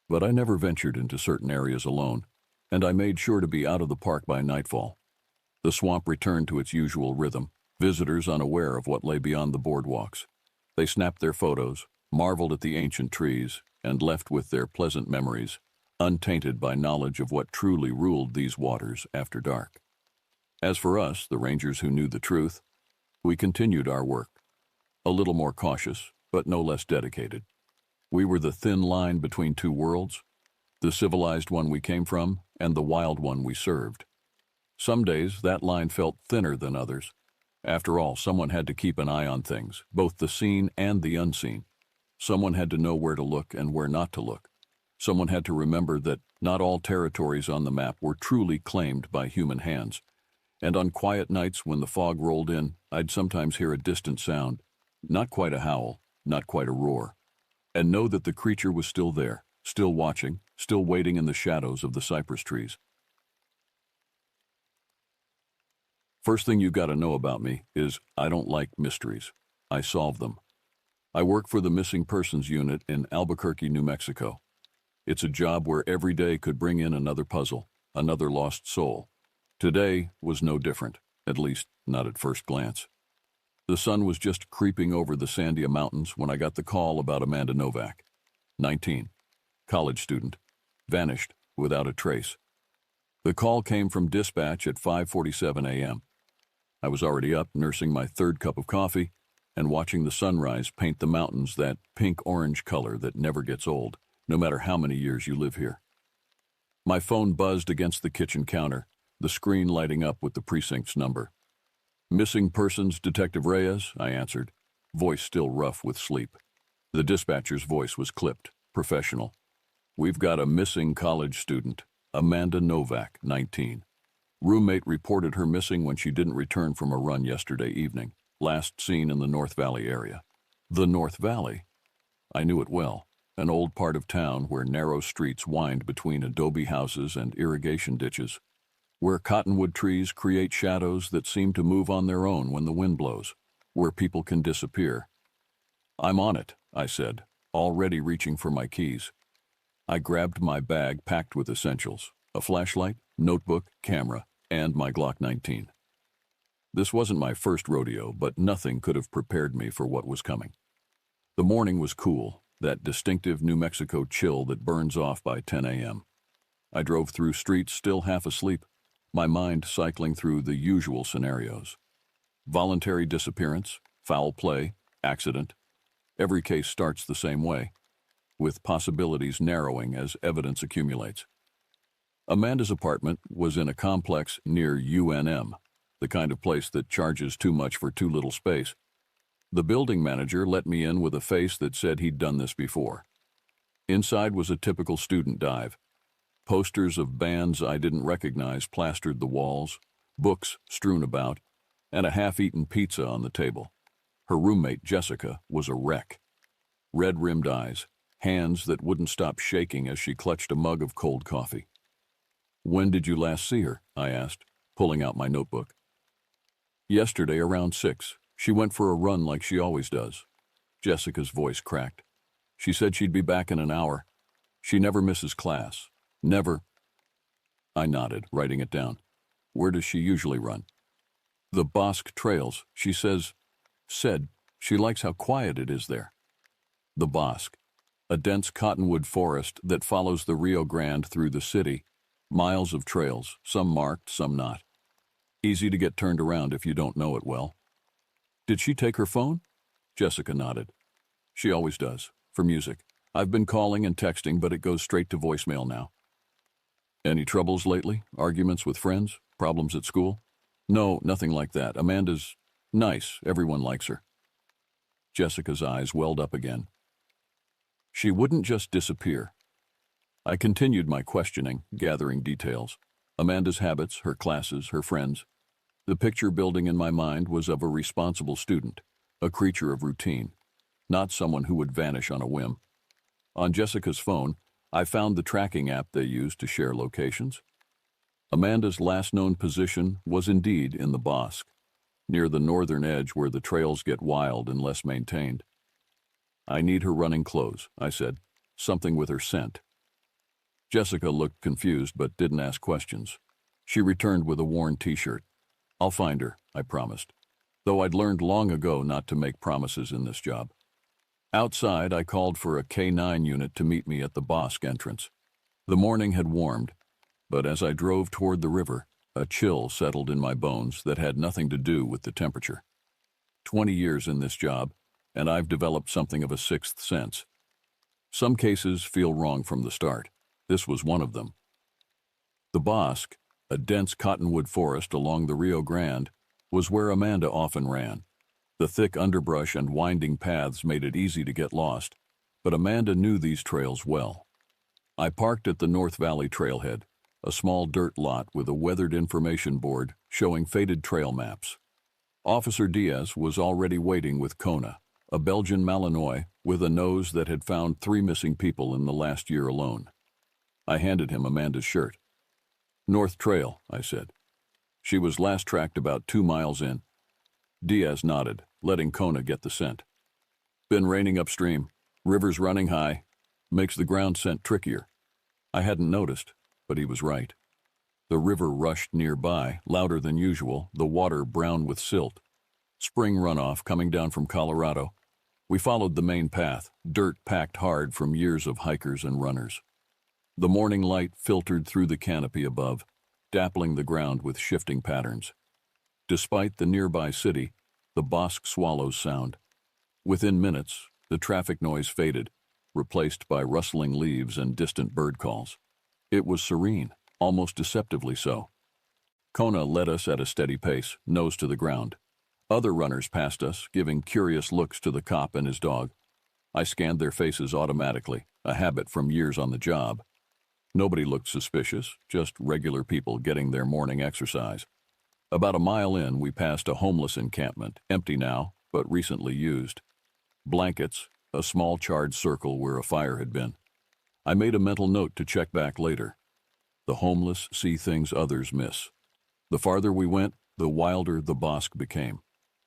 but I never ventured into certain areas alone, and I made sure to be out of the park by nightfall. The swamp returned to its usual rhythm, visitors unaware of what lay beyond the boardwalks. They snapped their photos, marveled at the ancient trees, and left with their pleasant memories, untainted by knowledge of what truly ruled these waters after dark. As for us, the rangers who knew the truth, we continued our work, a little more cautious, but no less dedicated. We were the thin line between two worlds, the civilized one we came from and the wild one we served. Some days that line felt thinner than others. After all, someone had to keep an eye on things, both the seen and the unseen. Someone had to know where to look and where not to look. Someone had to remember that not all territories on the map were truly claimed by human hands. And on quiet nights when the fog rolled in, I'd sometimes hear a distant sound, not quite a howl, not quite a roar, and know that the creature was still there, still watching, still waiting in the shadows of the cypress trees. First thing you gotta know about me is I don't like mysteries. I solve them. I work for the Missing Persons Unit in Albuquerque, New Mexico. It's a job where every day could bring in another puzzle, another lost soul. Today was no different, at least not at first glance. The sun was just creeping over the Sandia Mountains when I got the call about Amanda Novak, 19, college student, vanished without a trace. The call came from dispatch at 5:47 a.m. I was already up, nursing my third cup of coffee and watching the sunrise paint the mountains that pink-orange color that never gets old, no matter how many years you live here. My phone buzzed against the kitchen counter, the screen lighting up with the precinct's number. "Missing Persons, Detective Reyes," I answered, voice still rough with sleep. The dispatcher's voice was clipped, professional. "We've got a missing college student, Amanda Novak, 19. Roommate reported her missing when she didn't return from a run yesterday evening. last seen in the North Valley area. The North Valley? I knew it well, an old part of town where narrow streets wind between adobe houses and irrigation ditches, where cottonwood trees create shadows that seem to move on their own when the wind blows, where people can disappear. "I'm on it," I said, already reaching for my keys. I grabbed my bag packed with essentials, a flashlight, notebook, camera, and my Glock 19. This wasn't my first rodeo, but nothing could have prepared me for what was coming. The morning was cool, that distinctive New Mexico chill that burns off by 10 a.m. I drove through streets still half asleep, my mind cycling through the usual scenarios. Voluntary disappearance, foul play, accident. Every case starts the same way, with possibilities narrowing as evidence accumulates. Amanda's apartment was in a complex near UNM, the kind of place that charges too much for too little space. The building manager let me in with a face that said he'd done this before. Inside was a typical student dive. Posters of bands I didn't recognize plastered the walls, books strewn about, and a half-eaten pizza on the table. Her roommate, Jessica, was a wreck. Red-rimmed eyes, hands that wouldn't stop shaking as she clutched a mug of cold coffee. "When did you last see her?" I asked, pulling out my notebook. "Yesterday around 6. She went for a run like she always does." Jessica's voice cracked. "She said she'd be back in an hour. She never misses class. Never." I nodded, writing it down. "Where does she usually run?" "The Bosque Trails. She said she likes how quiet it is there." The Bosque, a dense cottonwood forest that follows the Rio Grande through the city, miles of trails, some marked, some not. Easy to get turned around if you don't know it well. "Did she take her phone?" Jessica nodded. "She always does, for music. I've been calling and texting, but it goes straight to voicemail now." "Any troubles lately? Arguments with friends? Problems at school?" "No, nothing like that. Amanda's nice. Everyone likes her." Jessica's eyes welled up again. "She wouldn't just disappear." I continued my questioning, gathering details. Amanda's habits, her classes, her friends. The picture building in my mind was of a responsible student, a creature of routine, not someone who would vanish on a whim. On Jessica's phone, I found the tracking app they use to share locations. Amanda's last known position was indeed in the Bosque, near the northern edge where the trails get wild and less maintained. "I need her running clothes," I said, "something with her scent." Jessica looked confused but didn't ask questions. She returned with a worn t-shirt. "I'll find her," I promised, though I'd learned long ago not to make promises in this job. Outside, I called for a K9 unit to meet me at the Bosque entrance. The morning had warmed, but as I drove toward the river, a chill settled in my bones that had nothing to do with the temperature. 20 years in this job, and I've developed something of a sixth sense. Some cases feel wrong from the start. This was one of them. The Bosque, a dense cottonwood forest along the Rio Grande, was where Amanda often ran. The thick underbrush and winding paths made it easy to get lost, but Amanda knew these trails well. I parked at the North Valley trailhead, a small dirt lot with a weathered information board showing faded trail maps. Officer Diaz was already waiting with Kona, a Belgian Malinois with a nose that had found 3 missing people in the last year alone. I handed him Amanda's shirt. "North Trail," I said. "She was last tracked about 2 miles in." Diaz nodded, letting Kona get the scent. "Been raining upstream. River's running high. Makes the ground scent trickier." I hadn't noticed, but he was right. The river rushed nearby, louder than usual, the water brown with silt. Spring runoff coming down from Colorado. We followed the main path, dirt packed hard from years of hikers and runners. The morning light filtered through the canopy above, dappling the ground with shifting patterns. Despite the nearby city, the Bosque swallows sound. Within minutes, the traffic noise faded, replaced by rustling leaves and distant bird calls. It was serene, almost deceptively so. Kona led us at a steady pace, nose to the ground. Other runners passed us, giving curious looks to the cop and his dog. I scanned their faces automatically, a habit from years on the job. Nobody looked suspicious, just regular people getting their morning exercise. About a mile in, we passed a homeless encampment, empty now, but recently used. Blankets, a small charred circle where a fire had been. I made a mental note to check back later. The homeless see things others miss. The farther we went, the wilder the bosque became.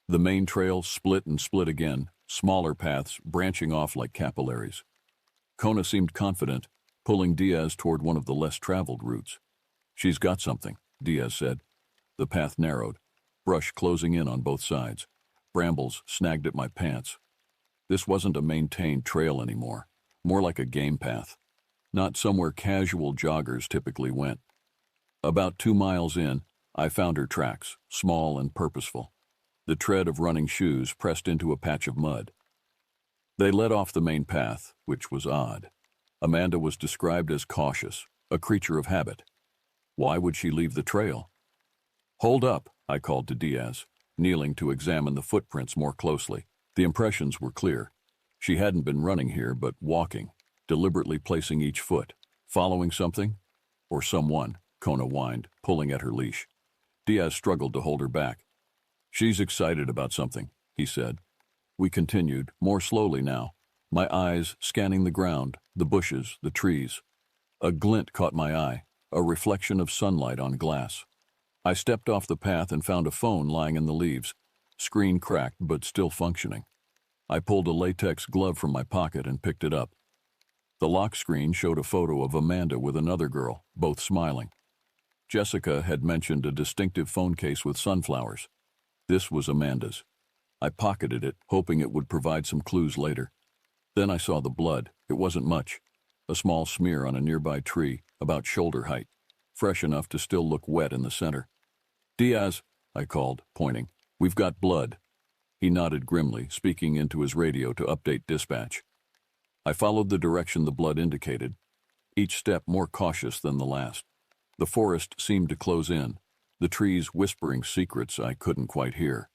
The main trail split and split again, smaller paths branching off like capillaries. Kona seemed confident, pulling Diaz toward one of the less traveled routes. "She's got something," Diaz said. The path narrowed, brush closing in on both sides. Brambles snagged at my pants. This wasn't a maintained trail anymore, more like a game path. Not somewhere casual joggers typically went. About 2 miles in, I found her tracks, small and purposeful. The tread of running shoes pressed into a patch of mud. They led off the main path, which was odd. Amanda was described as cautious, a creature of habit. Why would she leave the trail? "Hold up," I called to Diaz, kneeling to examine the footprints more closely. The impressions were clear. She hadn't been running here, but walking, deliberately placing each foot, following something, or someone, Kona whined, pulling at her leash. Diaz struggled to hold her back. "She's excited about something," he said. We continued, more slowly now, my eyes scanning the ground, the bushes, the trees. A glint caught my eye, a reflection of sunlight on glass. I stepped off the path and found a phone lying in the leaves, screen cracked but still functioning. I pulled a latex glove from my pocket and picked it up. The lock screen showed a photo of Amanda with another girl, both smiling. Jessica had mentioned a distinctive phone case with sunflowers. This was Amanda's. I pocketed it, hoping it would provide some clues later. Then I saw the blood. It wasn't much. A small smear on a nearby tree, about shoulder height, fresh enough to still look wet in the center. "Diaz," I called, pointing. "We've got blood." He nodded grimly, speaking into his radio to update dispatch. I followed the direction the blood indicated, each step more cautious than the last. The forest seemed to close in, the trees whispering secrets I couldn't quite hear.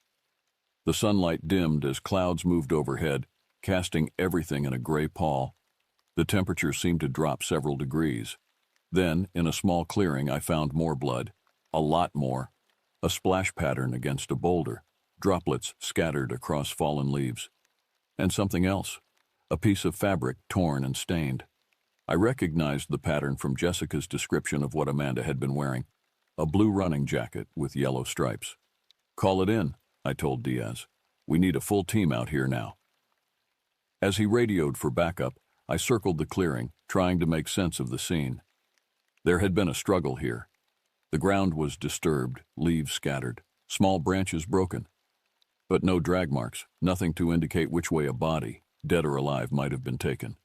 The sunlight dimmed as clouds moved overhead, casting everything in a gray pall. The temperature seemed to drop several degrees. Then, in a small clearing, I found more blood. A lot more. A splash pattern against a boulder, droplets scattered across fallen leaves. And something else. A piece of fabric torn and stained. I recognized the pattern from Jessica's description of what Amanda had been wearing. A blue running jacket with yellow stripes. "Call it in," I told Diaz. "We need a full team out here now." As he radioed for backup, I circled the clearing, trying to make sense of the scene. There had been a struggle here. The ground was disturbed, leaves scattered, small branches broken. But no drag marks, nothing to indicate which way a body, dead or alive, might have been taken.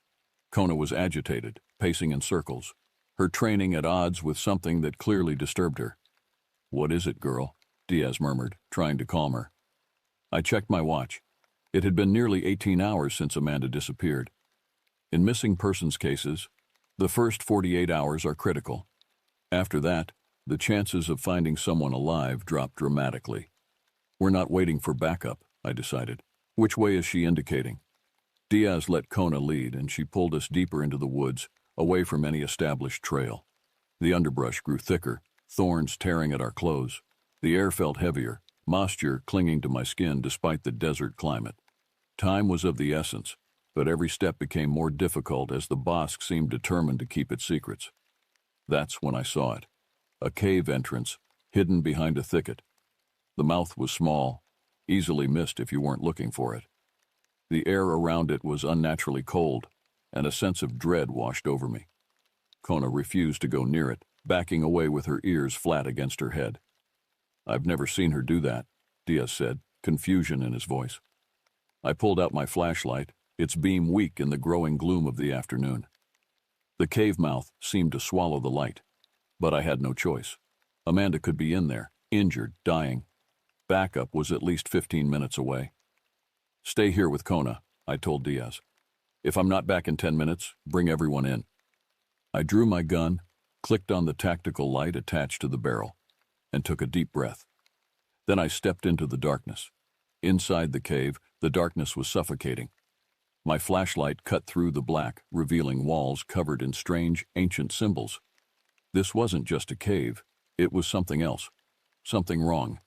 Kona was agitated, pacing in circles, her training at odds with something that clearly disturbed her. "What is it, girl?" Diaz murmured, trying to calm her. I checked my watch. It had been nearly 18 hours since Amanda disappeared. In missing persons cases, the first 48 hours are critical. After that, the chances of finding someone alive drop dramatically. We're not waiting for backup, I decided. Which way is she indicating? Diaz let Kona lead, and she pulled us deeper into the woods, away from any established trail. The underbrush grew thicker, thorns tearing at our clothes. The air felt heavier, moisture clinging to my skin despite the desert climate. Time was of the essence, but every step became more difficult as the bosque seemed determined to keep its secrets. That's when I saw it. A cave entrance, hidden behind a thicket. The mouth was small, easily missed if you weren't looking for it. The air around it was unnaturally cold, and a sense of dread washed over me. Kona refused to go near it, backing away with her ears flat against her head. "I've never seen her do that," Diaz said, confusion in his voice. I pulled out my flashlight, its beam weak in the growing gloom of the afternoon. The cave mouth seemed to swallow the light, but I had no choice. Amanda could be in there, injured, dying. Backup was at least 15 minutes away. "Stay here with Kona," I told Diaz. "If I'm not back in 10 minutes, bring everyone in." I drew my gun, clicked on the tactical light attached to the barrel, and took a deep breath. Then I stepped into the darkness. Inside the cave, the darkness was suffocating. My flashlight cut through the black, revealing walls covered in strange, ancient symbols. This wasn't just a cave, it was something else. something wrong.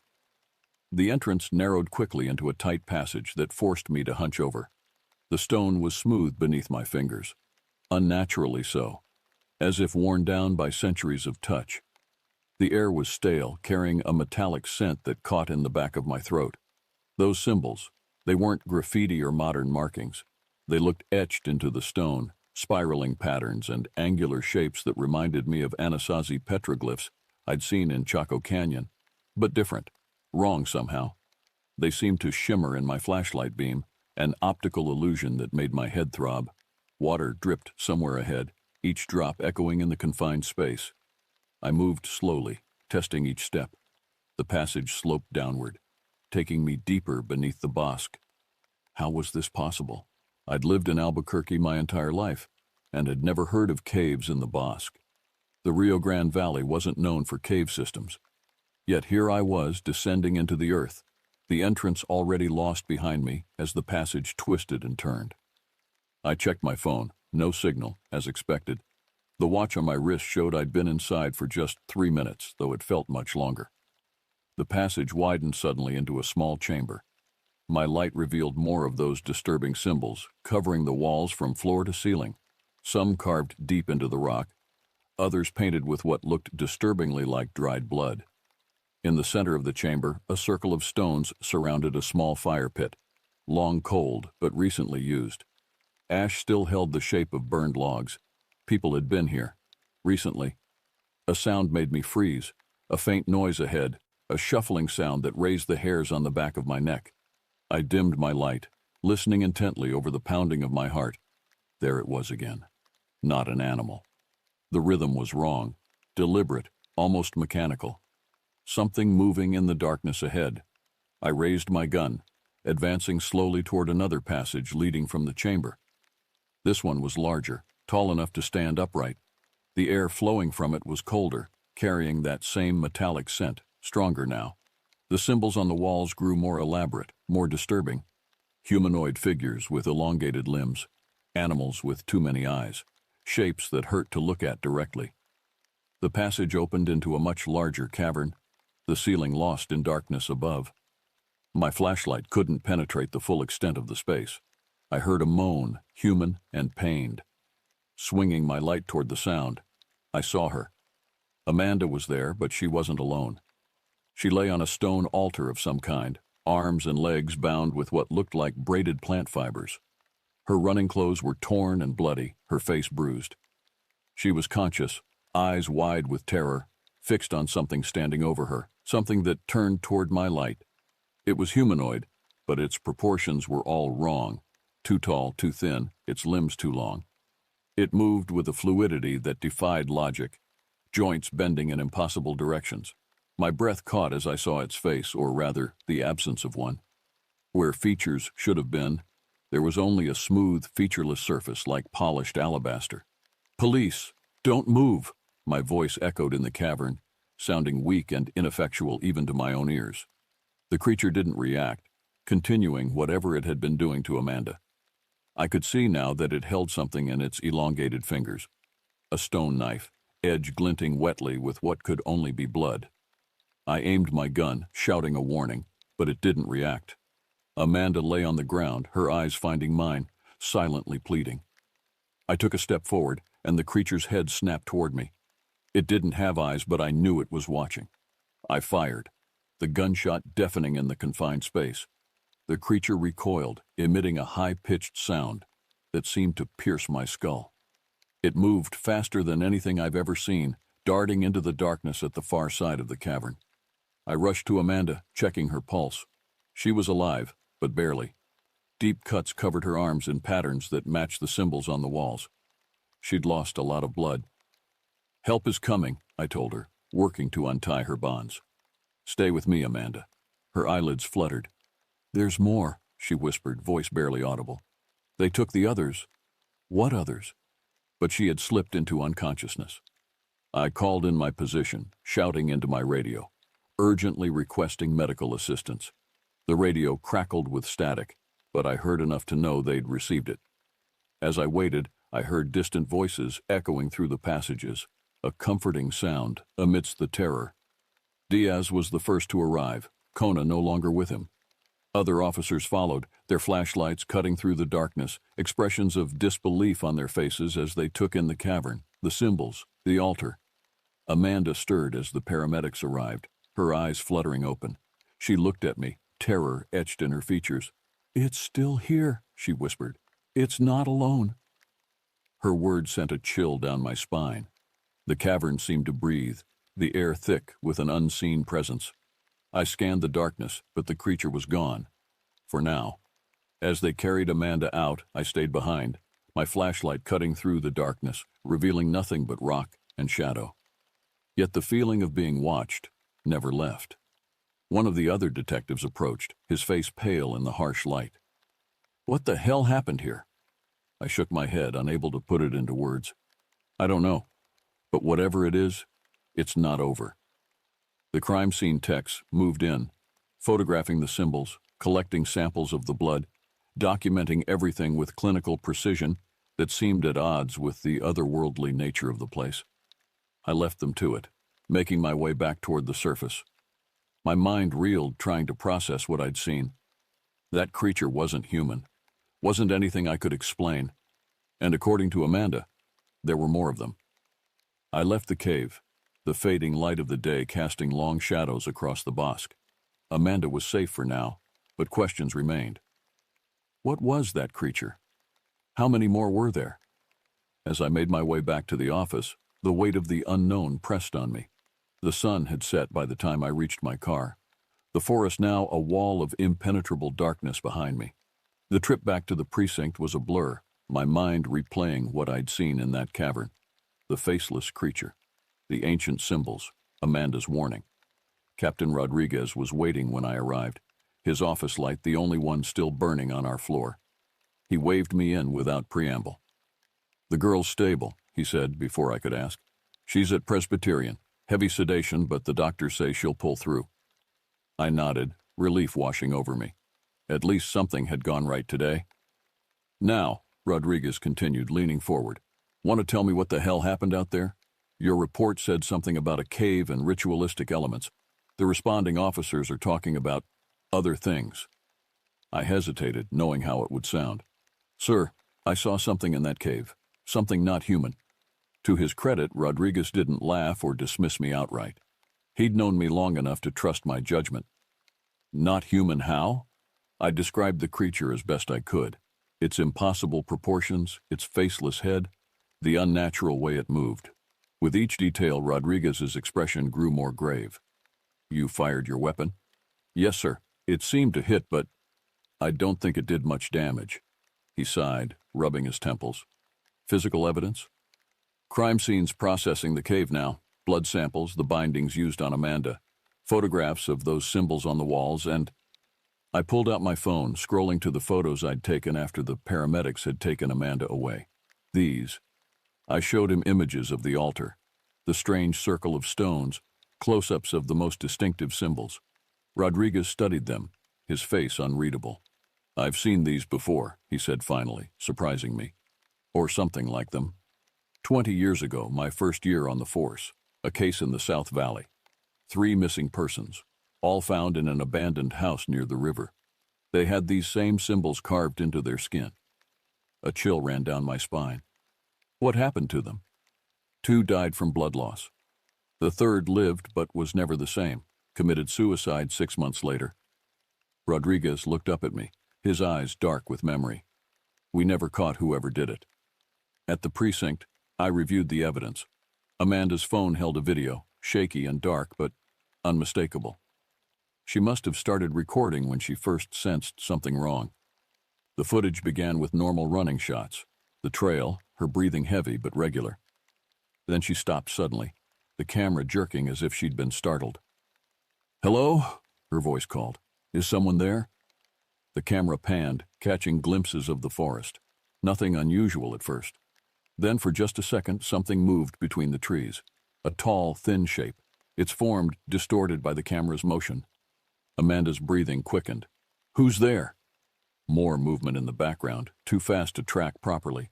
The entrance narrowed quickly into a tight passage that forced me to hunch over. The stone was smooth beneath my fingers, unnaturally so, as if worn down by centuries of touch. The air was stale, carrying a metallic scent that caught in the back of my throat. Those symbols, they weren't graffiti or modern markings. They looked etched into the stone, spiraling patterns and angular shapes that reminded me of Anasazi petroglyphs I'd seen in Chaco Canyon, but different, wrong somehow. They seemed to shimmer in my flashlight beam, an optical illusion that made my head throb. Water dripped somewhere ahead, each drop echoing in the confined space. I moved slowly, testing each step. The passage sloped downward, taking me deeper beneath the bosque. How was this possible? I'd lived in Albuquerque my entire life, and had never heard of caves in the bosque. The Rio Grande Valley wasn't known for cave systems. Yet here I was descending into the earth, the entrance already lost behind me as the passage twisted and turned. I checked my phone, no signal, as expected. The watch on my wrist showed I'd been inside for just 3 minutes, though it felt much longer. The passage widened suddenly into a small chamber. My light revealed more of those disturbing symbols, covering the walls from floor to ceiling, some carved deep into the rock, others painted with what looked disturbingly like dried blood. In the center of the chamber, a circle of stones surrounded a small fire pit, long cold but recently used. Ash still held the shape of burned logs. People had been here, recently. A sound made me freeze, a faint noise ahead, a shuffling sound that raised the hairs on the back of my neck. I dimmed my light, listening intently over the pounding of my heart. There it was again. Not an animal. The rhythm was wrong, deliberate, almost mechanical. Something moving in the darkness ahead. I raised my gun, advancing slowly toward another passage leading from the chamber. This one was larger, tall enough to stand upright. The air flowing from it was colder, carrying that same metallic scent, stronger now. The symbols on the walls grew more elaborate, more disturbing. Humanoid figures with elongated limbs, animals with too many eyes, shapes that hurt to look at directly. The passage opened into a much larger cavern, the ceiling lost in darkness above. My flashlight couldn't penetrate the full extent of the space. I heard a moan, human and pained. Swinging my light toward the sound, I saw her. Amanda was there, but she wasn't alone. She lay on a stone altar of some kind, arms and legs bound with what looked like braided plant fibers. Her running clothes were torn and bloody, her face bruised. She was conscious, eyes wide with terror, fixed on something standing over her, something that turned toward my light. It was humanoid, but its proportions were all wrong. Too tall, too thin, its limbs too long. It moved with a fluidity that defied logic, joints bending in impossible directions. My breath caught as I saw its face, or rather, the absence of one. Where features should have been, there was only a smooth, featureless surface like polished alabaster. "Police! Don't move!" My voice echoed in the cavern, sounding weak and ineffectual even to my own ears. The creature didn't react, continuing whatever it had been doing to Amanda. I could see now that it held something in its elongated fingers. A stone knife, edge glinting wetly with what could only be blood. I aimed my gun, shouting a warning, but it didn't react. Amanda lay on the ground, her eyes finding mine, silently pleading. I took a step forward, and the creature's head snapped toward me. It didn't have eyes, but I knew it was watching. I fired, the gunshot deafening in the confined space. The creature recoiled, emitting a high-pitched sound that seemed to pierce my skull. It moved faster than anything I've ever seen, darting into the darkness at the far side of the cavern. I rushed to Amanda, checking her pulse. She was alive, but barely. Deep cuts covered her arms in patterns that matched the symbols on the walls. She'd lost a lot of blood. "Help is coming," I told her, working to untie her bonds. "Stay with me, Amanda." Her eyelids fluttered. "There's more," she whispered, voice barely audible. "They took the others." "What others?" But she had slipped into unconsciousness. I called in my position, shouting into my radio, urgently requesting medical assistance. The radio crackled with static, but I heard enough to know they'd received it. As I waited, I heard distant voices echoing through the passages, a comforting sound amidst the terror. Diaz was the first to arrive, Kona no longer with him. Other officers followed, their flashlights cutting through the darkness, expressions of disbelief on their faces as they took in the cavern, the symbols, the altar. Amanda stirred as the paramedics arrived, her eyes fluttering open. She looked at me, terror etched in her features. "It's still here," she whispered. "It's not alone." Her words sent a chill down my spine. The cavern seemed to breathe, the air thick with an unseen presence. I scanned the darkness, but the creature was gone. For now. As they carried Amanda out, I stayed behind, my flashlight cutting through the darkness, revealing nothing but rock and shadow. Yet the feeling of being watched never left. One of the other detectives approached, his face pale in the harsh light. "What the hell happened here?" I shook my head, unable to put it into words. "I don't know. But whatever it is, it's not over." The crime scene techs moved in, photographing the symbols, collecting samples of the blood, documenting everything with clinical precision that seemed at odds with the otherworldly nature of the place. I left them to it, making my way back toward the surface. My mind reeled trying to process what I'd seen. That creature wasn't human, wasn't anything I could explain, and according to Amanda, there were more of them. I left the cave, the fading light of the day casting long shadows across the bosque. Amanda was safe for now, but questions remained. What was that creature? How many more were there? As I made my way back to the office, the weight of the unknown pressed on me. The sun had set by the time I reached my car, the forest now a wall of impenetrable darkness behind me. The trip back to the precinct was a blur, my mind replaying what I'd seen in that cavern. The faceless creature, the ancient symbols, Amanda's warning. Captain Rodriguez was waiting when I arrived, his office light the only one still burning on our floor. He waved me in without preamble. "The girl's stable," he said before I could ask. "She's at Presbyterian. Heavy sedation, but the doctors say she'll pull through." I nodded, relief washing over me. At least something had gone right today. "Now," Rodriguez continued, leaning forward, "want to tell me what the hell happened out there? Your report said something about a cave and ritualistic elements. The responding officers are talking about other things." I hesitated, knowing how it would sound. "Sir, I saw something in that cave. Something not human." To his credit, Rodriguez didn't laugh or dismiss me outright. He'd known me long enough to trust my judgment. "Not human how?" I described the creature as best I could. Its impossible proportions, its faceless head, the unnatural way it moved. With each detail, Rodriguez's expression grew more grave. "You fired your weapon?" "Yes, sir. It seemed to hit, but I don't think it did much damage." He sighed, rubbing his temples. "Physical evidence?" "Crime scenes processing the cave now. Blood samples, the bindings used on Amanda, photographs of those symbols on the walls, and..." I pulled out my phone, scrolling to the photos I'd taken after the paramedics had taken Amanda away. These. I showed him images of the altar, the strange circle of stones, close-ups of the most distinctive symbols. Rodriguez studied them, his face unreadable. "I've seen these before," he said finally, surprising me. "Or something like them. 20 years ago, my first year on the force, a case in the South Valley. 3 missing persons, all found in an abandoned house near the river. They had these same symbols carved into their skin." A chill ran down my spine. "What happened to them?" 2 died from blood loss. The 3rd lived but was never the same, committed suicide 6 months later. Rodriguez looked up at me, his eyes dark with memory. "We never caught whoever did it." At the precinct, I reviewed the evidence. Amanda's phone held a video, shaky and dark, but unmistakable. She must have started recording when she first sensed something wrong. The footage began with normal running shots, the trail, her breathing heavy but regular. Then she stopped suddenly, the camera jerking as if she'd been startled. "Hello?" her voice called. "Is someone there?" The camera panned, catching glimpses of the forest. Nothing unusual at first. Then for just a second, something moved between the trees. A tall, thin shape, its form distorted by the camera's motion. Amanda's breathing quickened. "Who's there?" More movement in the background, too fast to track properly.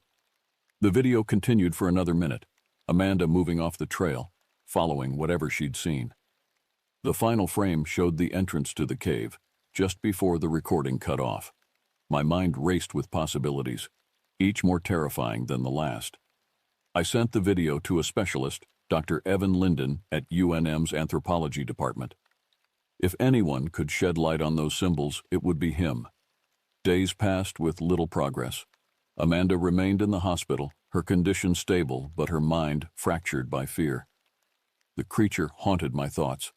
The video continued for another minute, Amanda moving off the trail, following whatever she'd seen. The final frame showed the entrance to the cave, just before the recording cut off. My mind raced with possibilities, each more terrifying than the last. I sent the video to a specialist, Dr. Evan Linden at UNM's anthropology department. If anyone could shed light on those symbols, it would be him. Days passed with little progress. Amanda remained in the hospital, her condition stable, but her mind fractured by fear. The creature haunted my thoughts,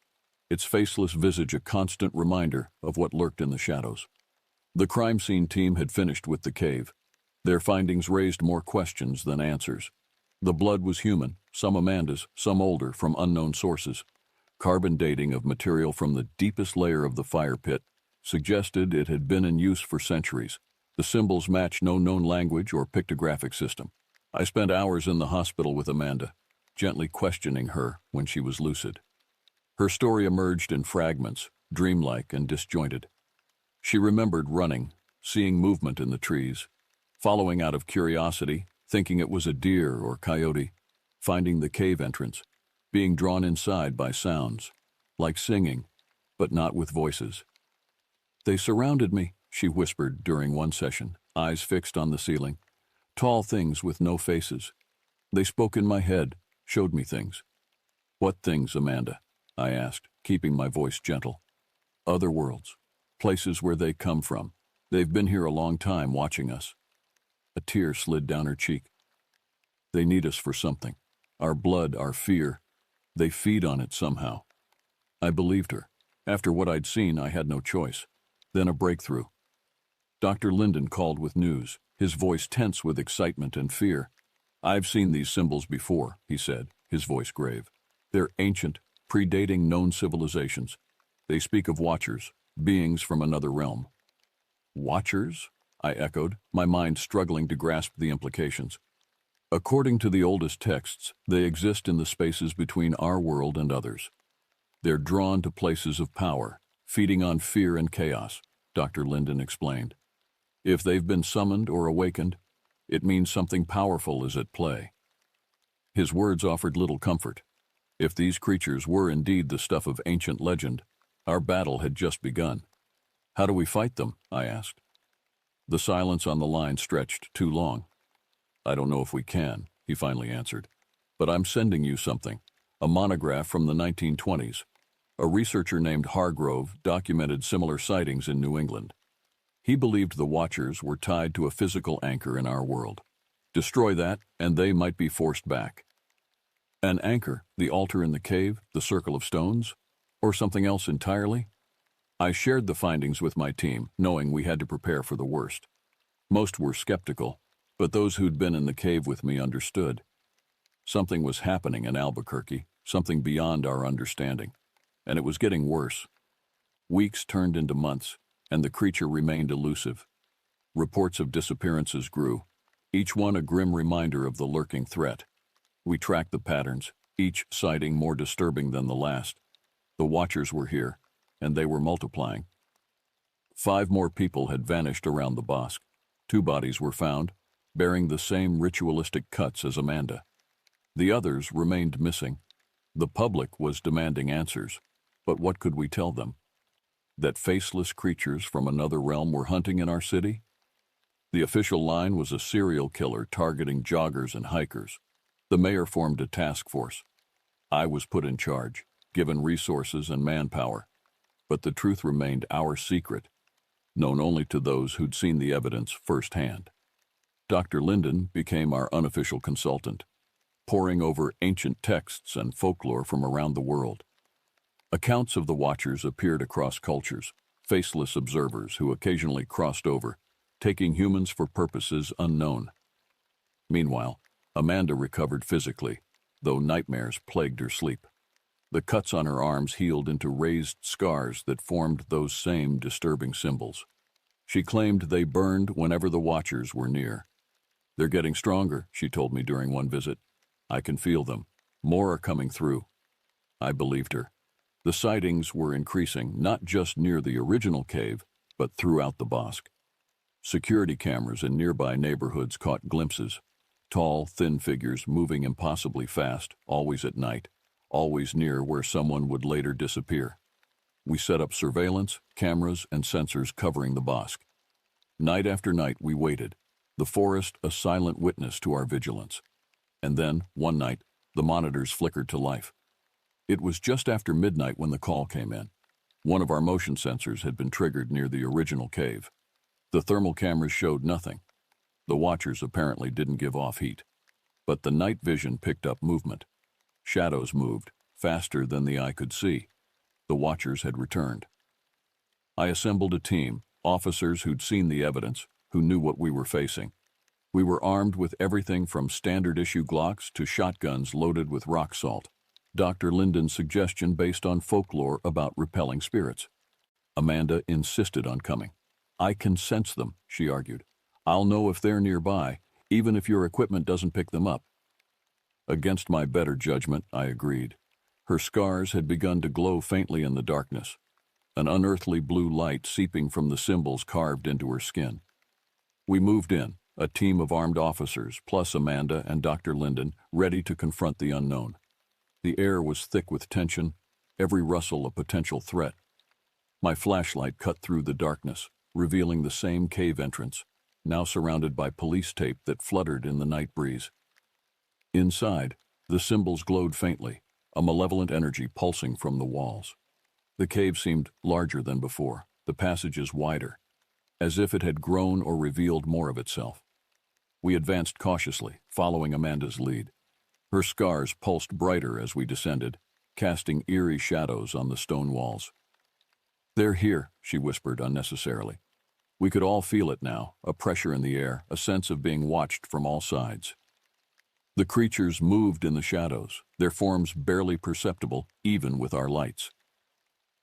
its faceless visage a constant reminder of what lurked in the shadows. The crime scene team had finished with the cave. Their findings raised more questions than answers. The blood was human, some Amanda's, some older, from unknown sources. Carbon dating of material from the deepest layer of the fire pit suggested it had been in use for centuries. The symbols matched no known language or pictographic system. I spent hours in the hospital with Amanda, gently questioning her when she was lucid. Her story emerged in fragments, dreamlike and disjointed. She remembered running, seeing movement in the trees, following out of curiosity, thinking it was a deer or coyote, finding the cave entrance, being drawn inside by sounds, like singing, but not with voices. "They surrounded me," she whispered during one session, eyes fixed on the ceiling. "Tall things with no faces. They spoke in my head, showed me things." "What things, Amanda?" I asked, keeping my voice gentle. "Other worlds, places where they come from. They've been here a long time watching us." A tear slid down her cheek. "They need us for something. Our blood, our fear. They feed on it somehow." I believed her. After what I'd seen, I had no choice. Then a breakthrough. Dr. Linden called with news, his voice tense with excitement and fear. "I've seen these symbols before," he said, his voice grave. "They're ancient, predating known civilizations. They speak of watchers, beings from another realm." "Watchers?" I echoed, my mind struggling to grasp the implications. "According to the oldest texts, they exist in the spaces between our world and others. They're drawn to places of power, feeding on fear and chaos," Dr. Linden explained. "If they've been summoned or awakened, it means something powerful is at play." His words offered little comfort. If these creatures were indeed the stuff of ancient legend, our battle had just begun. "How do we fight them?" I asked. The silence on the line stretched too long. "I don't know if we can," he finally answered. "But I'm sending you something, a monograph from the 1920s. A researcher named Hargrove documented similar sightings in New England. He believed the watchers were tied to a physical anchor in our world. Destroy that, and they might be forced back." An anchor, the altar in the cave, the circle of stones, or something else entirely? I shared the findings with my team, knowing we had to prepare for the worst. Most were skeptical, but those who'd been in the cave with me understood. Something was happening in Albuquerque, something beyond our understanding, and it was getting worse. Weeks turned into months, and the creature remained elusive. Reports of disappearances grew, each one a grim reminder of the lurking threat. We tracked the patterns, each sighting more disturbing than the last. The watchers were here, and they were multiplying. 5 more people had vanished around the bosque. 2 bodies were found, bearing the same ritualistic cuts as Amanda. The others remained missing. The public was demanding answers, but what could we tell them? That faceless creatures from another realm were hunting in our city? The official line was a serial killer targeting joggers and hikers. The mayor formed a task force. I was put in charge, given resources and manpower. But the truth remained our secret, known only to those who'd seen the evidence firsthand. Dr. Linden became our unofficial consultant, poring over ancient texts and folklore from around the world. Accounts of the watchers appeared across cultures, faceless observers who occasionally crossed over, taking humans for purposes unknown. Meanwhile, Amanda recovered physically, though nightmares plagued her sleep. The cuts on her arms healed into raised scars that formed those same disturbing symbols. She claimed they burned whenever the watchers were near. "They're getting stronger," she told me during one visit. "I can feel them. More are coming through." I believed her. The sightings were increasing, not just near the original cave, but throughout the bosque. Security cameras in nearby neighborhoods caught glimpses. Tall, thin figures moving impossibly fast, always at night, always near where someone would later disappear. We set up surveillance, cameras, and sensors covering the bosque. Night after night we waited, the forest a silent witness to our vigilance. And then, one night, the monitors flickered to life. It was just after midnight when the call came in. One of our motion sensors had been triggered near the original cave. The thermal cameras showed nothing. The watchers apparently didn't give off heat. But the night vision picked up movement. Shadows moved, faster than the eye could see. The watchers had returned. I assembled a team, officers who'd seen the evidence, who knew what we were facing. We were armed with everything from standard-issue Glocks to shotguns loaded with rock salt. Dr. Linden's suggestion based on folklore about repelling spirits. Amanda insisted on coming. "I can sense them," she argued. "I'll know if they're nearby, even if your equipment doesn't pick them up." Against my better judgment, I agreed. Her scars had begun to glow faintly in the darkness, an unearthly blue light seeping from the symbols carved into her skin. We moved in, a team of armed officers, plus Amanda and Dr. Linden, ready to confront the unknown. The air was thick with tension, every rustle a potential threat. My flashlight cut through the darkness, revealing the same cave entrance, now surrounded by police tape that fluttered in the night breeze. Inside, the symbols glowed faintly, a malevolent energy pulsing from the walls. The cave seemed larger than before, the passages wider, as if it had grown or revealed more of itself. We advanced cautiously, following Amanda's lead. Her scars pulsed brighter as we descended, casting eerie shadows on the stone walls. "They're here," she whispered unnecessarily. We could all feel it now, a pressure in the air, a sense of being watched from all sides. The creatures moved in the shadows, their forms barely perceptible, even with our lights.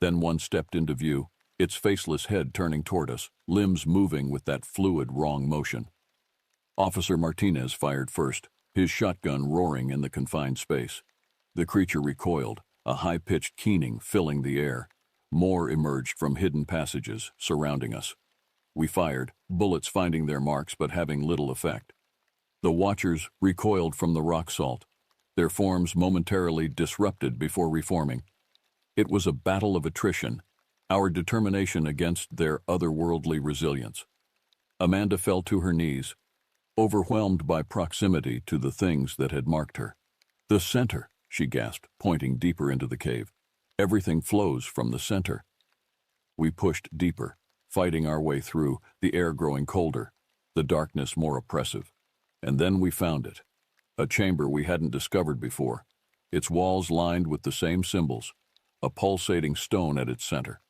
Then one stepped into view, its faceless head turning toward us, limbs moving with that fluid, wrong motion. Officer Martinez fired first, his shotgun roaring in the confined space. The creature recoiled, a high-pitched keening filling the air. More emerged from hidden passages, surrounding us. We fired, bullets finding their marks but having little effect. The watchers recoiled from the rock salt, their forms momentarily disrupted before reforming. It was a battle of attrition, our determination against their otherworldly resilience. Amanda fell to her knees, overwhelmed by proximity to the things that had marked her. "The center," she gasped, pointing deeper into the cave. "Everything flows from the center." We pushed deeper, fighting our way through, the air growing colder, the darkness more oppressive. And then we found it. A chamber we hadn't discovered before, its walls lined with the same symbols, a pulsating stone at its center.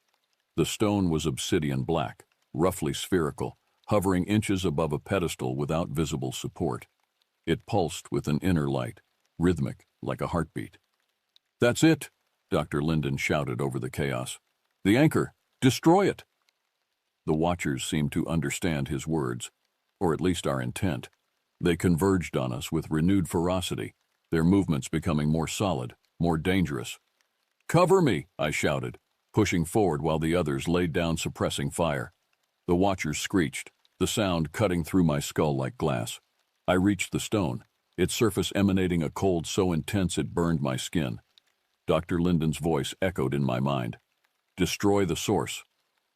The stone was obsidian black, roughly spherical, hovering inches above a pedestal without visible support. It pulsed with an inner light, rhythmic, like a heartbeat. "That's it!" Dr. Linden shouted over the chaos. "The anchor! Destroy it!" The watchers seemed to understand his words, or at least our intent. They converged on us with renewed ferocity, their movements becoming more solid, more dangerous. "Cover me!" I shouted, pushing forward while the others laid down suppressing fire. The watchers screeched, the sound cutting through my skull like glass. I reached the stone, its surface emanating a cold so intense it burned my skin. Dr. Linden's voice echoed in my mind. "Destroy the source."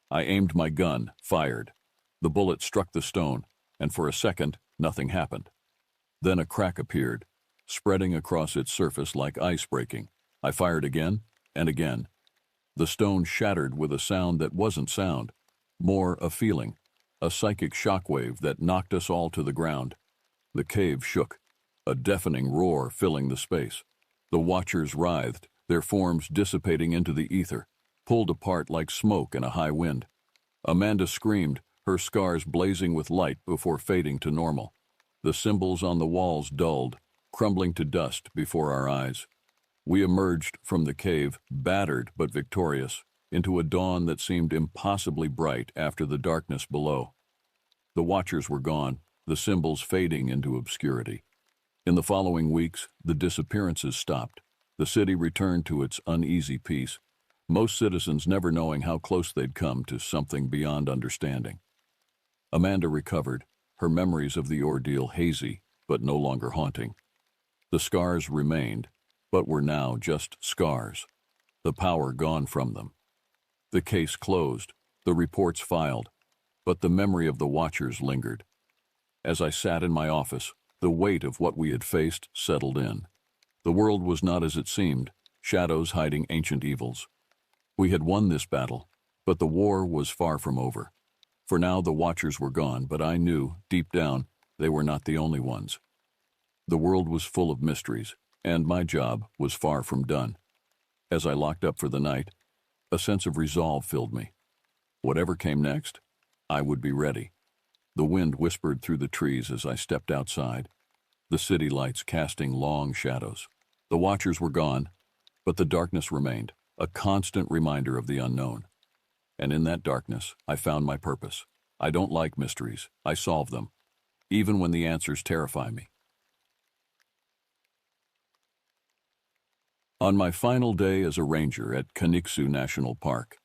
I aimed my gun, fired. The bullet struck the stone, and for a second, nothing happened. Then a crack appeared, spreading across its surface like ice breaking. I fired again and again. The stone shattered with a sound that wasn't sound, more a feeling, a psychic shockwave that knocked us all to the ground. The cave shook, a deafening roar filling the space. The watchers writhed, their forms dissipating into the ether, pulled apart like smoke in a high wind. Amanda screamed, her scars blazing with light before fading to normal. The symbols on the walls dulled, crumbling to dust before our eyes. We emerged from the cave, battered but victorious, into a dawn that seemed impossibly bright after the darkness below. The watchers were gone, the symbols fading into obscurity. In the following weeks, the disappearances stopped. The city returned to its uneasy peace, most citizens never knowing how close they'd come to something beyond understanding. Amanda recovered, her memories of the ordeal hazy, but no longer haunting. The scars remained, but were now just scars, the power gone from them. The case closed, the reports filed, but the memory of the watchers lingered. As I sat in my office, the weight of what we had faced settled in. The world was not as it seemed, shadows hiding ancient evils. We had won this battle, but the war was far from over. For now the watchers were gone, but I knew, deep down, they were not the only ones. The world was full of mysteries, and my job was far from done. As I locked up for the night, a sense of resolve filled me. Whatever came next, I would be ready. The wind whispered through the trees as I stepped outside, the city lights casting long shadows. The watchers were gone, but the darkness remained, a constant reminder of the unknown. And in that darkness, I found my purpose. I don't like mysteries. I solve them, even when the answers terrify me. On my final day as a ranger at Kaniksu National Park,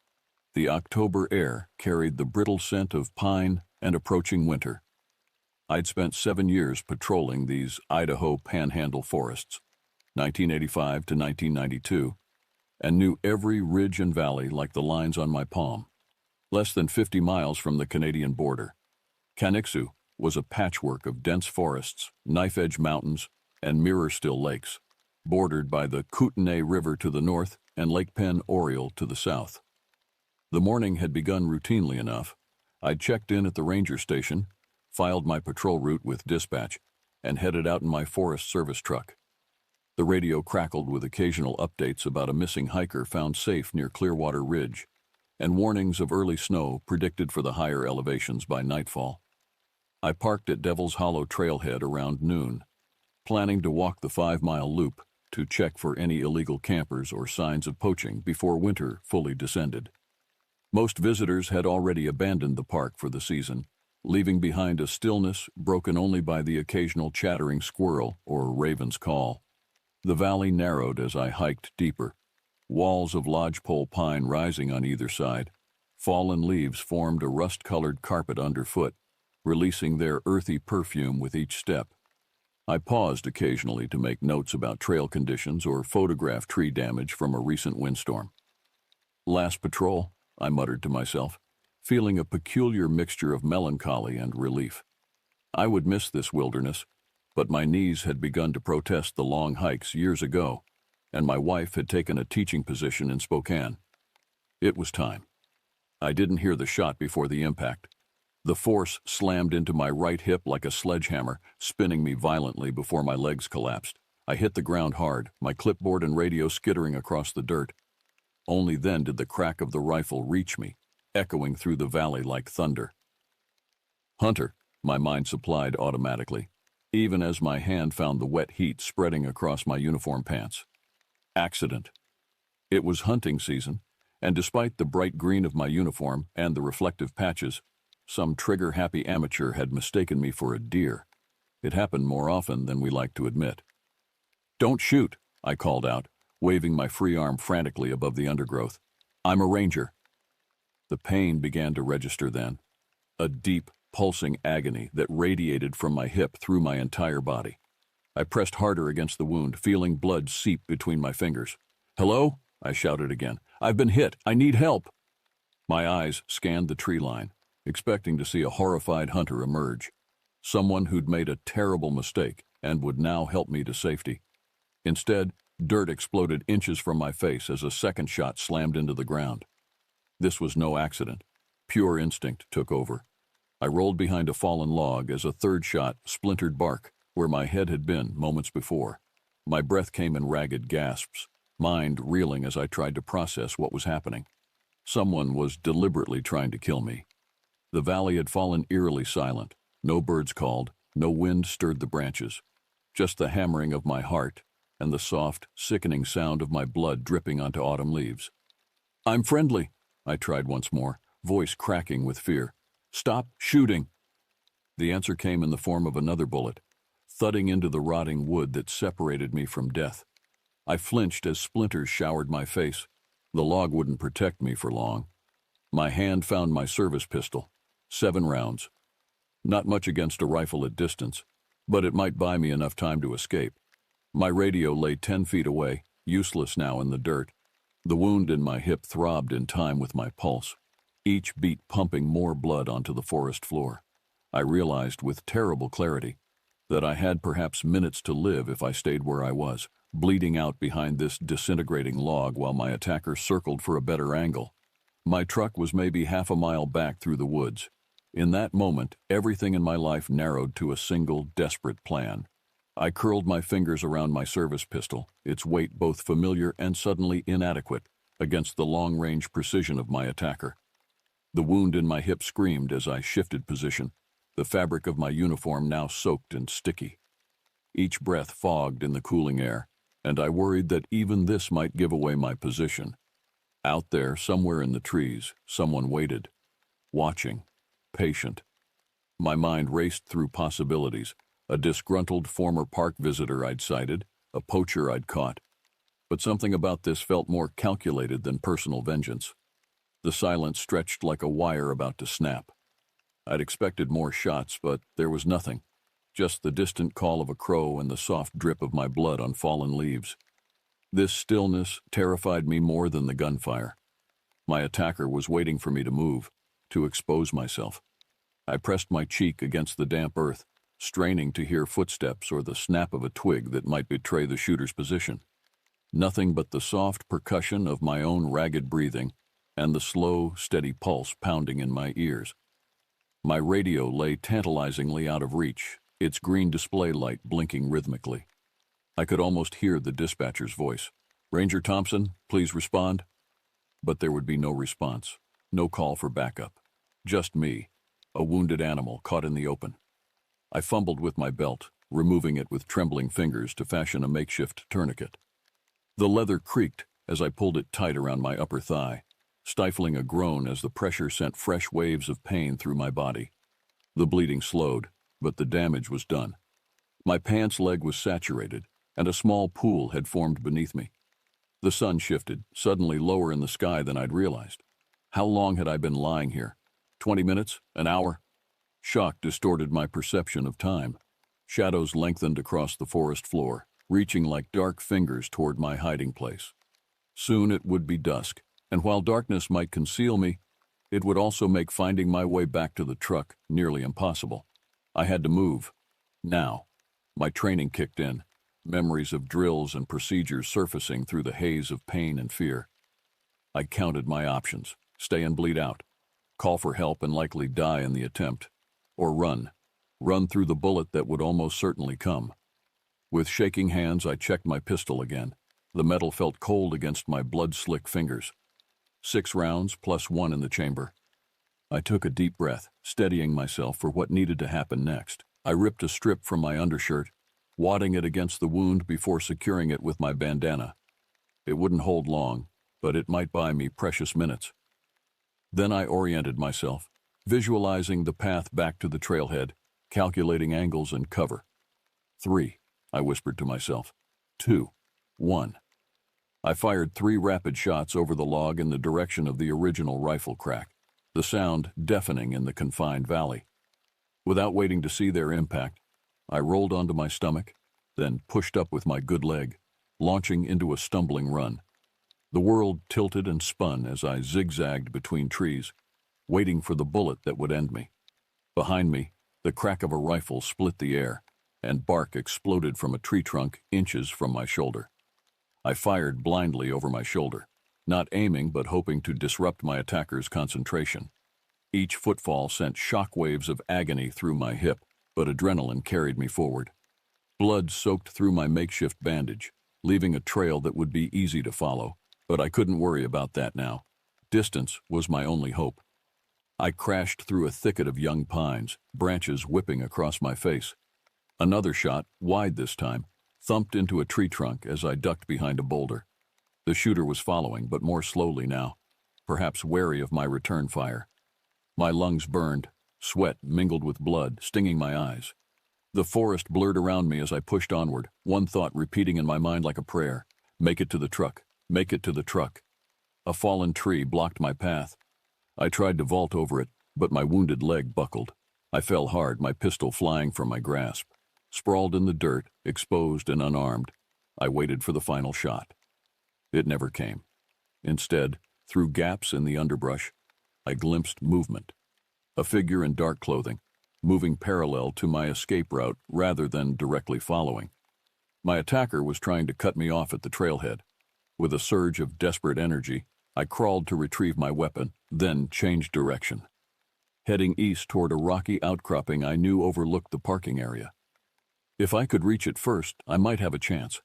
the October air carried the brittle scent of pine and approaching winter. I'd spent 7 years patrolling these Idaho panhandle forests, 1985 to 1992, and knew every ridge and valley like the lines on my palm. Less than 50 miles from the Canadian border, Kaniksu was a patchwork of dense forests, knife-edge mountains, and mirror-still lakes, bordered by the Kootenay River to the north and Lake Penn Oriole to the south. The morning had begun routinely enough. I'd checked in at the ranger station, filed my patrol route with dispatch, and headed out in my Forest Service truck. The radio crackled with occasional updates about a missing hiker found safe near Clearwater Ridge, and warnings of early snow predicted for the higher elevations by nightfall. I parked at Devil's Hollow trailhead around noon, planning to walk the 5-mile loop to check for any illegal campers or signs of poaching before winter fully descended. Most visitors had already abandoned the park for the season, leaving behind a stillness broken only by the occasional chattering squirrel or raven's call. The valley narrowed as I hiked deeper, walls of lodgepole pine rising on either side. Fallen leaves formed a rust-colored carpet underfoot, releasing their earthy perfume with each step. I paused occasionally to make notes about trail conditions or photograph tree damage from a recent windstorm. Last patrol, I muttered to myself, feeling a peculiar mixture of melancholy and relief. I would miss this wilderness, but my knees had begun to protest the long hikes years ago, and my wife had taken a teaching position in Spokane. It was time. I didn't hear the shot before the impact. The force slammed into my right hip like a sledgehammer, spinning me violently before my legs collapsed. I hit the ground hard, my clipboard and radio skittering across the dirt. Only then did the crack of the rifle reach me, echoing through the valley like thunder. Hunter, my mind supplied automatically, even as my hand found the wet heat spreading across my uniform pants. Accident. It was hunting season, and despite the bright green of my uniform and the reflective patches, some trigger-happy amateur had mistaken me for a deer. It happened more often than we like to admit. "Don't shoot," I called out, waving my free arm frantically above the undergrowth. "I'm a ranger." The pain began to register then, a deep, pulsing agony that radiated from my hip through my entire body. I pressed harder against the wound, feeling blood seep between my fingers. "Hello?" I shouted again. "I've been hit. I need help." My eyes scanned the tree line, expecting to see a horrified hunter emerge, someone who'd made a terrible mistake and would now help me to safety. Instead, dirt exploded inches from my face as a second shot slammed into the ground. This was no accident. Pure instinct took over. I rolled behind a fallen log as a third shot splintered bark where my head had been moments before. My breath came in ragged gasps, mind reeling as I tried to process what was happening. Someone was deliberately trying to kill me. The valley had fallen eerily silent. No birds called, no wind stirred the branches. Just the hammering of my heart and the soft, sickening sound of my blood dripping onto autumn leaves. "I'm friendly," I tried once more, voice cracking with fear. "Stop shooting." The answer came in the form of another bullet, thudding into the rotting wood that separated me from death. I flinched as splinters showered my face. The log wouldn't protect me for long. My hand found my service pistol. 7 rounds. Not much against a rifle at distance, but it might buy me enough time to escape. My radio lay 10 feet away, useless now in the dirt. The wound in my hip throbbed in time with my pulse, each beat pumping more blood onto the forest floor. I realized with terrible clarity that I had perhaps minutes to live if I stayed where I was, bleeding out behind this disintegrating log while my attacker circled for a better angle. My truck was maybe half a mile back through the woods. In that moment, everything in my life narrowed to a single, desperate plan. I curled my fingers around my service pistol, its weight both familiar and suddenly inadequate against the long-range precision of my attacker. The wound in my hip screamed as I shifted position, the fabric of my uniform now soaked and sticky. Each breath fogged in the cooling air, and I worried that even this might give away my position. Out there, somewhere in the trees, someone waited, watching, patient. My mind raced through possibilities, a disgruntled former park visitor I'd sighted, a poacher I'd caught. But something about this felt more calculated than personal vengeance. The silence stretched like a wire about to snap. I'd expected more shots, but there was nothing. Just the distant call of a crow and the soft drip of my blood on fallen leaves. This stillness terrified me more than the gunfire. My attacker was waiting for me to move, to expose myself. I pressed my cheek against the damp earth, straining to hear footsteps or the snap of a twig that might betray the shooter's position. Nothing but the soft percussion of my own ragged breathing and the slow, steady pulse pounding in my ears. My radio lay tantalizingly out of reach, its green display light blinking rhythmically. I could almost hear the dispatcher's voice. "Ranger Thompson, please respond." But there would be no response, no call for backup. Just me, a wounded animal caught in the open. I fumbled with my belt, removing it with trembling fingers to fashion a makeshift tourniquet. The leather creaked as I pulled it tight around my upper thigh, stifling a groan as the pressure sent fresh waves of pain through my body. The bleeding slowed, but the damage was done. My pants leg was saturated, and a small pool had formed beneath me. The sun shifted, suddenly lower in the sky than I'd realized. How long had I been lying here? 20 minutes? An hour? Shock distorted my perception of time. Shadows lengthened across the forest floor, reaching like dark fingers toward my hiding place. Soon it would be dusk, and while darkness might conceal me, it would also make finding my way back to the truck nearly impossible. I had to move. Now. My training kicked in, memories of drills and procedures surfacing through the haze of pain and fear. I counted my options: stay and bleed out, call for help and likely die in the attempt, or run through the bullet that would almost certainly come. With shaking hands, I checked my pistol again. The metal felt cold against my blood-slick fingers. 6 rounds plus 1 in the chamber. I took a deep breath, steadying myself for what needed to happen next. I ripped a strip from my undershirt, wadding it against the wound before securing it with my bandana. It wouldn't hold long, but it might buy me precious minutes. Then I oriented myself, visualizing the path back to the trailhead, calculating angles and cover. 3, I whispered to myself. 2, 1. I fired 3 rapid shots over the log in the direction of the original rifle crack, the sound deafening in the confined valley. Without waiting to see their impact, I rolled onto my stomach, then pushed up with my good leg, launching into a stumbling run. The world tilted and spun as I zigzagged between trees, waiting for the bullet that would end me. Behind me, the crack of a rifle split the air, and bark exploded from a tree trunk inches from my shoulder. I fired blindly over my shoulder, not aiming but hoping to disrupt my attacker's concentration. Each footfall sent shock waves of agony through my hip, but adrenaline carried me forward. Blood soaked through my makeshift bandage, leaving a trail that would be easy to follow, but I couldn't worry about that now. Distance was my only hope. I crashed through a thicket of young pines, branches whipping across my face. Another shot, wide this time, thumped into a tree trunk as I ducked behind a boulder. The shooter was following, but more slowly now, perhaps wary of my return fire. My lungs burned, sweat mingled with blood, stinging my eyes. The forest blurred around me as I pushed onward, one thought repeating in my mind like a prayer: make it to the truck, make it to the truck. A fallen tree blocked my path. I tried to vault over it, but my wounded leg buckled. I fell hard, my pistol flying from my grasp. Sprawled in the dirt, exposed and unarmed, I waited for the final shot. It never came. Instead, through gaps in the underbrush, I glimpsed movement. A figure in dark clothing, moving parallel to my escape route rather than directly following. My attacker was trying to cut me off at the trailhead. With a surge of desperate energy, I crawled to retrieve my weapon, then changed direction, heading east toward a rocky outcropping I knew overlooked the parking area. If I could reach it first, I might have a chance.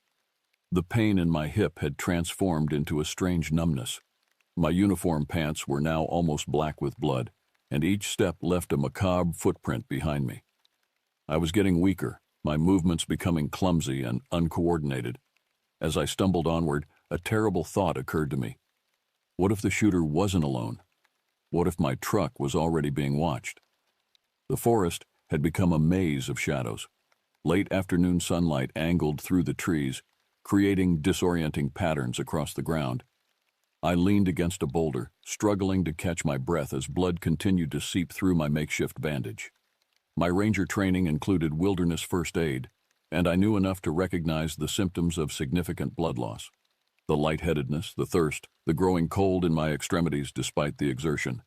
The pain in my hip had transformed into a strange numbness. My uniform pants were now almost black with blood, and each step left a macabre footprint behind me. I was getting weaker, my movements becoming clumsy and uncoordinated. As I stumbled onward, a terrible thought occurred to me. What if the shooter wasn't alone? What if my truck was already being watched? The forest had become a maze of shadows. Late afternoon sunlight angled through the trees, creating disorienting patterns across the ground. I leaned against a boulder, struggling to catch my breath as blood continued to seep through my makeshift bandage. My ranger training included wilderness first aid, and I knew enough to recognize the symptoms of significant blood loss. The lightheadedness, the thirst, the growing cold in my extremities despite the exertion.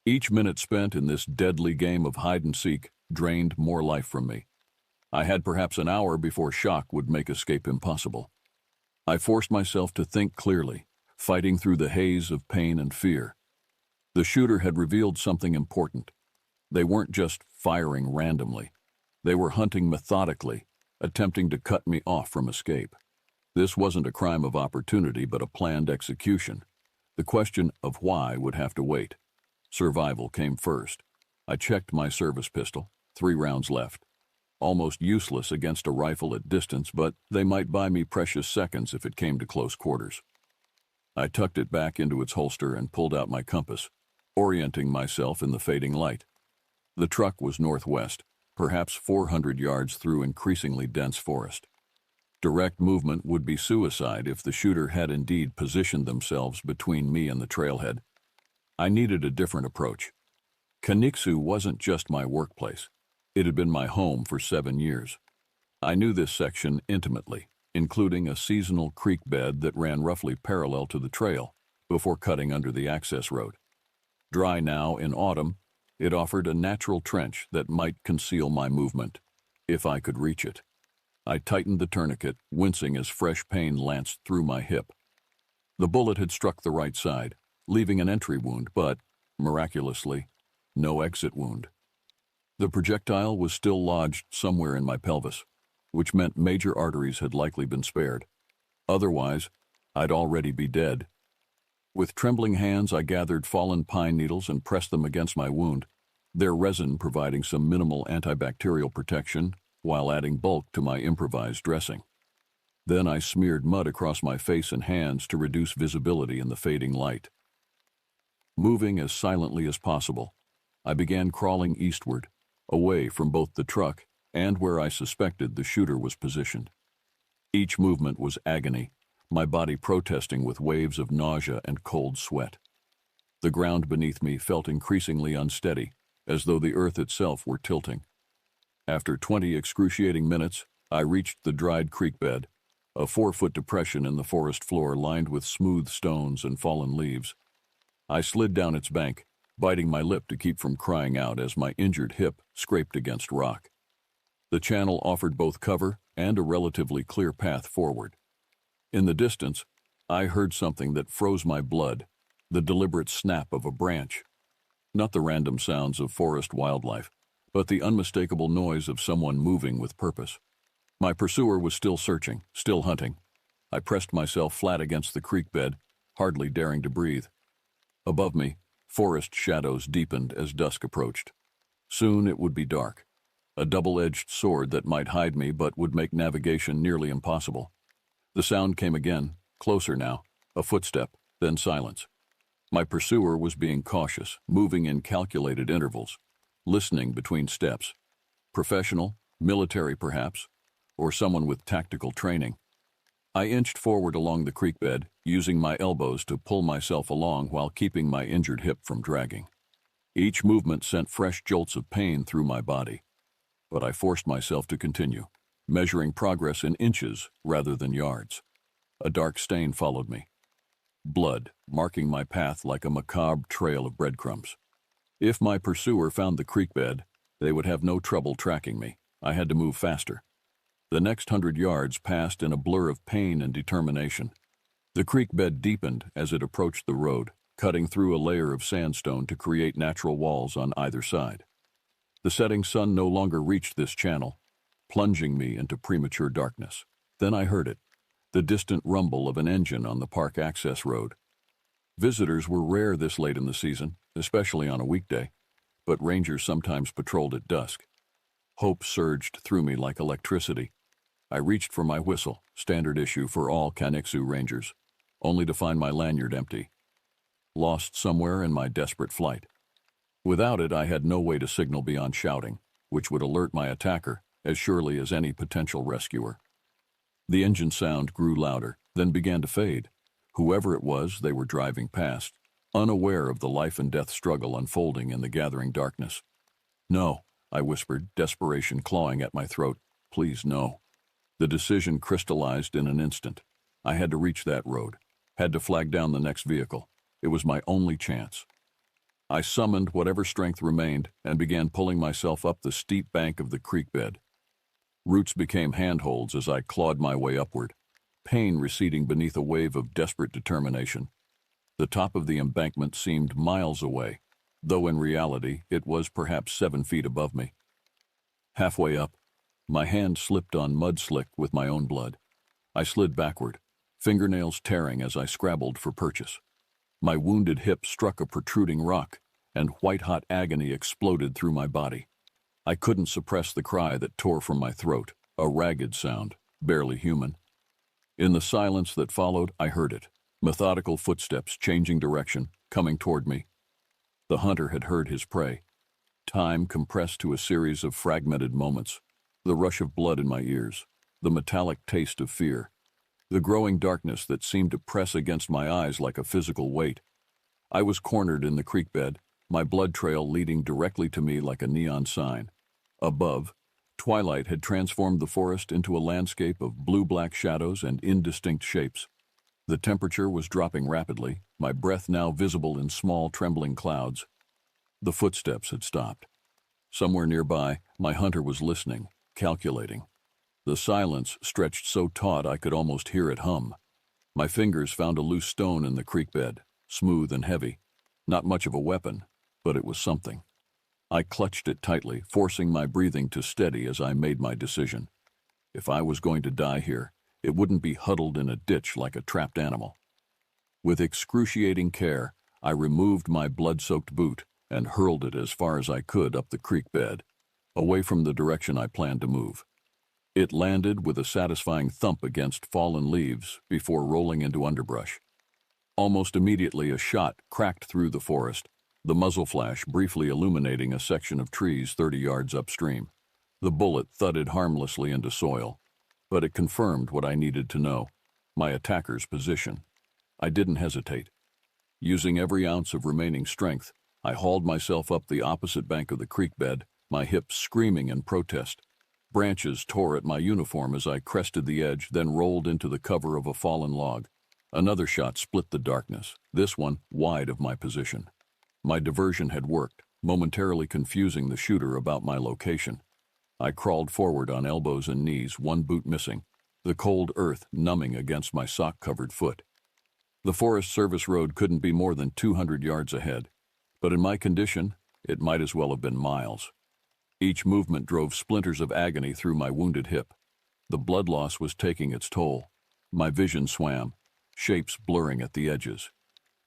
Each minute spent in this deadly game of hide-and-seek drained more life from me. I had perhaps an hour before shock would make escape impossible. I forced myself to think clearly, fighting through the haze of pain and fear. The shooter had revealed something important. They weren't just firing randomly. They were hunting methodically, attempting to cut me off from escape. This wasn't a crime of opportunity, but a planned execution. The question of why would have to wait. Survival came first. I checked my service pistol, 3 rounds left. Almost useless against a rifle at distance, but they might buy me precious seconds if it came to close quarters. I tucked it back into its holster and pulled out my compass, orienting myself in the fading light. The truck was northwest, perhaps 400 yards through increasingly dense forest. Direct movement would be suicide if the shooter had indeed positioned themselves between me and the trailhead. I needed a different approach. Kaniksu wasn't just my workplace. It had been my home for 7 years. I knew this section intimately, including a seasonal creek bed that ran roughly parallel to the trail before cutting under the access road. Dry now in autumn, it offered a natural trench that might conceal my movement, if I could reach it. I tightened the tourniquet, wincing as fresh pain lanced through my hip. The bullet had struck the right side, leaving an entry wound, but, miraculously, no exit wound. The projectile was still lodged somewhere in my pelvis, which meant major arteries had likely been spared. Otherwise, I'd already be dead. With trembling hands, I gathered fallen pine needles and pressed them against my wound, their resin providing some minimal antibacterial protection while adding bulk to my improvised dressing. Then I smeared mud across my face and hands to reduce visibility in the fading light. Moving as silently as possible, I began crawling eastward, away from both the truck and where I suspected the shooter was positioned. Each movement was agony, my body protesting with waves of nausea and cold sweat. The ground beneath me felt increasingly unsteady, as though the earth itself were tilting. After 20 excruciating minutes, I reached the dried creek bed, a 4-foot depression in the forest floor lined with smooth stones and fallen leaves. I slid down its bank, biting my lip to keep from crying out as my injured hip scraped against rock. The channel offered both cover and a relatively clear path forward. In the distance, I heard something that froze my blood, the deliberate snap of a branch. Not the random sounds of forest wildlife, but the unmistakable noise of someone moving with purpose. My pursuer was still searching, still hunting. I pressed myself flat against the creek bed, hardly daring to breathe. Above me, forest shadows deepened as dusk approached. Soon it would be dark, a double-edged sword that might hide me but would make navigation nearly impossible. The sound came again, closer now, a footstep, then silence. My pursuer was being cautious, moving in calculated intervals, listening between steps. Professional, military perhaps, or someone with tactical training. I inched forward along the creek bed, using my elbows to pull myself along while keeping my injured hip from dragging. Each movement sent fresh jolts of pain through my body, but I forced myself to continue, measuring progress in inches rather than yards. A dark stain followed me. blood marking my path like a macabre trail of breadcrumbs. If my pursuer found the creek bed, they would have no trouble tracking me. I had to move faster. The next 100 yards passed in a blur of pain and determination. The creek bed deepened as it approached the road, cutting through a layer of sandstone to create natural walls on either side. The setting sun no longer reached this channel, plunging me into premature darkness. Then I heard it, the distant rumble of an engine on the park access road. Visitors were rare this late in the season, especially on a weekday, but rangers sometimes patrolled at dusk. Hope surged through me like electricity. I reached for my whistle, standard issue for all Kanixu rangers, only to find my lanyard empty, lost somewhere in my desperate flight. Without it, I had no way to signal beyond shouting, which would alert my attacker as surely as any potential rescuer. The engine sound grew louder, then began to fade. Whoever it was, they were driving past, unaware of the life and death struggle unfolding in the gathering darkness. "No," I whispered, desperation clawing at my throat. "Please, no." The decision crystallized in an instant. I had to reach that road, had to flag down the next vehicle. It was my only chance. I summoned whatever strength remained and began pulling myself up the steep bank of the creek bed. Roots became handholds as I clawed my way upward, pain receding beneath a wave of desperate determination. The top of the embankment seemed miles away, though in reality it was perhaps 7 feet above me. Halfway up, my hand slipped on mud slick with my own blood. I slid backward, fingernails tearing as I scrabbled for purchase. My wounded hip struck a protruding rock, and white-hot agony exploded through my body. I couldn't suppress the cry that tore from my throat, a ragged sound, barely human. In the silence that followed, I heard it, methodical footsteps changing direction, coming toward me. The hunter had heard his prey. Time compressed to a series of fragmented moments, the rush of blood in my ears, the metallic taste of fear, the growing darkness that seemed to press against my eyes like a physical weight. I was cornered in the creek bed, my blood trail leading directly to me like a neon sign. Above, twilight had transformed the forest into a landscape of blue-black shadows and indistinct shapes. The temperature was dropping rapidly, my breath now visible in small trembling clouds. The footsteps had stopped. Somewhere nearby, my hunter was listening, calculating. The silence stretched so taut I could almost hear it hum. My fingers found a loose stone in the creek bed, smooth and heavy. Not much of a weapon, but it was something. I clutched it tightly, forcing my breathing to steady as I made my decision. If I was going to die here, it wouldn't be huddled in a ditch like a trapped animal. With excruciating care, I removed my blood-soaked boot and hurled it as far as I could up the creek bed, away from the direction I planned to move. It landed with a satisfying thump against fallen leaves before rolling into underbrush. Almost immediately, a shot cracked through the forest, the muzzle flash briefly illuminating a section of trees 30 yards upstream. The bullet thudded harmlessly into soil, but it confirmed what I needed to know, my attacker's position. I didn't hesitate. Using every ounce of remaining strength, I hauled myself up the opposite bank of the creek bed, my hips screaming in protest. Branches tore at my uniform as I crested the edge, then rolled into the cover of a fallen log. Another shot split the darkness, this one wide of my position. My diversion had worked, momentarily confusing the shooter about my location. I crawled forward on elbows and knees, one boot missing, the cold earth numbing against my sock-covered foot. The Forest Service road couldn't be more than 200 yards ahead, but in my condition, it might as well have been miles. Each movement drove splinters of agony through my wounded hip. The blood loss was taking its toll. My vision swam, shapes blurring at the edges.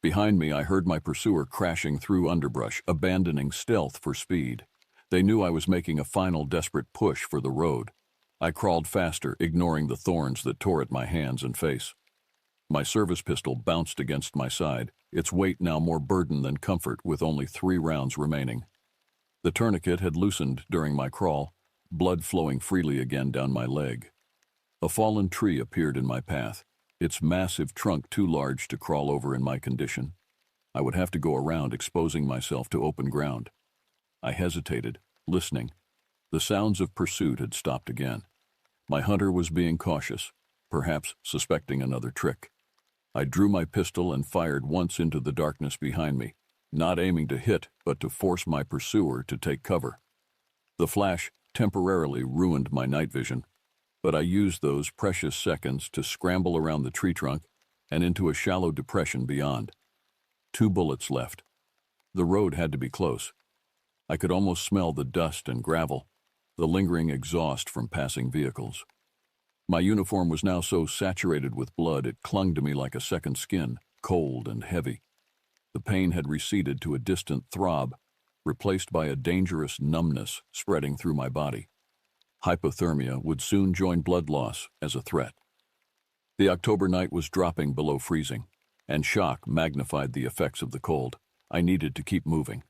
Behind me, I heard my pursuer crashing through underbrush, abandoning stealth for speed. They knew I was making a final desperate push for the road. I crawled faster, ignoring the thorns that tore at my hands and face. My service pistol bounced against my side, its weight now more burden than comfort, with only 3 rounds remaining. The tourniquet had loosened during my crawl, blood flowing freely again down my leg. A fallen tree appeared in my path, its massive trunk too large to crawl over in my condition. I would have to go around, exposing myself to open ground. I hesitated, listening. The sounds of pursuit had stopped again. My hunter was being cautious, perhaps suspecting another trick. I drew my pistol and fired once into the darkness behind me, not aiming to hit, but to force my pursuer to take cover. The flash temporarily ruined my night vision, but I used those precious seconds to scramble around the tree trunk and into a shallow depression beyond. 2 bullets left. The road had to be close. I could almost smell the dust and gravel, the lingering exhaust from passing vehicles. My uniform was now so saturated with blood it clung to me like a second skin, cold and heavy. The pain had receded to a distant throb, replaced by a dangerous numbness spreading through my body. Hypothermia would soon join blood loss as a threat. The October night was dropping below freezing, and shock magnified the effects of the cold. I needed to keep moving.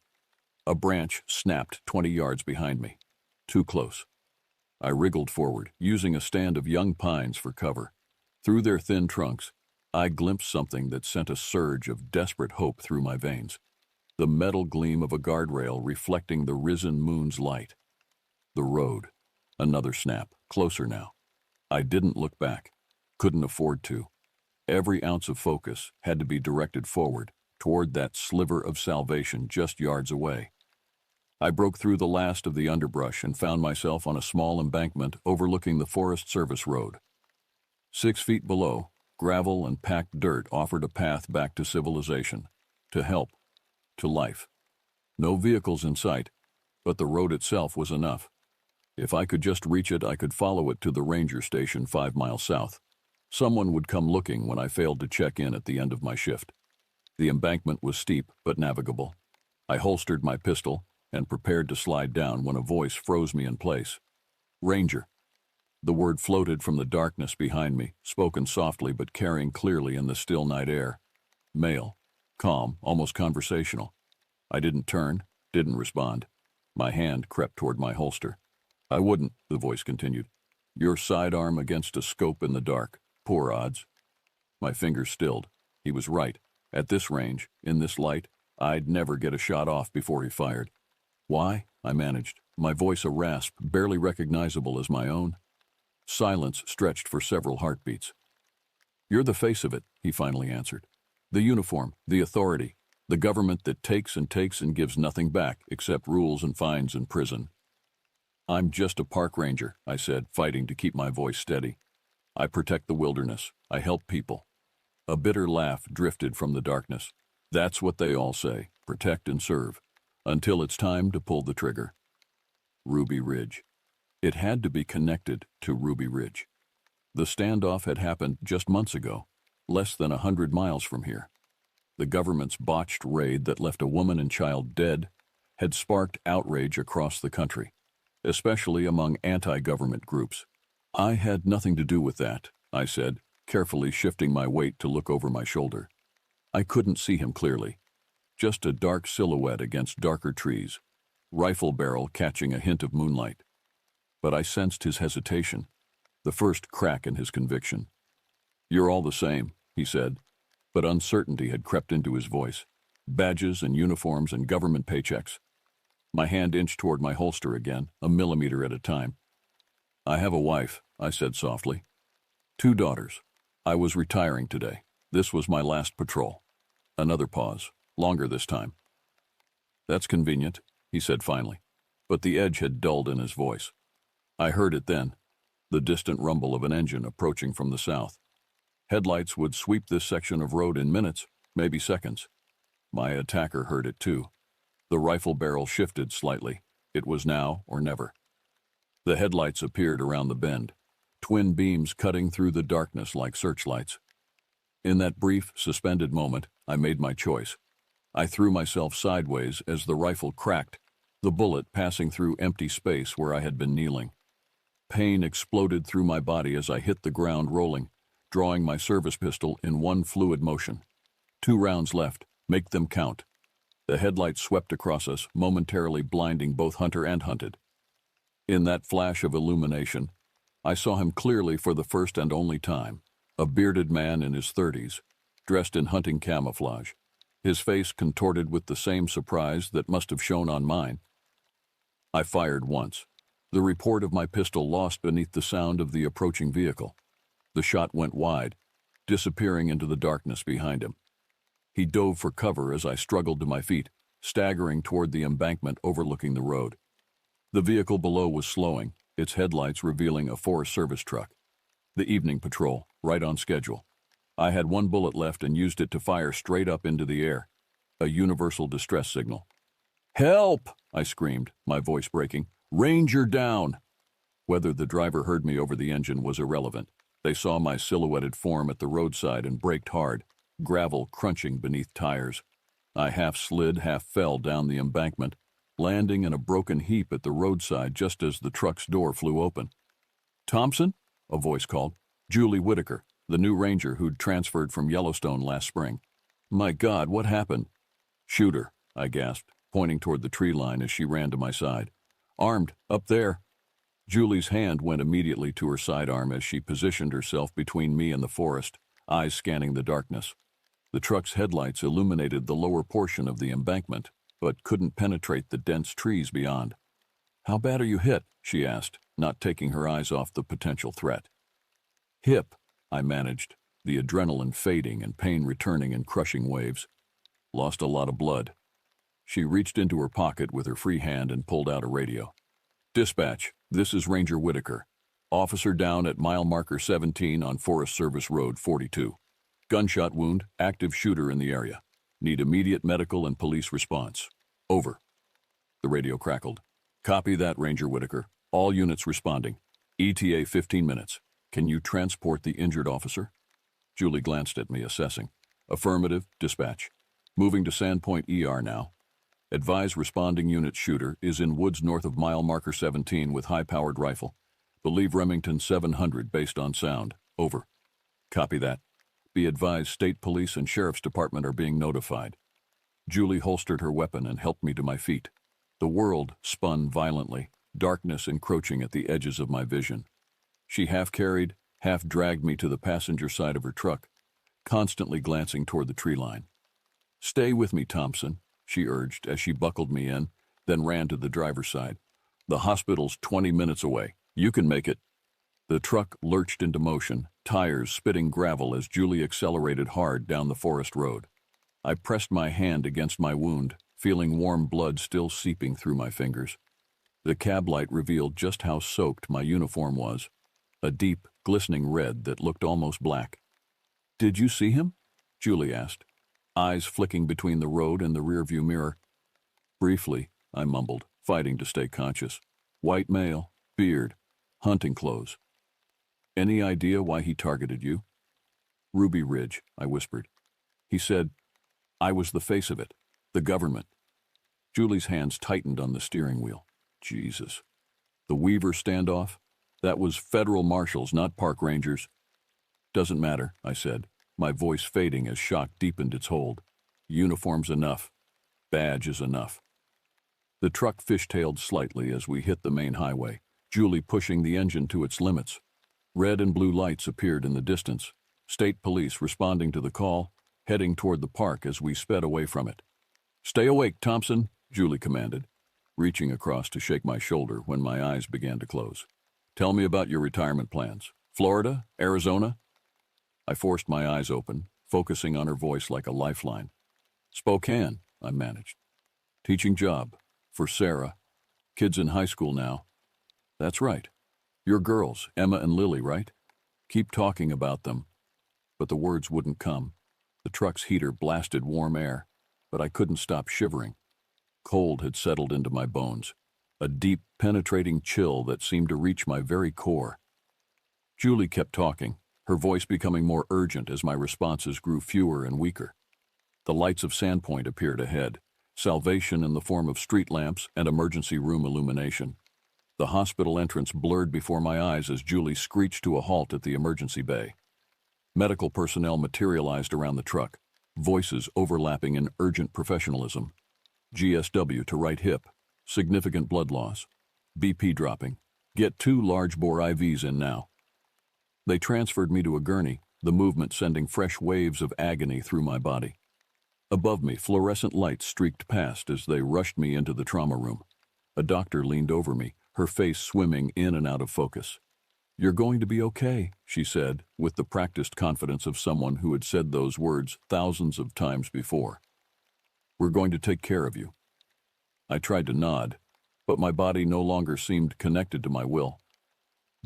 A branch snapped 20 yards behind me. Too close. I wriggled forward, using a stand of young pines for cover. Through their thin trunks, I glimpsed something that sent a surge of desperate hope through my veins. The metal gleam of a guardrail reflecting the risen moon's light. The road. Another snap, closer now. I didn't look back. Couldn't afford to. Every ounce of focus had to be directed forward, toward that sliver of salvation just yards away. I broke through the last of the underbrush and found myself on a small embankment overlooking the Forest Service road. 6 feet below, gravel and packed dirt offered a path back to civilization, to help, to life. No vehicles in sight, but the road itself was enough. If I could just reach it, I could follow it to the ranger station 5 miles south. Someone would come looking when I failed to check in at the end of my shift. The embankment was steep but navigable. I holstered my pistol and prepared to slide down when a voice froze me in place. Ranger. The word floated from the darkness behind me, spoken softly but carrying clearly in the still night air. Male. Calm, almost conversational. I didn't turn, didn't respond. My hand crept toward my holster. I wouldn't, the voice continued. Your sidearm against a scope in the dark. Poor odds. My fingers stilled. He was right. At this range, in this light, I'd never get a shot off before he fired. Why? I managed, my voice a rasp barely recognizable as my own. Silence stretched for several heartbeats. You're the face of it, he finally answered. The uniform, the authority, the government that takes and gives nothing back except rules and fines and prison. I'm just a park ranger, I said, fighting to keep my voice steady. I protect the wilderness. I help people. A bitter laugh drifted from the darkness. That's what they all say, protect and serve, until it's time to pull the trigger. Ruby Ridge. It had to be connected to Ruby Ridge. The standoff had happened just months ago, less than 100 miles from here. The government's botched raid that left a woman and child dead had sparked outrage across the country, especially among anti-government groups. I had nothing to do with that, I said, carefully shifting my weight to look over my shoulder. I couldn't see him clearly, just a dark silhouette against darker trees, rifle barrel catching a hint of moonlight. But I sensed his hesitation, the first crack in his conviction. You're all the same, he said, but uncertainty had crept into his voice. Badges and uniforms and government paychecks. My hand inched toward my holster again, a millimeter at a time. I have a wife, I said softly. 2 daughters. I was retiring today. This was my last patrol. Another pause, longer this time. That's convenient, he said finally, but the edge had dulled in his voice. I heard it then, the distant rumble of an engine approaching from the south. Headlights would sweep this section of road in minutes, maybe seconds. My attacker heard it too. The rifle barrel shifted slightly. It was now or never. The headlights appeared around the bend, twin beams cutting through the darkness like searchlights. In that brief, suspended moment, I made my choice. I threw myself sideways as the rifle cracked, the bullet passing through empty space where I had been kneeling. Pain exploded through my body as I hit the ground rolling, drawing my service pistol in one fluid motion. 2 rounds left. Make them count. The headlights swept across us, momentarily blinding both hunter and hunted. In that flash of illumination, I saw him clearly for the first and only time, a bearded man in his 30s, dressed in hunting camouflage, his face contorted with the same surprise that must have shown on mine. I fired once. The report of my pistol lost beneath the sound of the approaching vehicle. The shot went wide. disappearing into the darkness behind him. He dove for cover as I struggled to my feet, staggering toward the embankment overlooking the road. The vehicle below was slowing, its headlights revealing a Forest Service truck. The evening patrol, right on schedule. I had one bullet left and used it to fire straight up into the air. A universal distress signal. "Help!" I screamed, my voice breaking. "Ranger down!" Whether the driver heard me over the engine was irrelevant. They saw my silhouetted form at the roadside and braked hard, gravel crunching beneath tires. I half slid, half fell down the embankment, landing in a broken heap at the roadside just as the truck's door flew open. "Thompson?" a voice called. "Julie Whitaker, the new ranger who'd transferred from Yellowstone last spring." "My God, what happened?" "Shooter," I gasped, pointing toward the tree line as she ran to my side. "Armed, up there." Julie's hand went immediately to her sidearm as she positioned herself between me and the forest, eyes scanning the darkness. The truck's headlights illuminated the lower portion of the embankment, but couldn't penetrate the dense trees beyond. "How bad are you hit?" she asked, not taking her eyes off the potential threat. "Hip," I managed, the adrenaline fading and pain returning in crushing waves. "Lost a lot of blood." She reached into her pocket with her free hand and pulled out a radio. "Dispatch, this is Ranger Whitaker. Officer down at mile marker 17 on Forest Service Road 42. Gunshot wound, active shooter in the area. Need immediate medical and police response. Over." The radio crackled. "Copy that, Ranger Whitaker. All units responding. ETA 15 minutes. Can you transport the injured officer?" Julie glanced at me, assessing. "Affirmative, dispatch. Moving to Sandpoint ER now. Advise responding unit shooter is in woods north of mile marker 17 with high-powered rifle. Believe Remington 700 based on sound. Over." "Copy that. Be advised state police and sheriff's department are being notified." Julie holstered her weapon and helped me to my feet. The world spun violently, darkness encroaching at the edges of my vision. She half carried, half dragged me to the passenger side of her truck, constantly glancing toward the tree line. "Stay with me, Thompson," she urged as she buckled me in, then ran to the driver's side. "The hospital's 20 minutes away. You can make it." The truck lurched into motion, tires spitting gravel as Julie accelerated hard down the forest road. I pressed my hand against my wound, feeling warm blood still seeping through my fingers. The cab light revealed just how soaked my uniform was, a deep, glistening red that looked almost black. "Did you see him?" Julie asked, eyes flicking between the road and the rearview mirror. "Briefly," I mumbled, fighting to stay conscious. "White male, beard, hunting clothes." "Any idea why he targeted you?" "Ruby Ridge," I whispered. "He said I was the face of it, the government." Julie's hands tightened on the steering wheel. Jesus. The Weaver standoff? That was federal marshals, not park rangers. "Doesn't matter," I said, my voice fading as shock deepened its hold. "Uniform's enough. Badge is enough." The truck fishtailed slightly as we hit the main highway, Julie pushing the engine to its limits. Red and blue lights appeared in the distance, state police responding to the call, heading toward the park as we sped away from it. "Stay awake, Thompson," Julie commanded, reaching across to shake my shoulder when my eyes began to close. "Tell me about your retirement plans. Florida? Arizona?" I forced my eyes open, focusing on her voice like a lifeline. "Spokane," I managed. "Teaching job. For Sarah. Kids in high school now." "That's right. Your girls, Emma and Lily, right? Keep talking about them." But the words wouldn't come. The truck's heater blasted warm air, but I couldn't stop shivering. Cold had settled into my bones, a deep, penetrating chill that seemed to reach my very core. Julie kept talking, her voice becoming more urgent as my responses grew fewer and weaker. The lights of Sandpoint appeared ahead, salvation in the form of street lamps and emergency room illumination. The hospital entrance blurred before my eyes as Julie screeched to a halt at the emergency bay. Medical personnel materialized around the truck, voices overlapping in urgent professionalism. GSW to right hip, significant blood loss, BP dropping, get 2 large-bore IVs in now. They transferred me to a gurney, the movement sending fresh waves of agony through my body. Above me, fluorescent lights streaked past as they rushed me into the trauma room. A doctor leaned over me, her face swimming in and out of focus. "You're going to be okay," she said, with the practiced confidence of someone who had said those words thousands of times before. "We're going to take care of you." I tried to nod, but my body no longer seemed connected to my will.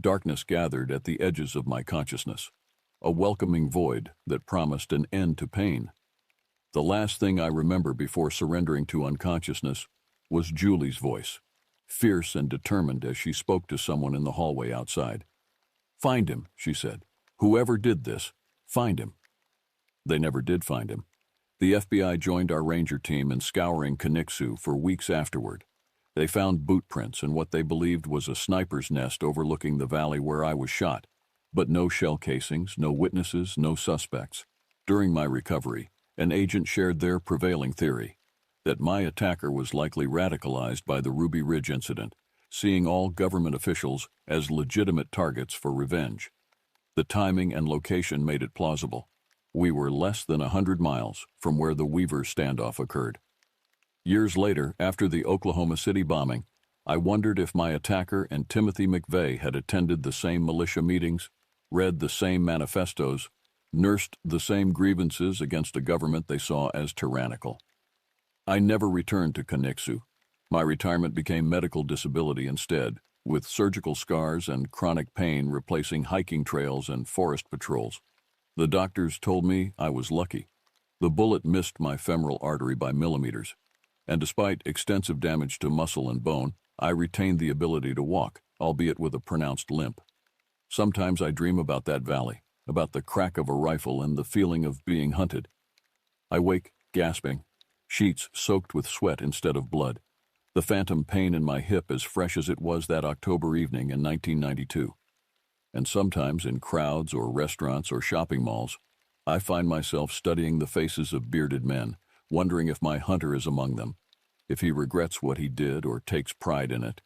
Darkness gathered at the edges of my consciousness, a welcoming void that promised an end to pain. The last thing I remember before surrendering to unconsciousness was Julie's voice, fierce and determined as she spoke to someone in the hallway outside. "Find him," she said. "Whoever did this, find him." They never did find him. The FBI joined our ranger team in scouring Conixu for weeks afterward. They found boot prints and what they believed was a sniper's nest overlooking the valley where I was shot, but no shell casings, no witnesses, no suspects. During my recovery, an agent shared their prevailing theory, that my attacker was likely radicalized by the Ruby Ridge incident, seeing all government officials as legitimate targets for revenge. The timing and location made it plausible. We were less than 100 miles from where the Weaver standoff occurred. Years later, after the Oklahoma City bombing, I wondered if my attacker and Timothy McVeigh had attended the same militia meetings, read the same manifestos, nursed the same grievances against a government they saw as tyrannical. I never returned to Conixu. My retirement became medical disability instead, with surgical scars and chronic pain replacing hiking trails and forest patrols. The doctors told me I was lucky. The bullet missed my femoral artery by millimeters, and despite extensive damage to muscle and bone, I retained the ability to walk, albeit with a pronounced limp. Sometimes I dream about that valley, about the crack of a rifle and the feeling of being hunted. I wake, gasping, sheets soaked with sweat instead of blood, the phantom pain in my hip as fresh as it was that October evening in 1992. And sometimes in crowds or restaurants or shopping malls, I find myself studying the faces of bearded men, wondering if my hunter is among them, if he regrets what he did or takes pride in it,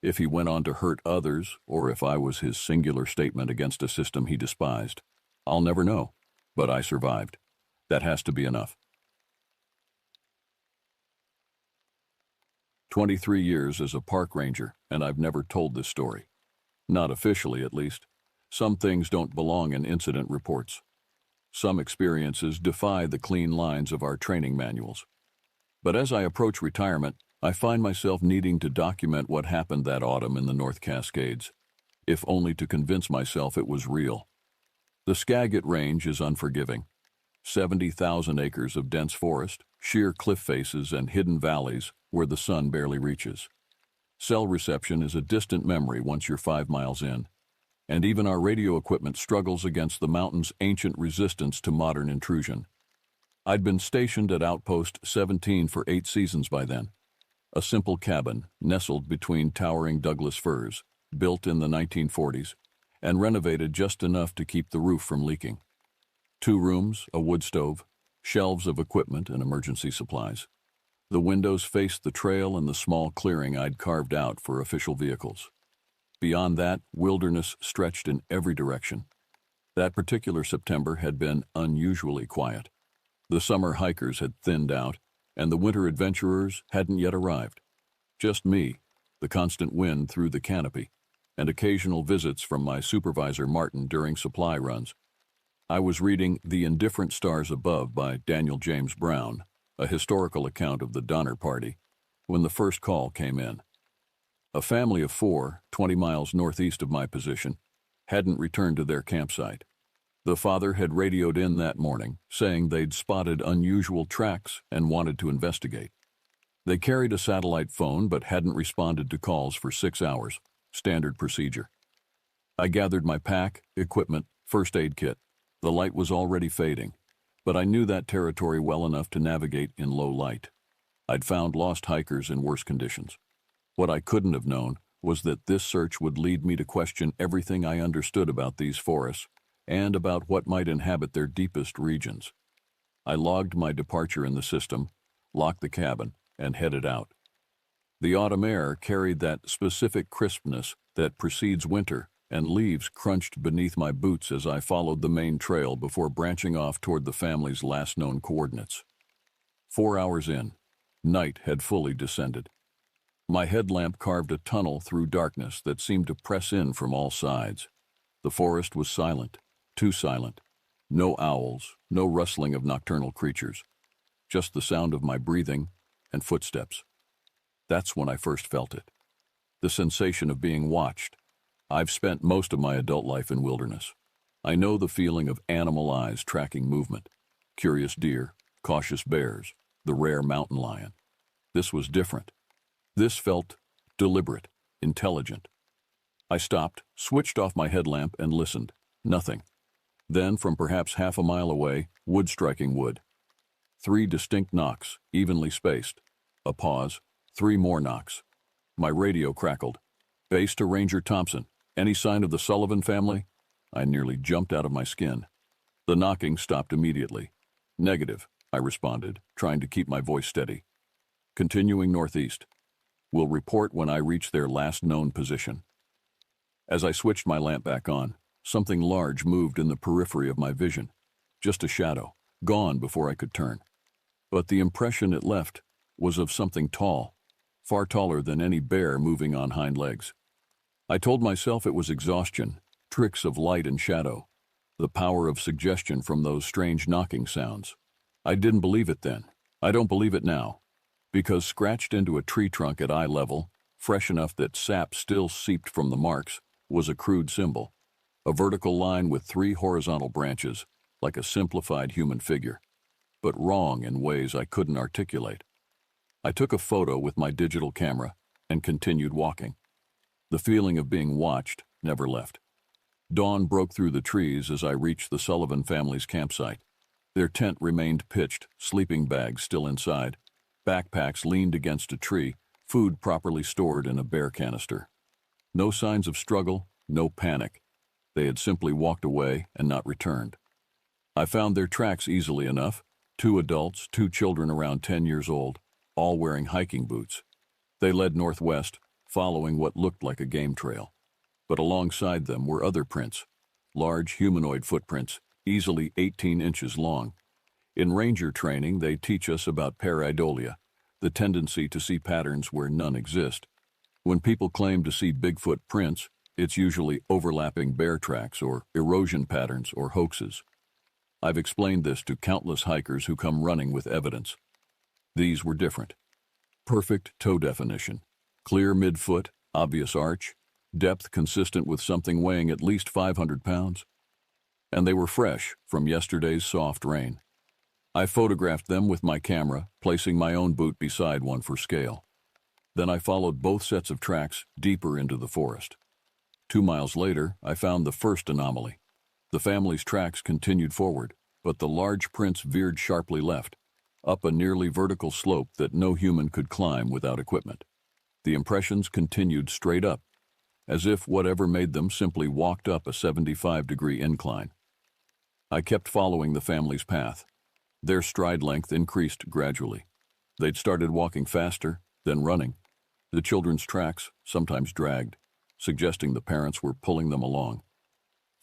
if he went on to hurt others, or if I was his singular statement against a system he despised. I'll never know, but I survived. That has to be enough. 23 years as a park ranger, and I've never told this story. Not officially, at least. Some things don't belong in incident reports. Some experiences defy the clean lines of our training manuals. But as I approach retirement, I find myself needing to document what happened that autumn in the North Cascades, if only to convince myself it was real. The Skagit Range is unforgiving. 70,000 acres of dense forest, sheer cliff faces, and hidden valleys where the sun barely reaches. Cell reception is a distant memory once you're 5 miles in, and even our radio equipment struggles against the mountain's ancient resistance to modern intrusion. I'd been stationed at Outpost 17 for 8 seasons by then, a simple cabin nestled between towering Douglas firs, built in the 1940s, and renovated just enough to keep the roof from leaking. 2 rooms, a wood stove, shelves of equipment and emergency supplies. The windows faced the trail and the small clearing I'd carved out for official vehicles. Beyond that, wilderness stretched in every direction. That particular September had been unusually quiet. The summer hikers had thinned out, and the winter adventurers hadn't yet arrived. Just me, the constant wind through the canopy, and occasional visits from my supervisor Martin during supply runs. I was reading The Indifferent Stars Above by Daniel James Brown, a historical account of the Donner Party, when the first call came in. A family of 4, 20 miles northeast of my position, hadn't returned to their campsite. The father had radioed in that morning, saying they'd spotted unusual tracks and wanted to investigate. They carried a satellite phone but hadn't responded to calls for 6 hours, standard procedure. I gathered my pack, equipment, first aid kit. The light was already fading, but I knew that territory well enough to navigate in low light. I'd found lost hikers in worse conditions. What I couldn't have known was that this search would lead me to question everything I understood about these forests and about what might inhabit their deepest regions. I logged my departure in the system, locked the cabin, and headed out. The autumn air carried that specific crispness that precedes winter, and leaves crunched beneath my boots as I followed the main trail before branching off toward the family's last known coordinates. 4 hours in, night had fully descended. My headlamp carved a tunnel through darkness that seemed to press in from all sides. The forest was silent, too silent. No owls, no rustling of nocturnal creatures, just the sound of my breathing and footsteps. That's when I first felt it. The sensation of being watched. I've spent most of my adult life in wilderness. I know the feeling of animal eyes tracking movement, curious deer, cautious bears, the rare mountain lion. This was different. This felt deliberate, intelligent. I stopped, switched off my headlamp, and listened. Nothing. Then, from perhaps half a mile away, wood striking wood. 3 distinct knocks, evenly spaced. A pause, 3 more knocks. My radio crackled. Base to Ranger Thompson. Any sign of the Sullivan family? I nearly jumped out of my skin. The knocking stopped immediately. Negative, I responded, trying to keep my voice steady. Continuing northeast. Will report when I reach their last known position. As I switched my lamp back on, something large moved in the periphery of my vision. Just a shadow, gone before I could turn. But the impression it left was of something tall, far taller than any bear moving on hind legs. I told myself it was exhaustion, tricks of light and shadow, the power of suggestion from those strange knocking sounds. I didn't believe it then. I don't believe it now. Because scratched into a tree trunk at eye level, fresh enough that sap still seeped from the marks, was a crude symbol. A vertical line with 3 horizontal branches, like a simplified human figure, but wrong in ways I couldn't articulate. I took a photo with my digital camera and continued walking. The feeling of being watched never left. Dawn broke through the trees as I reached the Sullivan family's campsite. Their tent remained pitched, sleeping bags still inside. Backpacks leaned against a tree, food properly stored in a bear canister. No signs of struggle, no panic. They had simply walked away and not returned. I found their tracks easily enough. 2 adults, 2 children around 10 years old, all wearing hiking boots. They led northwest, following what looked like a game trail. But alongside them were other prints, large humanoid footprints, easily 18 inches long. In ranger training, they teach us about pareidolia, the tendency to see patterns where none exist. When people claim to see Bigfoot prints, it's usually overlapping bear tracks or erosion patterns or hoaxes. I've explained this to countless hikers who come running with evidence. These were different. Perfect toe definition, clear midfoot, obvious arch, depth consistent with something weighing at least 500 pounds. And they were fresh from yesterday's soft rain. I photographed them with my camera, placing my own boot beside one for scale. Then I followed both sets of tracks deeper into the forest. 2 miles later, I found the first anomaly. The family's tracks continued forward, but the large prints veered sharply left, up a nearly vertical slope that no human could climb without equipment. The impressions continued straight up, as if whatever made them simply walked up a 75-degree incline. I kept following the family's path. Their stride length increased gradually. They'd started walking faster, then running. The children's tracks sometimes dragged, suggesting the parents were pulling them along.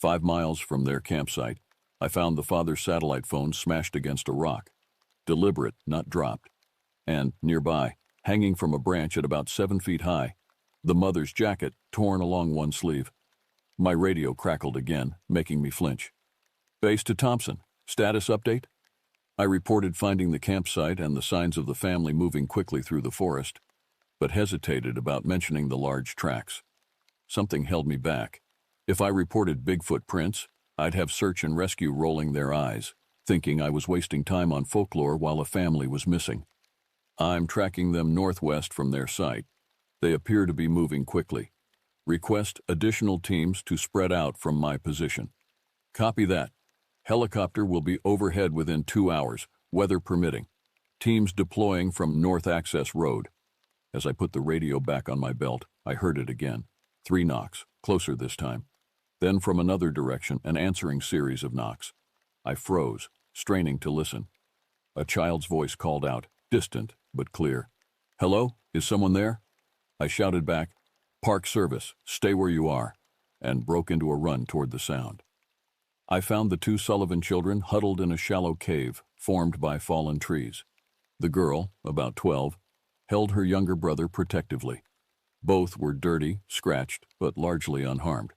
5 miles from their campsite, I found the father's satellite phone smashed against a rock, deliberate, not dropped. And nearby, hanging from a branch at about 7 feet high, the mother's jacket torn along one sleeve. My radio crackled again, making me flinch. Base to Thompson. Status update? I reported finding the campsite and the signs of the family moving quickly through the forest, but hesitated about mentioning the large tracks. Something held me back. If I reported Bigfoot prints, I'd have search and rescue rolling their eyes, thinking I was wasting time on folklore while a family was missing. I'm tracking them northwest from their site. They appear to be moving quickly. Request additional teams to spread out from my position. Copy that. Helicopter will be overhead within 2 hours, weather permitting. Teams deploying from North Access Road. As I put the radio back on my belt, I heard it again. 3 knocks, closer this time. Then from another direction, an answering series of knocks. I froze, straining to listen. A child's voice called out, distant but clear. Hello? Is someone there? I shouted back, Park Service, stay where you are, and broke into a run toward the sound. I found the 2 Sullivan children huddled in a shallow cave formed by fallen trees. The girl, about 12, held her younger brother protectively. Both were dirty, scratched, but largely unharmed.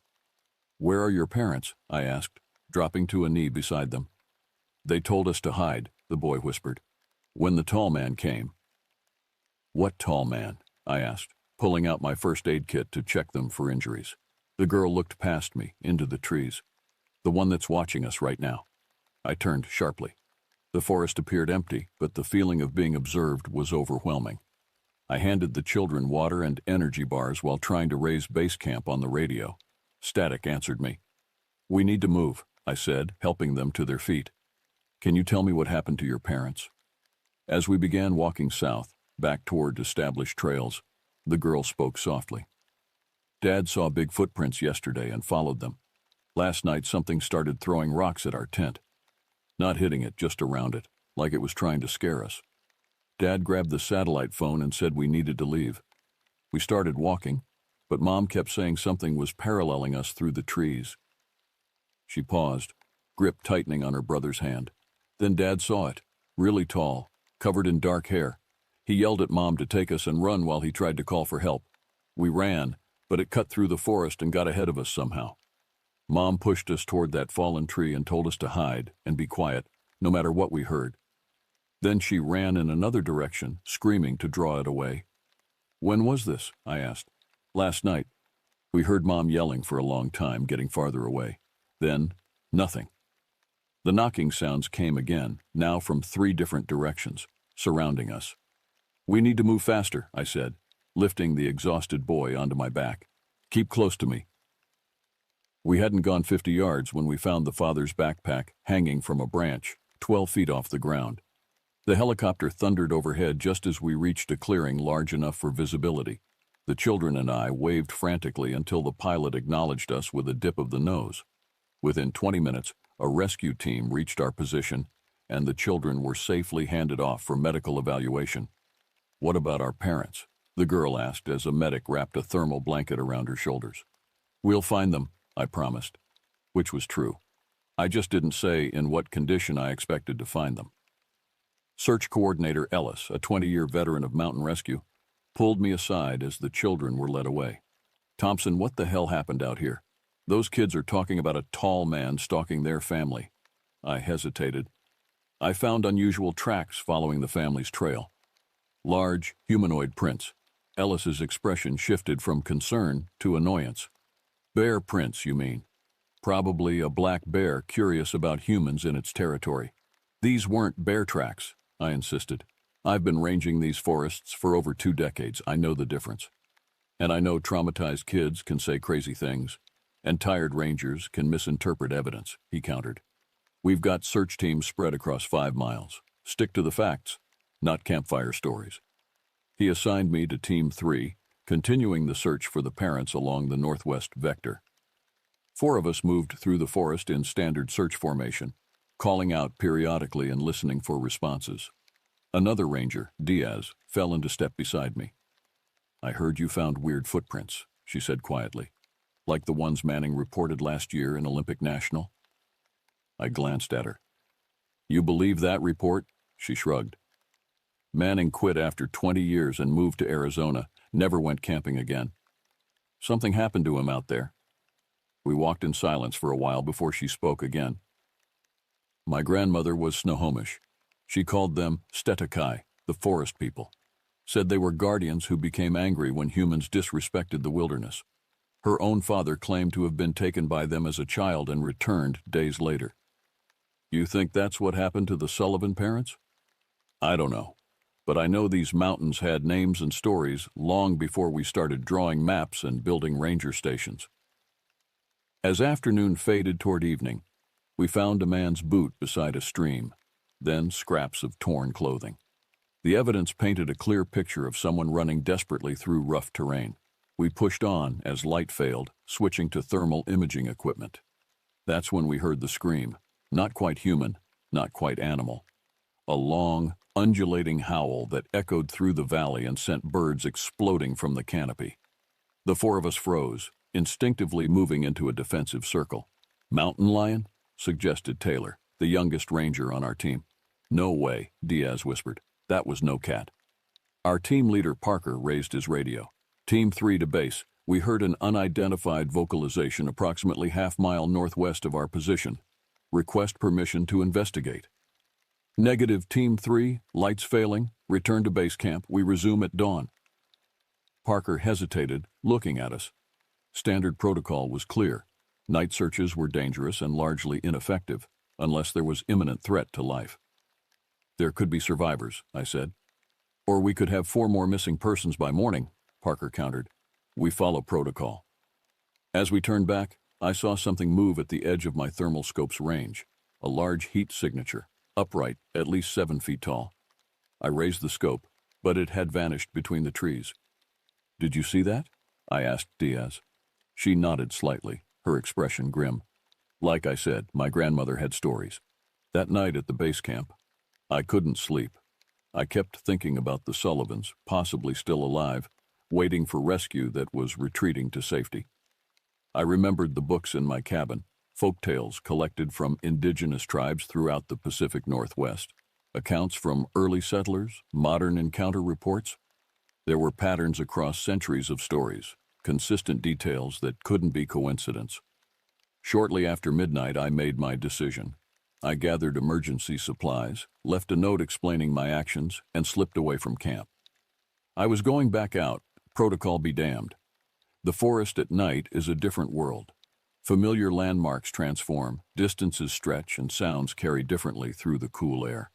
"Where are your parents?" I asked, dropping to a knee beside them. "They told us to hide," the boy whispered. "When the tall man came." "What tall man?" I asked, pulling out my first aid kit to check them for injuries. The girl looked past me, into the trees. "The one that's watching us right now." I turned sharply. The forest appeared empty, but the feeling of being observed was overwhelming. I handed the children water and energy bars while trying to raise base camp on the radio. Static answered me. "We need to move," I said, helping them to their feet. "Can you tell me what happened to your parents?" As we began walking south, back toward established trails, the girl spoke softly. "Dad saw big footprints yesterday and followed them. Last night something started throwing rocks at our tent. Not hitting it, just around it, like it was trying to scare us. Dad grabbed the satellite phone and said we needed to leave. We started walking, but Mom kept saying something was paralleling us through the trees." She paused, grip tightening on her brother's hand. "Then Dad saw it, really tall, covered in dark hair. He yelled at Mom to take us and run while he tried to call for help. We ran, but it cut through the forest and got ahead of us somehow. Mom pushed us toward that fallen tree and told us to hide and be quiet, no matter what we heard. Then she ran in another direction, screaming to draw it away." "When was this?" I asked. "Last night. We heard Mom yelling for a long time, getting farther away. Then, nothing." The knocking sounds came again, now from 3 different directions, surrounding us. "We need to move faster," I said, lifting the exhausted boy onto my back. "Keep close to me." We hadn't gone 50 yards when we found the father's backpack hanging from a branch, 12 feet off the ground. The helicopter thundered overhead just as we reached a clearing large enough for visibility. The children and I waved frantically until the pilot acknowledged us with a dip of the nose. Within 20 minutes, a rescue team reached our position, and the children were safely handed off for medical evaluation. "What about our parents?" the girl asked as a medic wrapped a thermal blanket around her shoulders. "We'll find them," I promised, which was true. I just didn't say in what condition I expected to find them. Search Coordinator Ellis, a 20-year veteran of mountain rescue, pulled me aside as the children were led away. "Thompson, what the hell happened out here? Those kids are talking about a tall man stalking their family." I hesitated. "I found unusual tracks following the family's trail. Large, humanoid prints." Ellis's expression shifted from concern to annoyance. "Bear prints, you mean? Probably a black bear curious about humans in its territory." "These weren't bear tracks," I insisted. "I've been ranging these forests for over 2 decades. I know the difference. And I know traumatized kids can say crazy things, and tired rangers can misinterpret evidence," he countered. "We've got search teams spread across 5 miles. Stick to the facts, not campfire stories." He assigned me to Team 3, continuing the search for the parents along the northwest vector. 4 of us moved through the forest in standard search formation, calling out periodically and listening for responses. Another ranger, Diaz, fell into step beside me. "I heard you found weird footprints," she said quietly. "Like the ones Manning reported last year in Olympic National?" I glanced at her. "You believe that report?" She shrugged. "Manning quit after 20 years and moved to Arizona, never went camping again. Something happened to him out there." We walked in silence for a while before she spoke again. "My grandmother was Snohomish. She called them Stetakai, the forest people. Said they were guardians who became angry when humans disrespected the wilderness. Her own father claimed to have been taken by them as a child and returned days later." "You think that's what happened to the Sullivan parents?" "I don't know. But I know these mountains had names and stories long before we started drawing maps and building ranger stations." As afternoon faded toward evening, we found a man's boot beside a stream, then scraps of torn clothing. The evidence painted a clear picture of someone running desperately through rough terrain. We pushed on as light failed, switching to thermal imaging equipment. That's when we heard the scream, not quite human, not quite animal. A long, undulating howl that echoed through the valley and sent birds exploding from the canopy. The 4 of us froze, instinctively moving into a defensive circle. "Mountain lion?" suggested Taylor, the youngest ranger on our team. "No way," Diaz whispered. "That was no cat." Our team leader Parker raised his radio. "Team 3 to base. We heard an unidentified vocalization approximately half-mile northwest of our position. Request permission to investigate. Negative, Team 3, lights failing, return to base camp, we resume at dawn. Parker hesitated, looking at us. Standard protocol was clear. Night searches were dangerous and largely ineffective, unless there was imminent threat to life. There could be survivors, I said. Or we could have 4 more missing persons by morning, Parker countered. We follow protocol. As we turned back, I saw something move at the edge of my thermal scope's range, a large heat signature, upright, at least 7 feet tall. I raised the scope, but it had vanished between the trees. Did you see that? I asked Diaz. She nodded slightly, her expression grim. Like I said, my grandmother had stories. That night at the base camp, I couldn't sleep. I kept thinking about the Sullivans, possibly still alive, waiting for rescue that was retreating to safety. I remembered the books in my cabin, folk tales collected from indigenous tribes throughout the Pacific Northwest, accounts from early settlers, modern encounter reports. There were patterns across centuries of stories, consistent details that couldn't be coincidence. Shortly after midnight, I made my decision. I gathered emergency supplies, left a note explaining my actions, and slipped away from camp. I was going back out, protocol be damned. The forest at night is a different world. Familiar landmarks transform, distances stretch, and sounds carry differently through the cool air.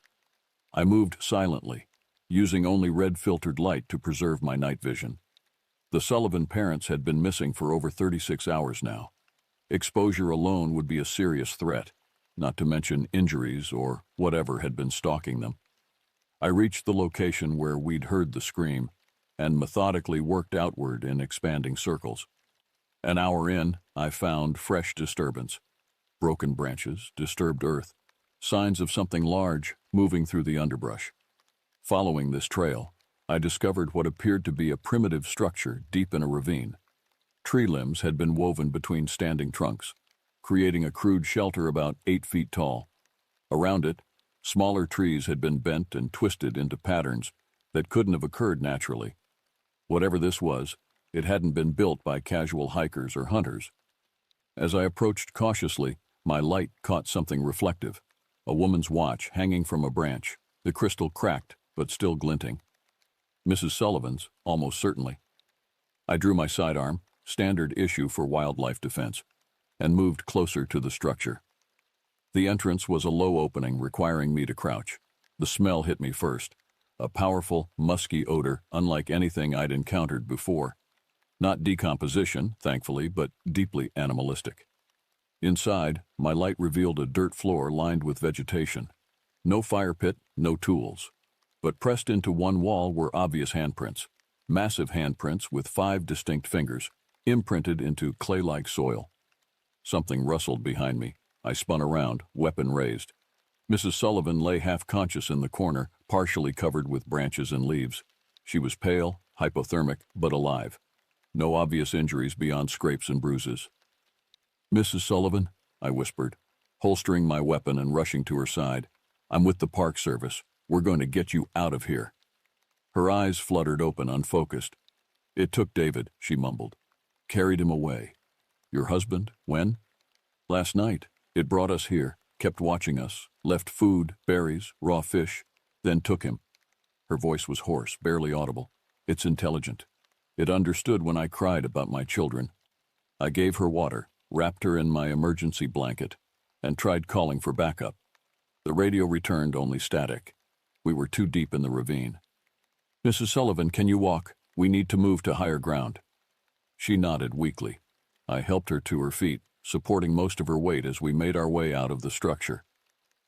I moved silently, using only red-filtered light to preserve my night vision. The Sullivan parents had been missing for over 36 hours now. Exposure alone would be a serious threat, not to mention injuries or whatever had been stalking them. I reached the location where we'd heard the scream and methodically worked outward in expanding circles. An hour in, I found fresh disturbance. Broken branches, disturbed earth, signs of something large moving through the underbrush. Following this trail, I discovered what appeared to be a primitive structure deep in a ravine. Tree limbs had been woven between standing trunks, creating a crude shelter about 8 feet tall. Around it, smaller trees had been bent and twisted into patterns that couldn't have occurred naturally. Whatever this was, it hadn't been built by casual hikers or hunters. As I approached cautiously, my light caught something reflective, a woman's watch hanging from a branch, the crystal cracked but still glinting. Mrs. Sullivan's, almost certainly. I drew my sidearm, standard issue for wildlife defense, and moved closer to the structure. The entrance was a low opening requiring me to crouch. The smell hit me first, a powerful, musky odor unlike anything I'd encountered before. Not decomposition, thankfully, but deeply animalistic. Inside, my light revealed a dirt floor lined with vegetation. No fire pit, no tools. But pressed into one wall were obvious handprints, massive handprints with 5 distinct fingers, imprinted into clay-like soil. Something rustled behind me. I spun around, weapon raised. Mrs. Sullivan lay half-conscious in the corner, partially covered with branches and leaves. She was pale, hypothermic, but alive. No obvious injuries beyond scrapes and bruises. "Mrs. Sullivan," I whispered, holstering my weapon and rushing to her side. "I'm with the Park Service. We're going to get you out of here." Her eyes fluttered open, unfocused. "It took David," she mumbled. "Carried him away." "Your husband? When?" "Last night. It brought us here, kept watching us, left food, berries, raw fish, then took him." Her voice was hoarse, barely audible. "It's intelligent. It understood when I cried about my children. I gave her water, wrapped her in my emergency blanket, and tried calling for backup. The radio returned only static. We were too deep in the ravine. "Mrs. Sullivan, can you walk? We need to move to higher ground." She nodded weakly. I helped her to her feet, supporting most of her weight as we made our way out of the structure.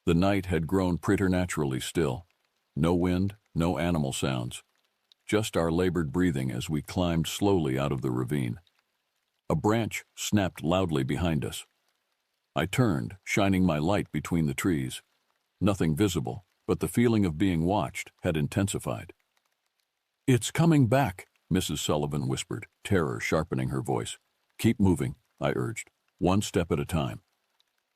The night had grown preternaturally still. No wind, no animal sounds. Just our labored breathing as we climbed slowly out of the ravine. A branch snapped loudly behind us. I turned, shining my light between the trees. Nothing visible, but the feeling of being watched had intensified. "It's coming back," Mrs. Sullivan whispered, terror sharpening her voice. "Keep moving," I urged, one step at a time.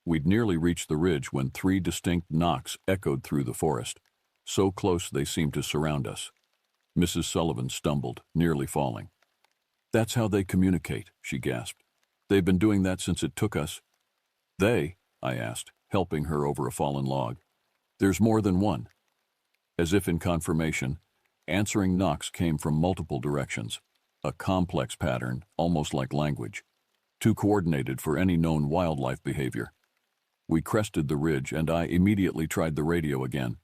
We'd nearly reached the ridge when 3 distinct knocks echoed through the forest, so close they seemed to surround us. Mrs. Sullivan stumbled, nearly falling. That's how they communicate, she gasped. They've been doing that since it took us. They? I asked, helping her over a fallen log. There's more than one. As if in confirmation, answering knocks came from multiple directions, a complex pattern, almost like language, too coordinated for any known wildlife behavior. We crested the ridge and I immediately tried the radio again.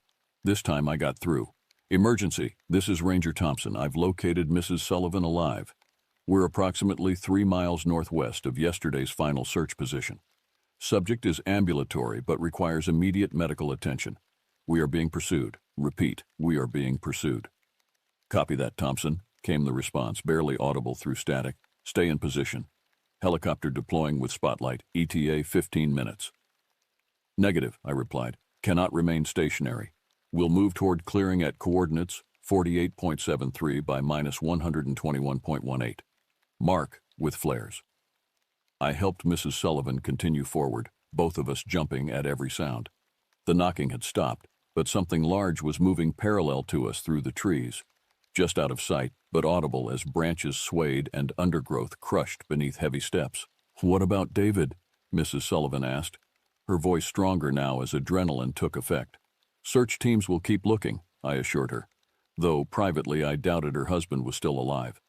This time I got through. Emergency, this is Ranger Thompson. I've located Mrs. Sullivan alive. We're approximately 3 miles northwest of yesterday's final search position. Subject is ambulatory but requires immediate medical attention. We are being pursued. Repeat, we are being pursued. Copy that, Thompson, came the response, barely audible through static. Stay in position. Helicopter deploying with spotlight. ETA 15 minutes. Negative, I replied. Cannot remain stationary. We'll move toward clearing at coordinates 48.73 by minus 121.18. Mark with flares. I helped Mrs. Sullivan continue forward, both of us jumping at every sound. The knocking had stopped, but something large was moving parallel to us through the trees, just out of sight, but audible as branches swayed and undergrowth crushed beneath heavy steps. What about David? Mrs. Sullivan asked, her voice stronger now as adrenaline took effect. Search teams will keep looking, I assured her, though privately I doubted her husband was still alive.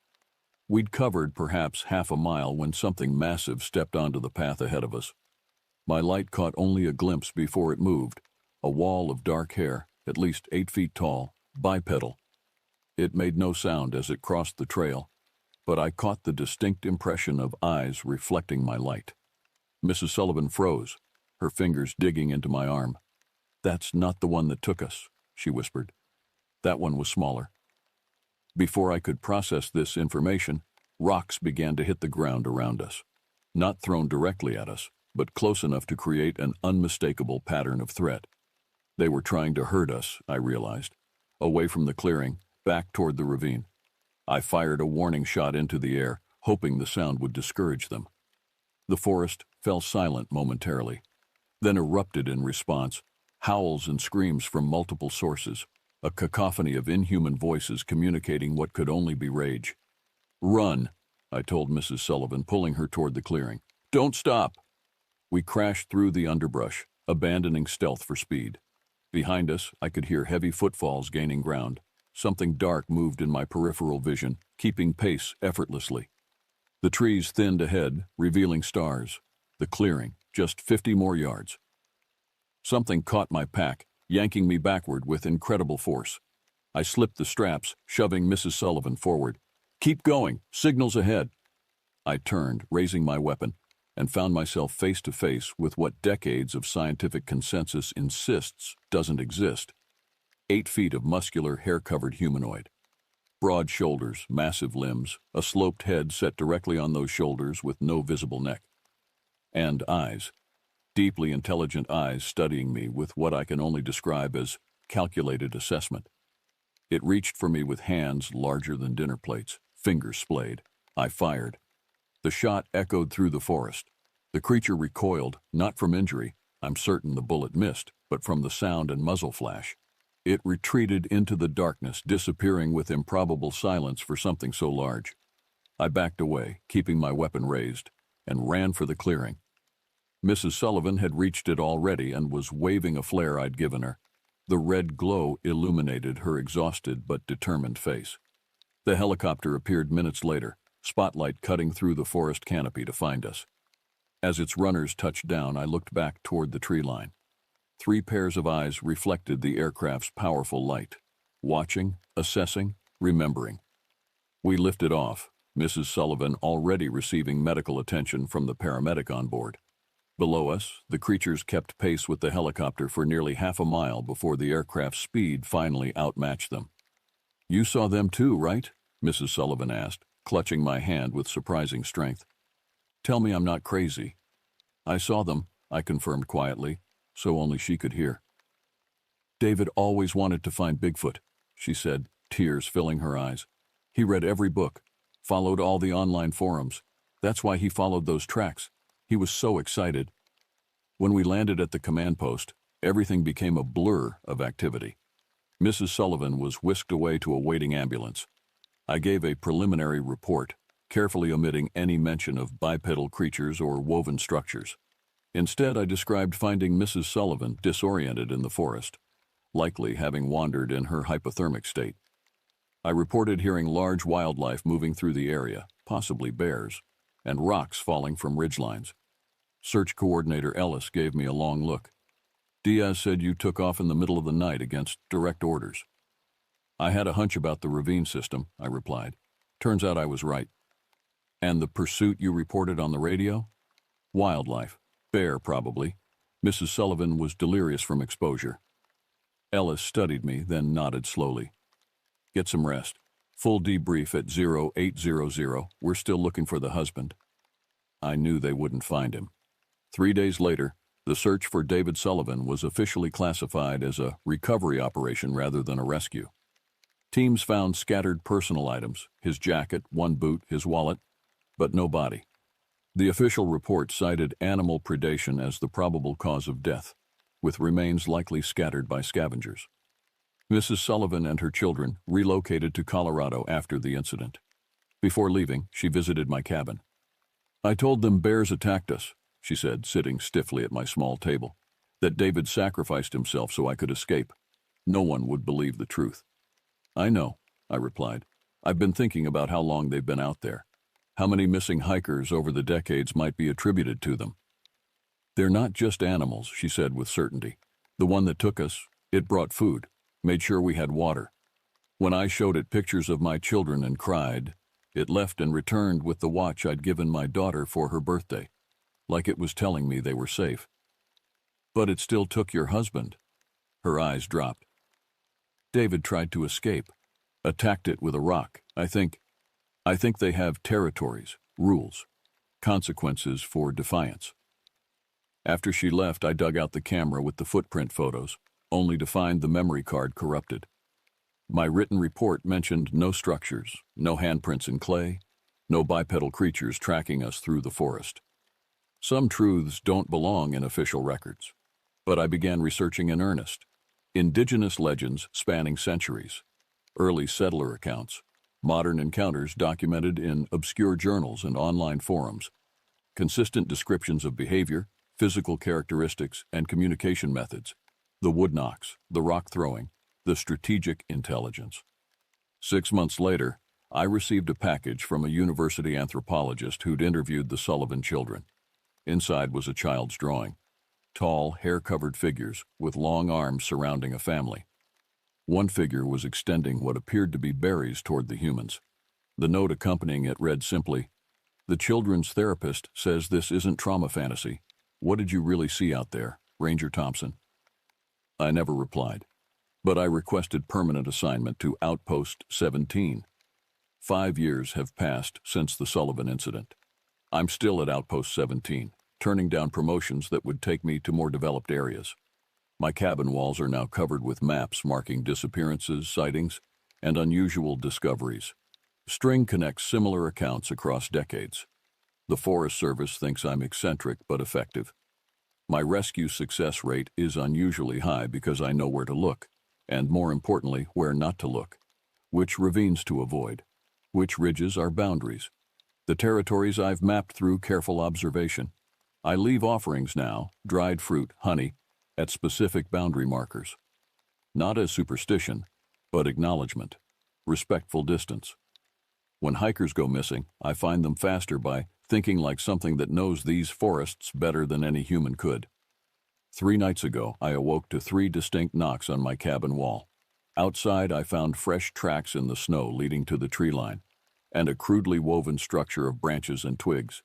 We'd covered perhaps half a mile when something massive stepped onto the path ahead of us. My light caught only a glimpse before it moved, a wall of dark hair, at least 8 feet tall, bipedal. It made no sound as it crossed the trail, but I caught the distinct impression of eyes reflecting my light. Mrs. Sullivan froze, her fingers digging into my arm. That's not the one that took us, she whispered. That one was smaller. Before I could process this information, rocks began to hit the ground around us. Not thrown directly at us, but close enough to create an unmistakable pattern of threat. They were trying to hurt us, I realized. Away from the clearing, back toward the ravine. I fired a warning shot into the air, hoping the sound would discourage them. The forest fell silent momentarily, then erupted in response, howls and screams from multiple sources, a cacophony of inhuman voices communicating what could only be rage. Run, I told Mrs. Sullivan, pulling her toward the clearing. Don't stop. We crashed through the underbrush, abandoning stealth for speed. Behind us, I could hear heavy footfalls gaining ground. Something dark moved in my peripheral vision, keeping pace effortlessly. The trees thinned ahead, revealing stars. The clearing, just 50 more yards. Something caught my pack, yanking me backward with incredible force. I slipped the straps, shoving Mrs. Sullivan forward. Keep going, signals ahead. I turned, raising my weapon, and found myself face to face with what decades of scientific consensus insists doesn't exist. 8 feet of muscular, hair-covered humanoid. Broad shoulders, massive limbs, a sloped head set directly on those shoulders with no visible neck. And eyes. Deeply intelligent eyes studying me with what I can only describe as calculated assessment. It reached for me with hands larger than dinner plates, fingers splayed. I fired. The shot echoed through the forest. The creature recoiled, not from injury, I'm certain the bullet missed, but from the sound and muzzle flash. It retreated into the darkness, disappearing with improbable silence for something so large. I backed away, keeping my weapon raised, and ran for the clearing. Mrs. Sullivan had reached it already and was waving a flare I'd given her. The red glow illuminated her exhausted but determined face. The helicopter appeared minutes later, spotlight cutting through the forest canopy to find us. As its runners touched down, I looked back toward the tree line. 3 pairs of eyes reflected the aircraft's powerful light, watching, assessing, remembering. We lifted off, Mrs. Sullivan already receiving medical attention from the paramedic on board. Below us, the creatures kept pace with the helicopter for nearly half a mile before the aircraft's speed finally outmatched them. You saw them too, right? Mrs. Sullivan asked, clutching my hand with surprising strength. Tell me I'm not crazy. I saw them, I confirmed quietly, so only she could hear. David always wanted to find Bigfoot, she said, tears filling her eyes. He read every book, followed all the online forums. That's why he followed those tracks. He was so excited. When we landed at the command post, everything became a blur of activity. Mrs. Sullivan was whisked away to a waiting ambulance. I gave a preliminary report, carefully omitting any mention of bipedal creatures or woven structures. Instead, I described finding Mrs. Sullivan disoriented in the forest, likely having wandered in her hypothermic state. I reported hearing large wildlife moving through the area, possibly bears, and rocks falling from ridgelines. Search coordinator Ellis gave me a long look. Diaz said you took off in the middle of the night against direct orders. I had a hunch about the ravine system, I replied. Turns out I was right. And the pursuit you reported on the radio? Wildlife. Bear, probably. Mrs. Sullivan was delirious from exposure. Ellis studied me, then nodded slowly. Get some rest. Full debrief at 0800. We're still looking for the husband. I knew they wouldn't find him. 3 days later, the search for David Sullivan was officially classified as a recovery operation rather than a rescue. Teams found scattered personal items, his jacket, one boot, his wallet, but no body. The official report cited animal predation as the probable cause of death, with remains likely scattered by scavengers. Mrs. Sullivan and her children relocated to Colorado after the incident. Before leaving, she visited my cabin. I told them bears attacked us, she said, sitting stiffly at my small table, that David sacrificed himself so I could escape. No one would believe the truth. I know, I replied. I've been thinking about how long they've been out there. How many missing hikers over the decades might be attributed to them. They're not just animals, she said with certainty. The one that took us, it brought food, made sure we had water. When I showed it pictures of my children and cried, it left and returned with the watch I'd given my daughter for her birthday, like it was telling me they were safe. But it still took your husband. Her eyes dropped. David tried to escape, attacked it with a rock. I think they have territories, rules, consequences for defiance. After she left, I dug out the camera with the footprint photos, only to find the memory card corrupted. My written report mentioned no structures, no handprints in clay, no bipedal creatures tracking us through the forest. Some truths don't belong in official records, but I began researching in earnest. Indigenous legends spanning centuries, early settler accounts, modern encounters documented in obscure journals and online forums, consistent descriptions of behavior, physical characteristics, and communication methods, the wood knocks, the rock throwing, the strategic intelligence. 6 months later, I received a package from a university anthropologist who'd interviewed the Sullivan children. Inside was a child's drawing. Tall, hair-covered figures with long arms surrounding a family. One figure was extending what appeared to be berries toward the humans. The note accompanying it read simply, "The children's therapist says this isn't trauma fantasy. What did you really see out there, Ranger Thompson?" I never replied, but I requested permanent assignment to Outpost 17. 5 years have passed since the Sullivan incident. I'm still at Outpost 17. Turning down promotions that would take me to more developed areas. My cabin walls are now covered with maps marking disappearances, sightings, and unusual discoveries. String connects similar accounts across decades. The Forest Service thinks I'm eccentric but effective. My rescue success rate is unusually high because I know where to look, and more importantly, where not to look. Which ravines to avoid. Which ridges are boundaries. The territories I've mapped through careful observation. I leave offerings now, dried fruit, honey, at specific boundary markers. Not as superstition, but acknowledgement, respectful distance. When hikers go missing, I find them faster by thinking like something that knows these forests better than any human could. 3 nights ago, I awoke to 3 distinct knocks on my cabin wall. Outside, I found fresh tracks in the snow leading to the tree line, and a crudely woven structure of branches and twigs.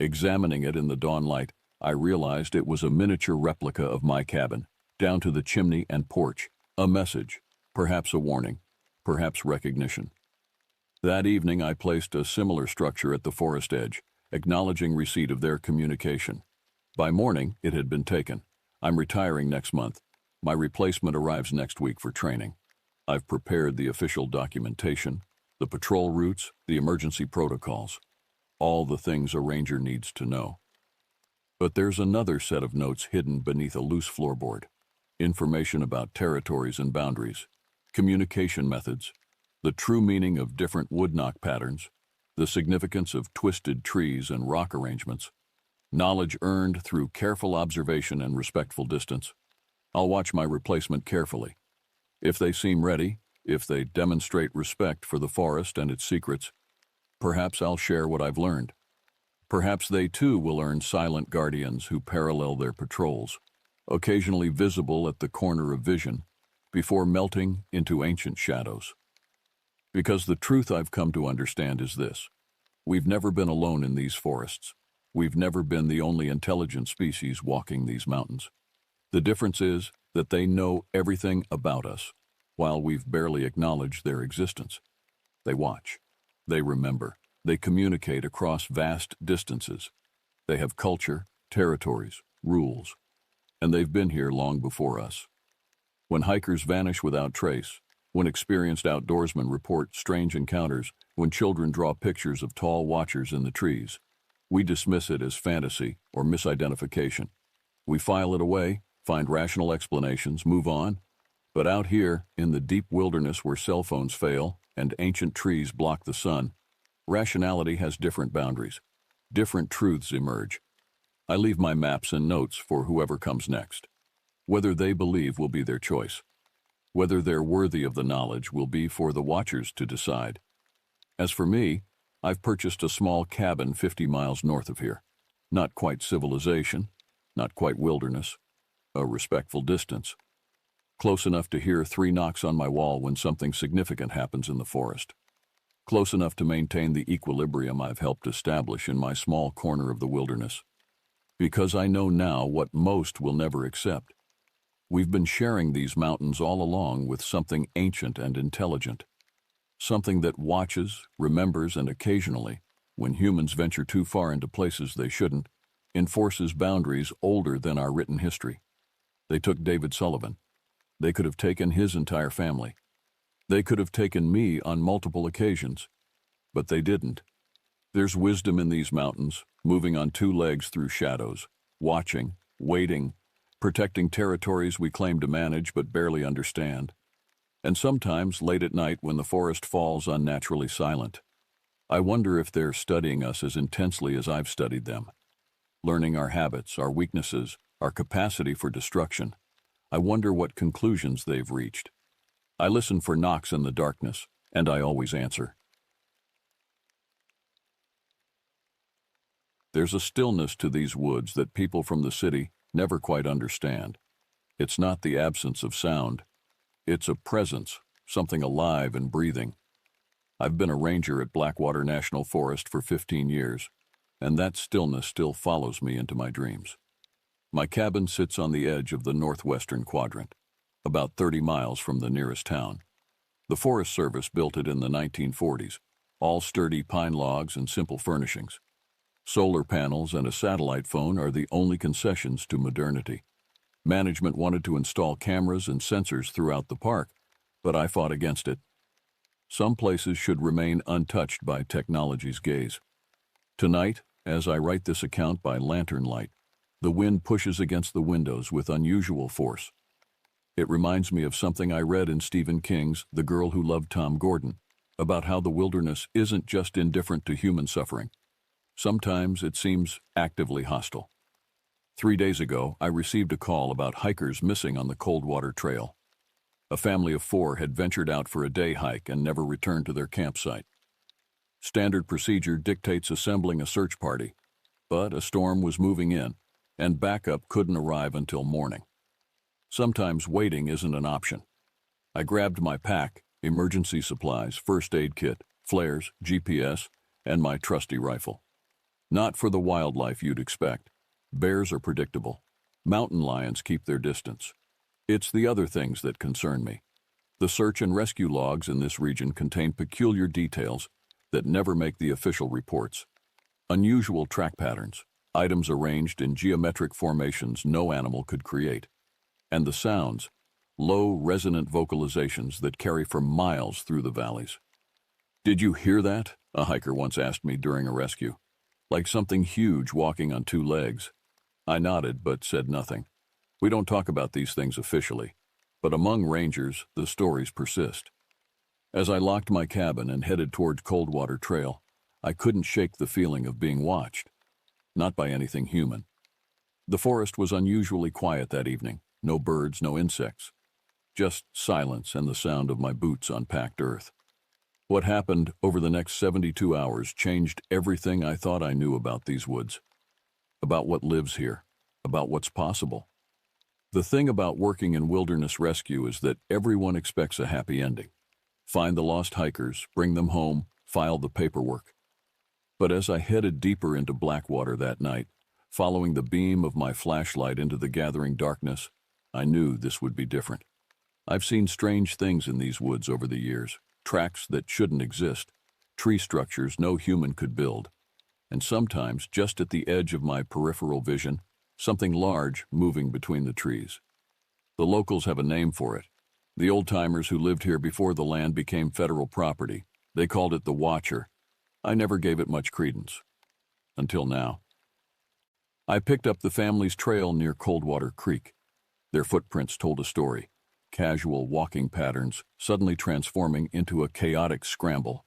Examining it in the dawn light, I realized it was a miniature replica of my cabin, down to the chimney and porch. A message, perhaps a warning, perhaps recognition. That evening, I placed a similar structure at the forest edge, acknowledging receipt of their communication. By morning, it had been taken. I'm retiring next month. My replacement arrives next week for training. I've prepared the official documentation, the patrol routes, the emergency protocols. All the things a ranger needs to know. But there's another set of notes hidden beneath a loose floorboard. Information about territories and boundaries, communication methods, the true meaning of different wood knock patterns, the significance of twisted trees and rock arrangements, knowledge earned through careful observation and respectful distance. I'll watch my replacement carefully. If they seem ready, if they demonstrate respect for the forest and its secrets, perhaps I'll share what I've learned. Perhaps they too will earn silent guardians who parallel their patrols, occasionally visible at the corner of vision, before melting into ancient shadows. Because the truth I've come to understand is this: we've never been alone in these forests. We've never been the only intelligent species walking these mountains. The difference is that they know everything about us, while we've barely acknowledged their existence. They watch. They remember. They communicate across vast distances. They have culture, territories, rules, and they've been here long before us. When hikers vanish without trace, when experienced outdoorsmen report strange encounters, when children draw pictures of tall watchers in the trees, we dismiss it as fantasy or misidentification. We file it away, find rational explanations, move on. But out here, in the deep wilderness where cell phones fail and ancient trees block the sun, rationality has different boundaries. Different truths emerge. I leave my maps and notes for whoever comes next. Whether they believe will be their choice. Whether they're worthy of the knowledge will be for the watchers to decide. As for me, I've purchased a small cabin 50 miles north of here. Not quite civilization, not quite wilderness, a respectful distance. Close enough to hear 3 knocks on my wall when something significant happens in the forest. Close enough to maintain the equilibrium I've helped establish in my small corner of the wilderness. Because I know now what most will never accept. We've been sharing these mountains all along with something ancient and intelligent. Something that watches, remembers, and occasionally, when humans venture too far into places they shouldn't, enforces boundaries older than our written history. They took David Sullivan. They could have taken his entire family. They could have taken me on multiple occasions, but they didn't. There's wisdom in these mountains, moving on 2 legs through shadows, watching, waiting, protecting territories we claim to manage but barely understand. And sometimes, late at night when the forest falls unnaturally silent, I wonder if they're studying us as intensely as I've studied them. Learning our habits, our weaknesses, our capacity for destruction. I wonder what conclusions they've reached. I listen for knocks in the darkness, and I always answer. There's a stillness to these woods that people from the city never quite understand. It's not the absence of sound. It's a presence, something alive and breathing. I've been a ranger at Blackwater National Forest for 15 years, and that stillness still follows me into my dreams. My cabin sits on the edge of the northwestern quadrant, about 30 miles from the nearest town. The Forest Service built it in the 1940s, all sturdy pine logs and simple furnishings. Solar panels and a satellite phone are the only concessions to modernity. Management wanted to install cameras and sensors throughout the park, but I fought against it. Some places should remain untouched by technology's gaze. Tonight, as I write this account by lantern light, the wind pushes against the windows with unusual force. It reminds me of something I read in Stephen King's The Girl Who Loved Tom Gordon, about how the wilderness isn't just indifferent to human suffering. Sometimes it seems actively hostile. 3 days ago, I received a call about hikers missing on the Coldwater Trail. A family of 4 had ventured out for a day hike and never returned to their campsite. Standard procedure dictates assembling a search party, but a storm was moving in, and backup couldn't arrive until morning. Sometimes waiting isn't an option. I grabbed my pack, emergency supplies, first aid kit, flares, GPS, and my trusty rifle. Not for the wildlife you'd expect. Bears are predictable. Mountain lions keep their distance. It's the other things that concern me. The search and rescue logs in this region contain peculiar details that never make the official reports. Unusual track patterns, items arranged in geometric formations no animal could create. And the sounds, low, resonant vocalizations that carry for miles through the valleys. "Did you hear that?" a hiker once asked me during a rescue. Like something huge walking on 2 legs. I nodded but said nothing. We don't talk about these things officially, but among rangers, the stories persist. As I locked my cabin and headed toward Coldwater Trail, I couldn't shake the feeling of being watched. Not by anything human. The forest was unusually quiet that evening. No birds, no insects. Just silence and the sound of my boots on packed earth. What happened over the next 72 hours changed everything I thought I knew about these woods. About what lives here. About what's possible. The thing about working in wilderness rescue is that everyone expects a happy ending. Find the lost hikers, bring them home, file the paperwork. But as I headed deeper into Blackwater that night, following the beam of my flashlight into the gathering darkness, I knew this would be different. I've seen strange things in these woods over the years, tracks that shouldn't exist, tree structures no human could build, and sometimes, just at the edge of my peripheral vision, something large moving between the trees. The locals have a name for it. The old-timers who lived here before the land became federal property. They called it the Watcher. I never gave it much credence. Until now. I picked up the family's trail near Coldwater Creek. Their footprints told a story. Casual walking patterns suddenly transforming into a chaotic scramble.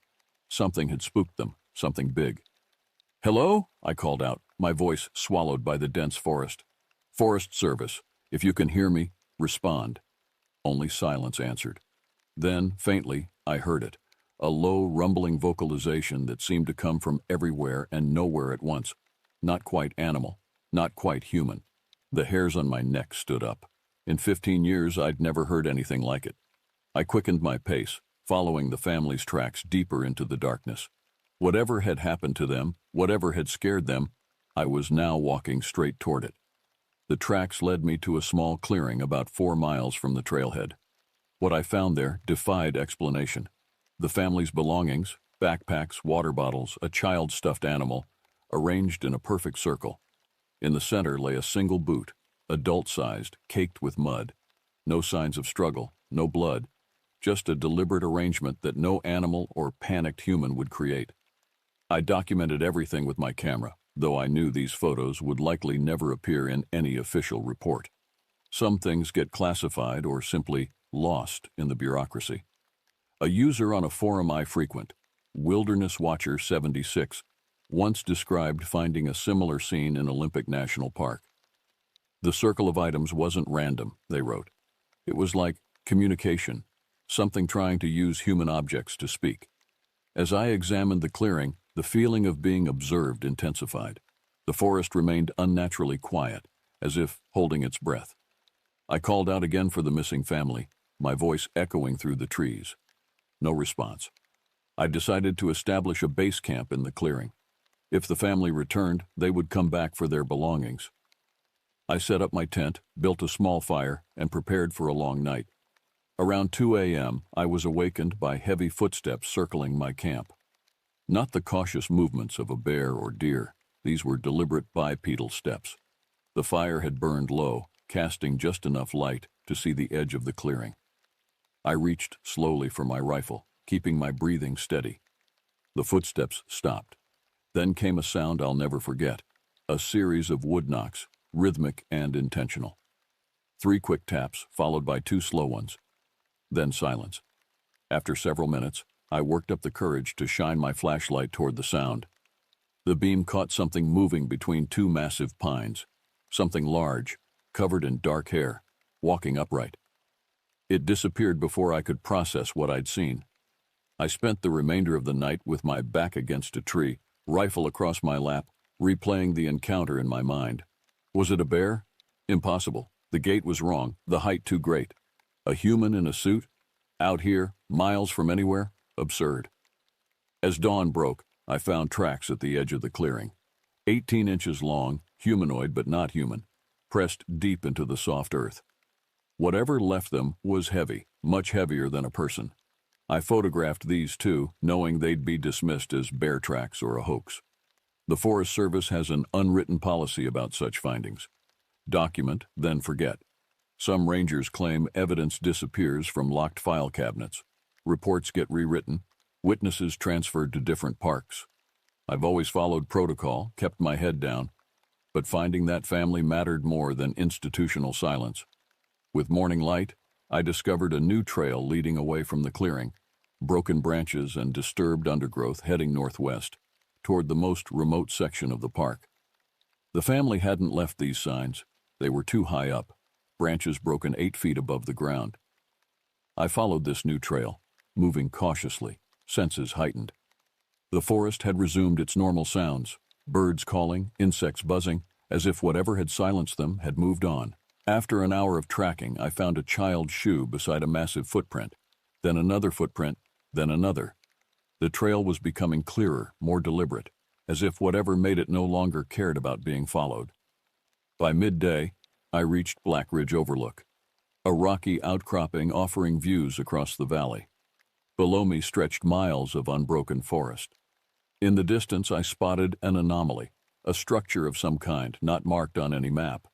Something had spooked them, something big. "Hello?" I called out, my voice swallowed by the dense forest. "Forest Service. If you can hear me, respond." Only silence answered. Then, faintly, I heard it. A low, rumbling vocalization that seemed to come from everywhere and nowhere at once. Not quite animal, not quite human. The hairs on my neck stood up. In 15 years, I'd never heard anything like it. I quickened my pace, following the family's tracks deeper into the darkness. Whatever had happened to them, whatever had scared them, I was now walking straight toward it. The tracks led me to a small clearing about 4 miles from the trailhead. What I found there defied explanation. The family's belongings, backpacks, water bottles, a child's stuffed animal, arranged in a perfect circle. In the center lay a single boot, adult-sized, caked with mud. No signs of struggle, no blood, just a deliberate arrangement that no animal or panicked human would create. I documented everything with my camera, though I knew these photos would likely never appear in any official report. Some things get classified or simply lost in the bureaucracy. A user on a forum I frequent, Wilderness Watcher 76, once described finding a similar scene in Olympic National Park. The circle of items wasn't random, they wrote. It was like communication, something trying to use human objects to speak. As I examined the clearing, the feeling of being observed intensified. The forest remained unnaturally quiet, as if holding its breath. I called out again for the missing family, my voice echoing through the trees. No response. I decided to establish a base camp in the clearing. If the family returned, they would come back for their belongings. I set up my tent, built a small fire, and prepared for a long night. Around 2 a.m., I was awakened by heavy footsteps circling my camp. Not the cautious movements of a bear or deer. These were deliberate bipedal steps. The fire had burned low, casting just enough light to see the edge of the clearing. I reached slowly for my rifle, keeping my breathing steady. The footsteps stopped. Then came a sound I'll never forget, a series of wood knocks, rhythmic and intentional. 3 quick taps, followed by 2 slow ones. Then silence. After several minutes, I worked up the courage to shine my flashlight toward the sound. The beam caught something moving between 2 massive pines, something large, covered in dark hair, walking upright. It disappeared before I could process what I'd seen. I spent the remainder of the night with my back against a tree, rifle across my lap, replaying the encounter in my mind. Was it a bear? Impossible. The gait was wrong, the height too great. A human in a suit? Out here, miles from anywhere? Absurd. As dawn broke, I found tracks at the edge of the clearing. 18 inches long, humanoid but not human, pressed deep into the soft earth. Whatever left them was heavy, much heavier than a person. I photographed these too, knowing they'd be dismissed as bear tracks or a hoax. The Forest Service has an unwritten policy about such findings. Document, then forget. Some rangers claim evidence disappears from locked file cabinets. Reports get rewritten, witnesses transferred to different parks. I've always followed protocol, kept my head down, but finding that family mattered more than institutional silence. With morning light, I discovered a new trail leading away from the clearing, broken branches and disturbed undergrowth heading northwest. toward the most remote section of the park. The family hadn't left these signs. They were too high up, branches broken 8 feet above the ground. I followed this new trail, moving cautiously, senses heightened. The forest had resumed its normal sounds, birds calling, insects buzzing, as if whatever had silenced them had moved on. After an hour of tracking, I found a child's shoe beside a massive footprint, then another footprint, then another. The trail was becoming clearer, more deliberate, as if whatever made it no longer cared about being followed. By midday, I reached Black Ridge Overlook, a rocky outcropping offering views across the valley. Below me stretched miles of unbroken forest. In the distance, I spotted an anomaly, a structure of some kind, not marked on any map.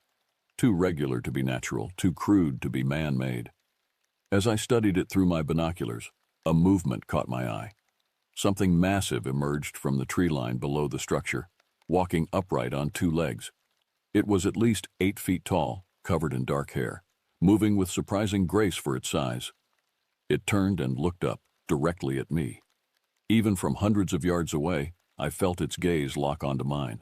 Too regular to be natural, too crude to be man-made. As I studied it through my binoculars, a movement caught my eye. Something massive emerged from the tree line below the structure, walking upright on 2 legs. It was at least 8 feet tall, covered in dark hair, moving with surprising grace for its size. It turned and looked up, directly at me. Even from hundreds of yards away, I felt its gaze lock onto mine.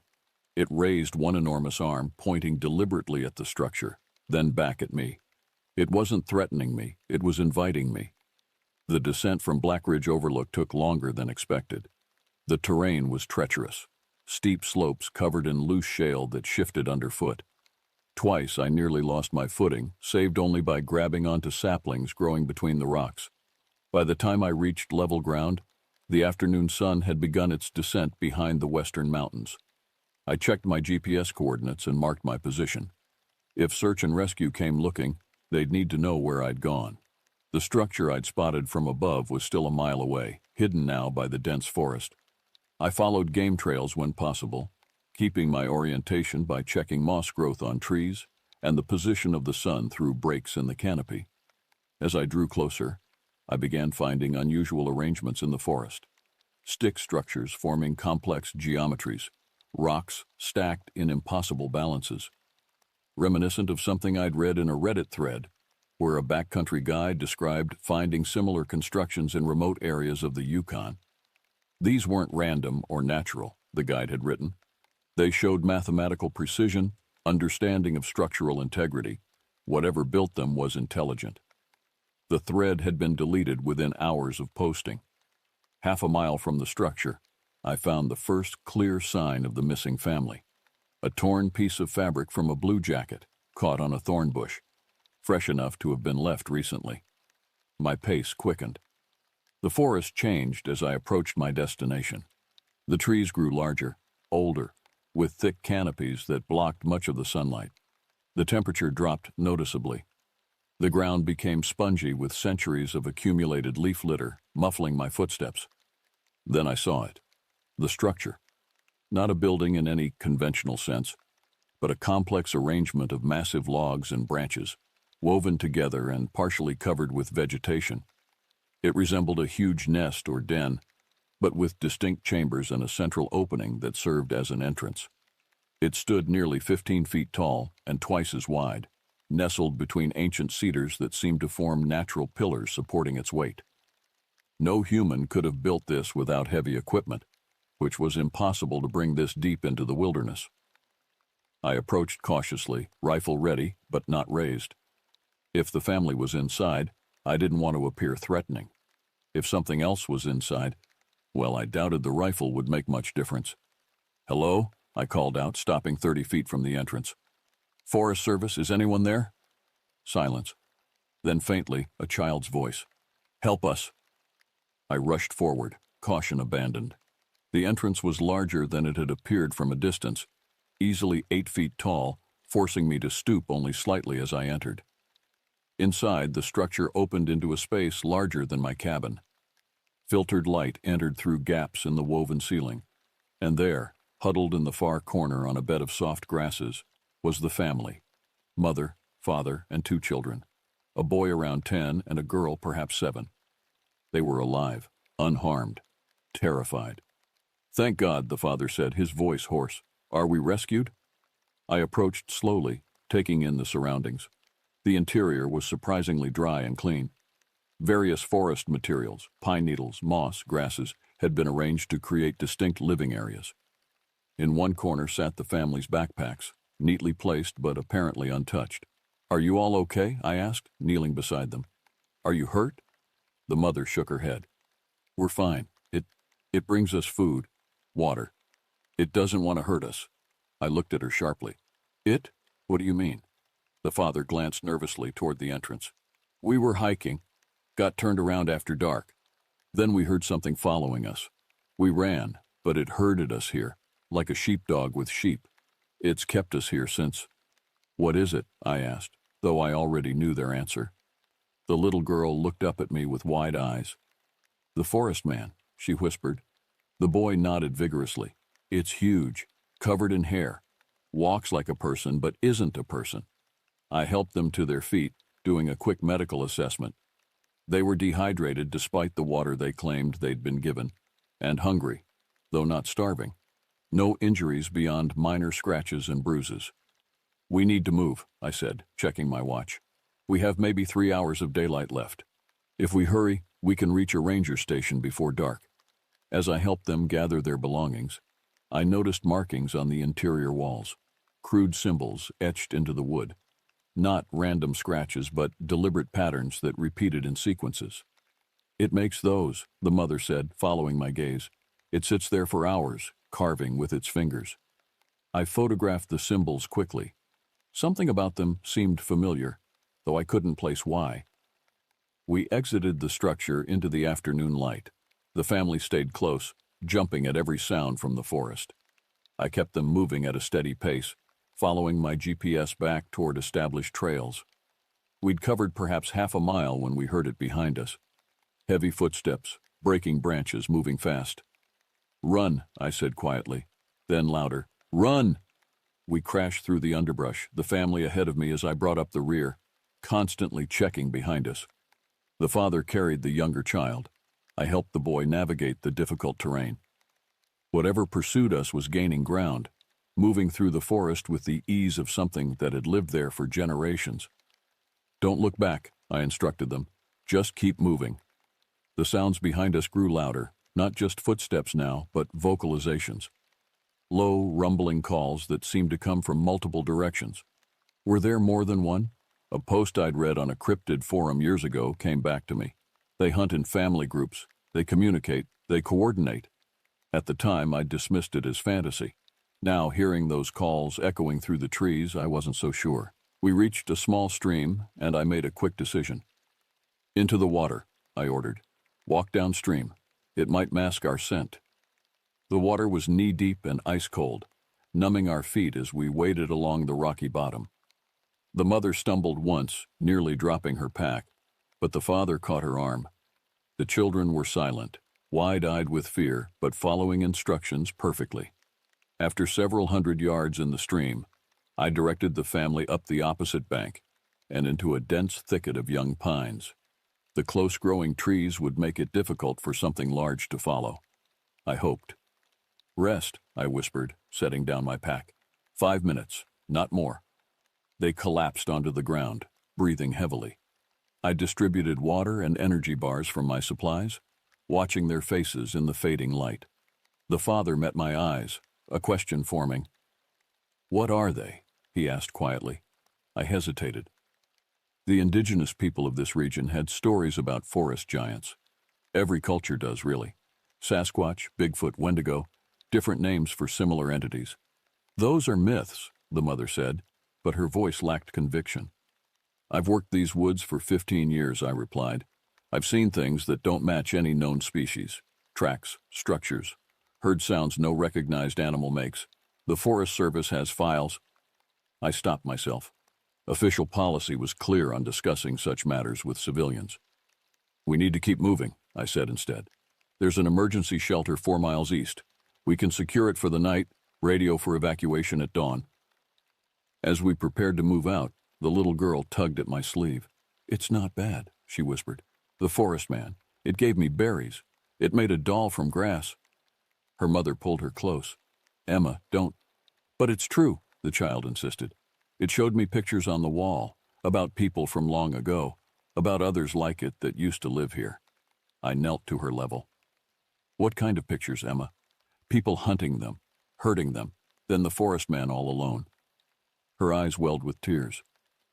It raised one enormous arm, pointing deliberately at the structure, then back at me. It wasn't threatening me, it was inviting me. The descent from Black Ridge Overlook took longer than expected. The terrain was treacherous, steep slopes covered in loose shale that shifted underfoot. Twice I nearly lost my footing, saved only by grabbing onto saplings growing between the rocks. By the time I reached level ground, the afternoon sun had begun its descent behind the western mountains. I checked my GPS coordinates and marked my position. If search and rescue came looking, they'd need to know where I'd gone. The structure I'd spotted from above was still a mile away, hidden now by the dense forest. I followed game trails when possible, keeping my orientation by checking moss growth on trees and the position of the sun through breaks in the canopy. As I drew closer, I began finding unusual arrangements in the forest. Stick structures forming complex geometries, rocks stacked in impossible balances. Reminiscent of something I'd read in a Reddit thread, where a backcountry guide described finding similar constructions in remote areas of the Yukon. These weren't random or natural, the guide had written. They showed mathematical precision, understanding of structural integrity. Whatever built them was intelligent. The thread had been deleted within hours of posting. Half a mile from the structure, I found the first clear sign of the missing family. A torn piece of fabric from a blue jacket, caught on a thorn bush, fresh enough to have been left recently. My pace quickened. The forest changed as I approached my destination. The trees grew larger, older, with thick canopies that blocked much of the sunlight. The temperature dropped noticeably. The ground became spongy with centuries of accumulated leaf litter, muffling my footsteps. Then I saw it. The structure. Not a building in any conventional sense, but a complex arrangement of massive logs and branches, woven together and partially covered with vegetation. It resembled a huge nest or den, but with distinct chambers and a central opening that served as an entrance. It stood nearly 15 feet tall and twice as wide, nestled between ancient cedars that seemed to form natural pillars supporting its weight. No human could have built this without heavy equipment, which was impossible to bring this deep into the wilderness. I approached cautiously, rifle ready, but not raised. If the family was inside, I didn't want to appear threatening. If something else was inside, well, I doubted the rifle would make much difference. "Hello?" I called out, stopping 30 feet from the entrance. "Forest Service, is anyone there?" Silence. Then faintly, a child's voice. "Help us." I rushed forward, caution abandoned. The entrance was larger than it had appeared from a distance, easily 8 feet tall, forcing me to stoop only slightly as I entered. Inside, the structure opened into a space larger than my cabin. Filtered light entered through gaps in the woven ceiling, and there, huddled in the far corner on a bed of soft grasses, was the family: mother, father, and 2 children, a boy around 10 and a girl perhaps 7. They were alive, unharmed, terrified. "Thank God," the father said, his voice hoarse. "Are we rescued?" I approached slowly, taking in the surroundings. The interior was surprisingly dry and clean. Various forest materials, pine needles, moss, grasses, had been arranged to create distinct living areas. In one corner sat the family's backpacks, neatly placed but apparently untouched. "Are you all okay?" I asked, kneeling beside them. "Are you hurt?" The mother shook her head. "We're fine. It brings us food, water. It doesn't want to hurt us." I looked at her sharply. "It? What do you mean?" The father glanced nervously toward the entrance. "We were hiking, got turned around after dark. Then we heard something following us. We ran, but it herded us here, like a sheepdog with sheep. It's kept us here since." "What is it?" I asked, though I already knew their answer. The little girl looked up at me with wide eyes. "The forest man," she whispered. The boy nodded vigorously. "It's huge, covered in hair, walks like a person but isn't a person." I helped them to their feet, doing a quick medical assessment. They were dehydrated despite the water they claimed they'd been given, and hungry, though not starving. No injuries beyond minor scratches and bruises. "We need to move," I said, checking my watch. "We have maybe 3 hours of daylight left. If we hurry, we can reach a ranger station before dark." As I helped them gather their belongings, I noticed markings on the interior walls, crude symbols etched into the wood. Not random scratches, but deliberate patterns that repeated in sequences. "It makes those," the mother said, following my gaze. "It sits there for hours, carving with its fingers." I photographed the symbols quickly. Something about them seemed familiar, though I couldn't place why. We exited the structure into the afternoon light. The family stayed close, jumping at every sound from the forest. I kept them moving at a steady pace, following my GPS back toward established trails. We'd covered perhaps half a mile when we heard it behind us. Heavy footsteps, breaking branches, moving fast. "Run," I said quietly, then louder, "Run!" We crashed through the underbrush, the family ahead of me as I brought up the rear, constantly checking behind us. The father carried the younger child. I helped the boy navigate the difficult terrain. Whatever pursued us was gaining ground, moving through the forest with the ease of something that had lived there for generations. "Don't look back," I instructed them. "Just keep moving." The sounds behind us grew louder, not just footsteps now, but vocalizations. Low, rumbling calls that seemed to come from multiple directions. Were there more than one? A post I'd read on a cryptid forum years ago came back to me. They hunt in family groups, they communicate, they coordinate. At the time, I dismissed it as fantasy. Now, hearing those calls echoing through the trees, I wasn't so sure. We reached a small stream, and I made a quick decision. "Into the water," I ordered. "Walk downstream. It might mask our scent." The water was knee-deep and ice-cold, numbing our feet as we waded along the rocky bottom. The mother stumbled once, nearly dropping her pack, but the father caught her arm. The children were silent, wide-eyed with fear, but following instructions perfectly. After several hundred yards in the stream, I directed the family up the opposite bank and into a dense thicket of young pines. The close-growing trees would make it difficult for something large to follow. I hoped. "Rest," I whispered, setting down my pack. 5 minutes, not more." They collapsed onto the ground, breathing heavily. I distributed water and energy bars from my supplies, watching their faces in the fading light. The father met my eyes, a question forming. "What are they?" he asked quietly. I hesitated. The indigenous people of this region had stories about forest giants. Every culture does, really. Sasquatch, Bigfoot, Wendigo, different names for similar entities. "Those are myths," the mother said, but her voice lacked conviction. "I've worked these woods for 15 years, I replied. "I've seen things that don't match any known species. Tracks, structures, heard sounds no recognized animal makes. The Forest Service has files." I stopped myself. Official policy was clear on discussing such matters with civilians. "We need to keep moving," I said instead. "There's an emergency shelter 4 miles east. We can secure it for the night, radio for evacuation at dawn." As we prepared to move out, the little girl tugged at my sleeve. "It's not bad," she whispered. "The forest man. It gave me berries. It made a doll from grass." Her mother pulled her close. "Emma, don't." "But it's true," the child insisted. "It showed me pictures on the wall, about people from long ago, about others like it that used to live here. I knelt to her level. What kind of pictures, Emma? People hunting them, hurting them, then the forest man all alone. Her eyes welled with tears.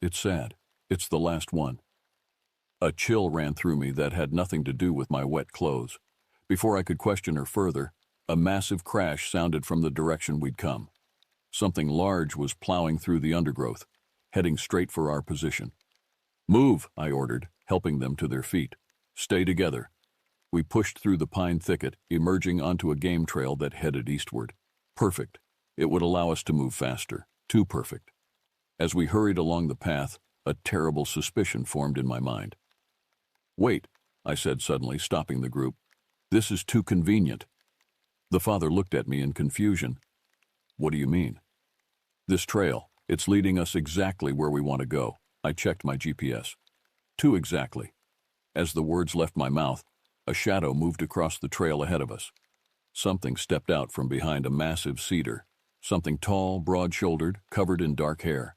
It's sad. It's the last one. A chill ran through me that had nothing to do with my wet clothes. Before I could question her further, a massive crash sounded from the direction we'd come. Something large was plowing through the undergrowth, heading straight for our position. Move, I ordered, helping them to their feet. Stay together. We pushed through the pine thicket, emerging onto a game trail that headed eastward. Perfect. It would allow us to move faster. Too perfect. As we hurried along the path, a terrible suspicion formed in my mind. Wait, I said suddenly, stopping the group. This is too convenient. The father looked at me in confusion. What do you mean? This trail, it's leading us exactly where we want to go. I checked my GPS. Too exactly. As the words left my mouth, a shadow moved across the trail ahead of us. Something stepped out from behind a massive cedar. Something tall, broad-shouldered, covered in dark hair.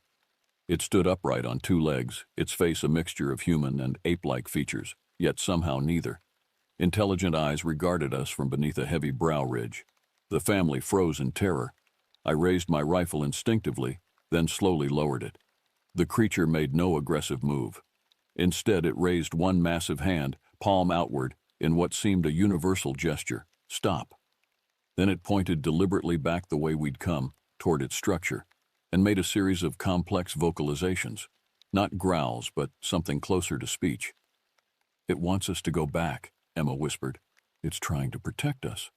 It stood upright on two legs, its face a mixture of human and ape-like features, yet somehow neither. Intelligent eyes regarded us from beneath a heavy brow ridge. The family froze in terror. I raised my rifle instinctively, then slowly lowered it. The creature made no aggressive move. Instead, it raised one massive hand, palm outward, in what seemed a universal gesture. Stop. Then it pointed deliberately back the way we'd come, toward its structure, and made a series of complex vocalizations. Not growls, but something closer to speech. It wants us to go back, Emma whispered. It's trying to protect us.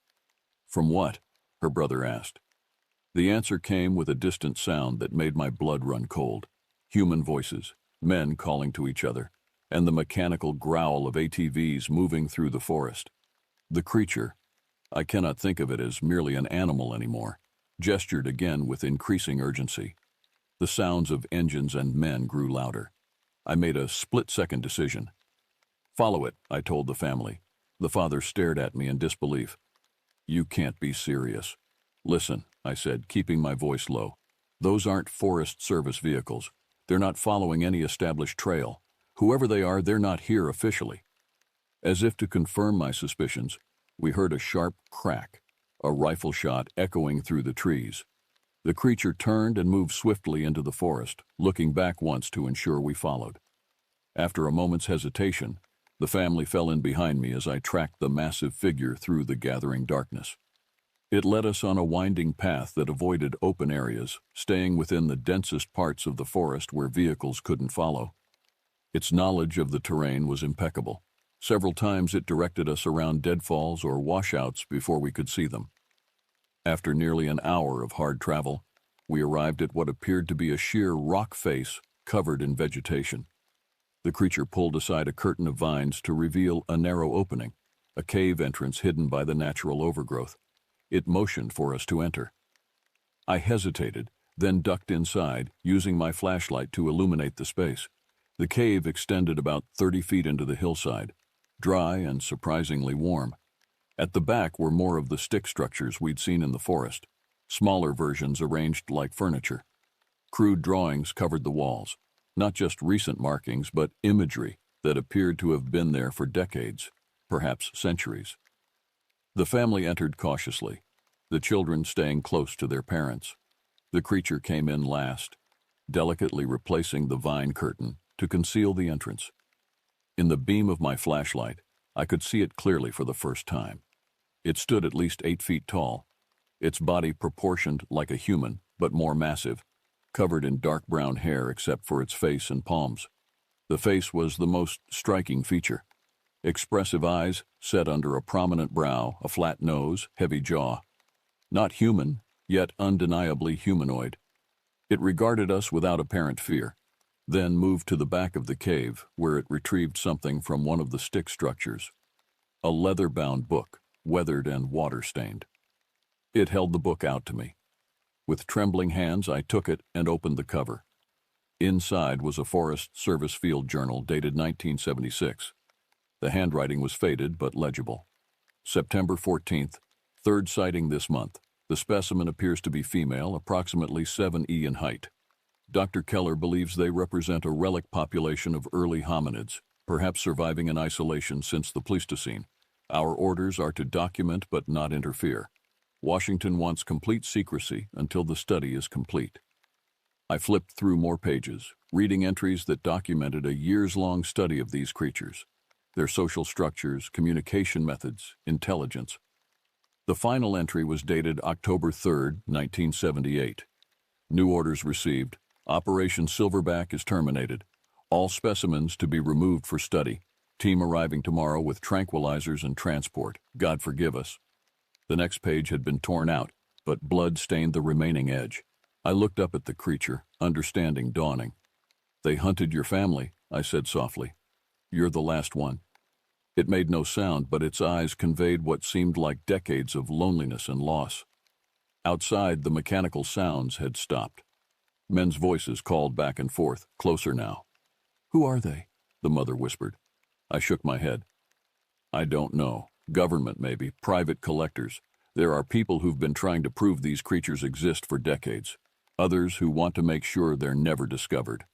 From what? Her brother asked. The answer came with a distant sound that made my blood run cold. Human voices, men calling to each other, and the mechanical growl of ATVs moving through the forest. The creature, I cannot think of it as merely an animal anymore, gestured again with increasing urgency. The sounds of engines and men grew louder. I made a split-second decision. Follow it, I told the family. The father stared at me in disbelief. You can't be serious. Listen, I said, keeping my voice low. Those aren't Forest Service vehicles. They're not following any established trail. Whoever they are, they're not here officially. As if to confirm my suspicions, we heard a sharp crack, a rifle shot echoing through the trees. The creature turned and moved swiftly into the forest, looking back once to ensure we followed. After a moment's hesitation, the family fell in behind me as I tracked the massive figure through the gathering darkness. It led us on a winding path that avoided open areas, staying within the densest parts of the forest where vehicles couldn't follow. Its knowledge of the terrain was impeccable. Several times it directed us around deadfalls or washouts before we could see them. After nearly an hour of hard travel, we arrived at what appeared to be a sheer rock face covered in vegetation. The creature pulled aside a curtain of vines to reveal a narrow opening, a cave entrance hidden by the natural overgrowth. It motioned for us to enter. I hesitated, then ducked inside, using my flashlight to illuminate the space. The cave extended about 30 feet into the hillside, dry and surprisingly warm. At the back were more of the stick structures we'd seen in the forest, smaller versions arranged like furniture. Crude drawings covered the walls, not just recent markings, but imagery that appeared to have been there for decades, perhaps centuries. The family entered cautiously, the children staying close to their parents. The creature came in last, delicately replacing the vine curtain to conceal the entrance. In the beam of my flashlight, I could see it clearly for the first time. It stood at least 8 feet tall, its body proportioned like a human, but more massive, covered in dark brown hair except for its face and palms. The face was the most striking feature. Expressive eyes set under a prominent brow, a flat nose, heavy jaw. Not human, yet undeniably humanoid. It regarded us without apparent fear, then moved to the back of the cave where it retrieved something from one of the stick structures. A leather-bound book, weathered and water-stained. It held the book out to me. With trembling hands, I took it and opened the cover. Inside was a Forest Service field journal dated 1976. The handwriting was faded but legible. September 14th, third sighting this month. The specimen appears to be female, approximately 7 in height. Dr. Keller believes they represent a relic population of early hominids, perhaps surviving in isolation since the Pleistocene. Our orders are to document but not interfere. Washington wants complete secrecy until the study is complete. I flipped through more pages, reading entries that documented a years-long study of these creatures, their social structures, communication methods, intelligence. The final entry was dated October 3, 1978. New orders received. Operation Silverback is terminated. All specimens to be removed for study. Team arriving tomorrow with tranquilizers and transport. God forgive us. The next page had been torn out, but blood stained the remaining edge. I looked up at the creature, understanding dawning. They hunted your family, I said softly. You're the last one. It made no sound, but its eyes conveyed what seemed like decades of loneliness and loss. Outside, the mechanical sounds had stopped. Men's voices called back and forth, closer now. Who are they? The mother whispered. I shook my head. I don't know. Government, maybe. Private collectors. There are people who've been trying to prove these creatures exist for decades. Others who want to make sure they're never discovered.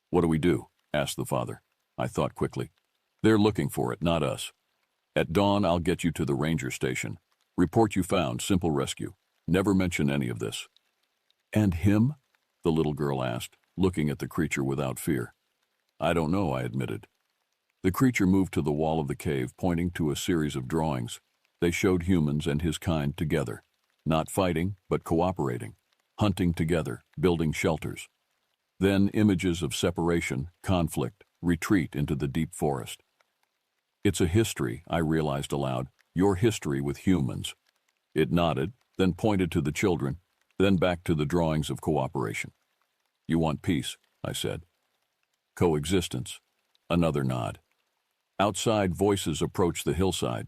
What do we do? Asked the father. I thought quickly. They're looking for it, not us. At dawn, I'll get you to the ranger station. Report you found, simple rescue. Never mention any of this. And him? The little girl asked, looking at the creature without fear. I don't know, I admitted. The creature moved to the wall of the cave, pointing to a series of drawings. They showed humans and his kind together, not fighting, but cooperating, hunting together, building shelters. Then images of separation, conflict, retreat into the deep forest. It's a history, I realized aloud, your history with humans. It nodded, then pointed to the children, then back to the drawings of cooperation. You want peace, I said. Coexistence. Another nod. Outside, voices approached the hillside.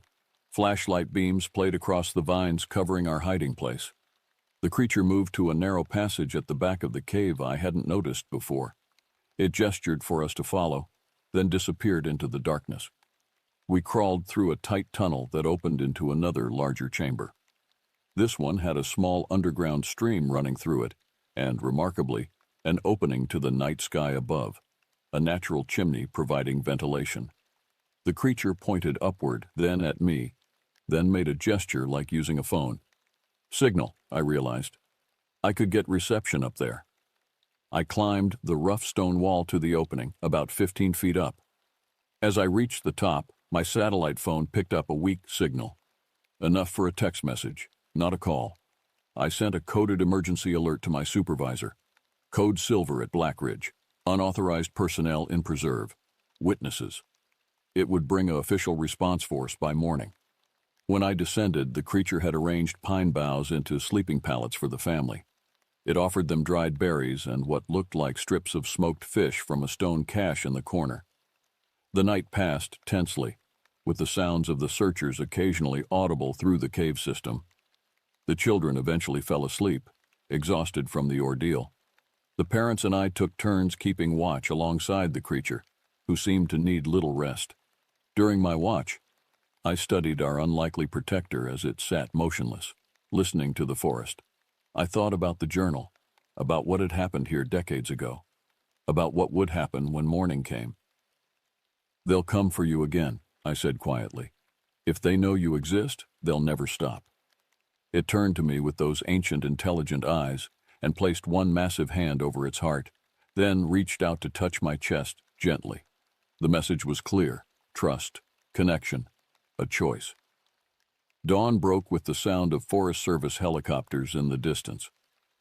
Flashlight beams played across the vines covering our hiding place. The creature moved to a narrow passage at the back of the cave I hadn't noticed before. It gestured for us to follow, then disappeared into the darkness. We crawled through a tight tunnel that opened into another larger chamber. This one had a small underground stream running through it, and, remarkably, an opening to the night sky above, a natural chimney providing ventilation. The creature pointed upward, then at me, then made a gesture like using a phone. Signal, I realized. I could get reception up there. I climbed the rough stone wall to the opening, about 15 feet up. As I reached the top, my satellite phone picked up a weak signal. Enough for a text message, not a call. I sent a coded emergency alert to my supervisor. Code Silver at Black Ridge. Unauthorized personnel in preserve. Witnesses. It would bring an official response force by morning. When I descended, the creature had arranged pine boughs into sleeping pallets for the family. It offered them dried berries and what looked like strips of smoked fish from a stone cache in the corner. The night passed tensely, with the sounds of the searchers occasionally audible through the cave system. The children eventually fell asleep, exhausted from the ordeal. The parents and I took turns keeping watch alongside the creature, who seemed to need little rest. During my watch, I studied our unlikely protector as it sat motionless, listening to the forest. I thought about the journal, about what had happened here decades ago, about what would happen when morning came. They'll come for you again, I said quietly. If they know you exist, they'll never stop. It turned to me with those ancient, intelligent eyes and placed one massive hand over its heart, then reached out to touch my chest gently. The message was clear: trust, connection, a choice. Dawn broke with the sound of Forest Service helicopters in the distance.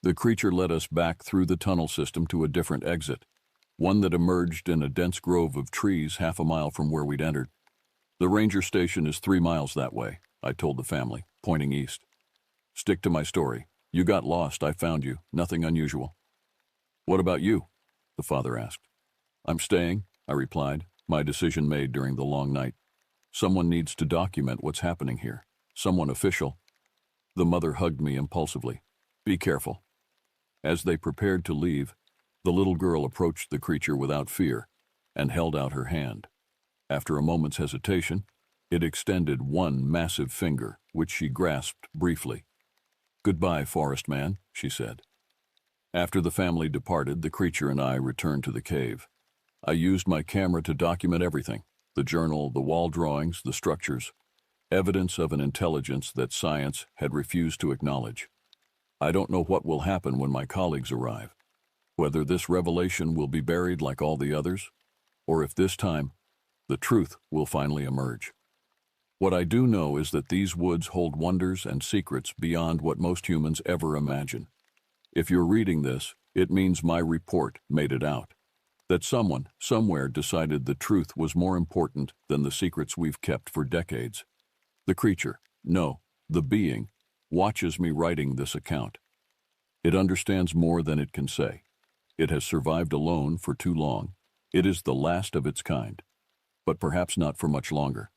The creature led us back through the tunnel system to a different exit, one that emerged in a dense grove of trees half a mile from where we'd entered. The ranger station is 3 miles that way, I told the family, pointing east. Stick to my story. You got lost, I found you. Nothing unusual. What about you? The father asked. I'm staying, I replied, my decision made during the long night. Someone needs to document what's happening here. Someone official. The mother hugged me impulsively. Be careful. As they prepared to leave, the little girl approached the creature without fear and held out her hand. After a moment's hesitation, it extended one massive finger, which she grasped briefly. Goodbye, forest man, she said. After the family departed, the creature and I returned to the cave. I used my camera to document everything: the journal, the wall drawings, the structures, evidence of an intelligence that science had refused to acknowledge. I don't know what will happen when my colleagues arrive, whether this revelation will be buried like all the others, or if this time, the truth will finally emerge. What I do know is that these woods hold wonders and secrets beyond what most humans ever imagine. If you're reading this, it means my report made it out. That someone, somewhere decided the truth was more important than the secrets we've kept for decades. The creature, no, the being, watches me writing this account. It understands more than it can say. It has survived alone for too long. It is the last of its kind, but perhaps not for much longer.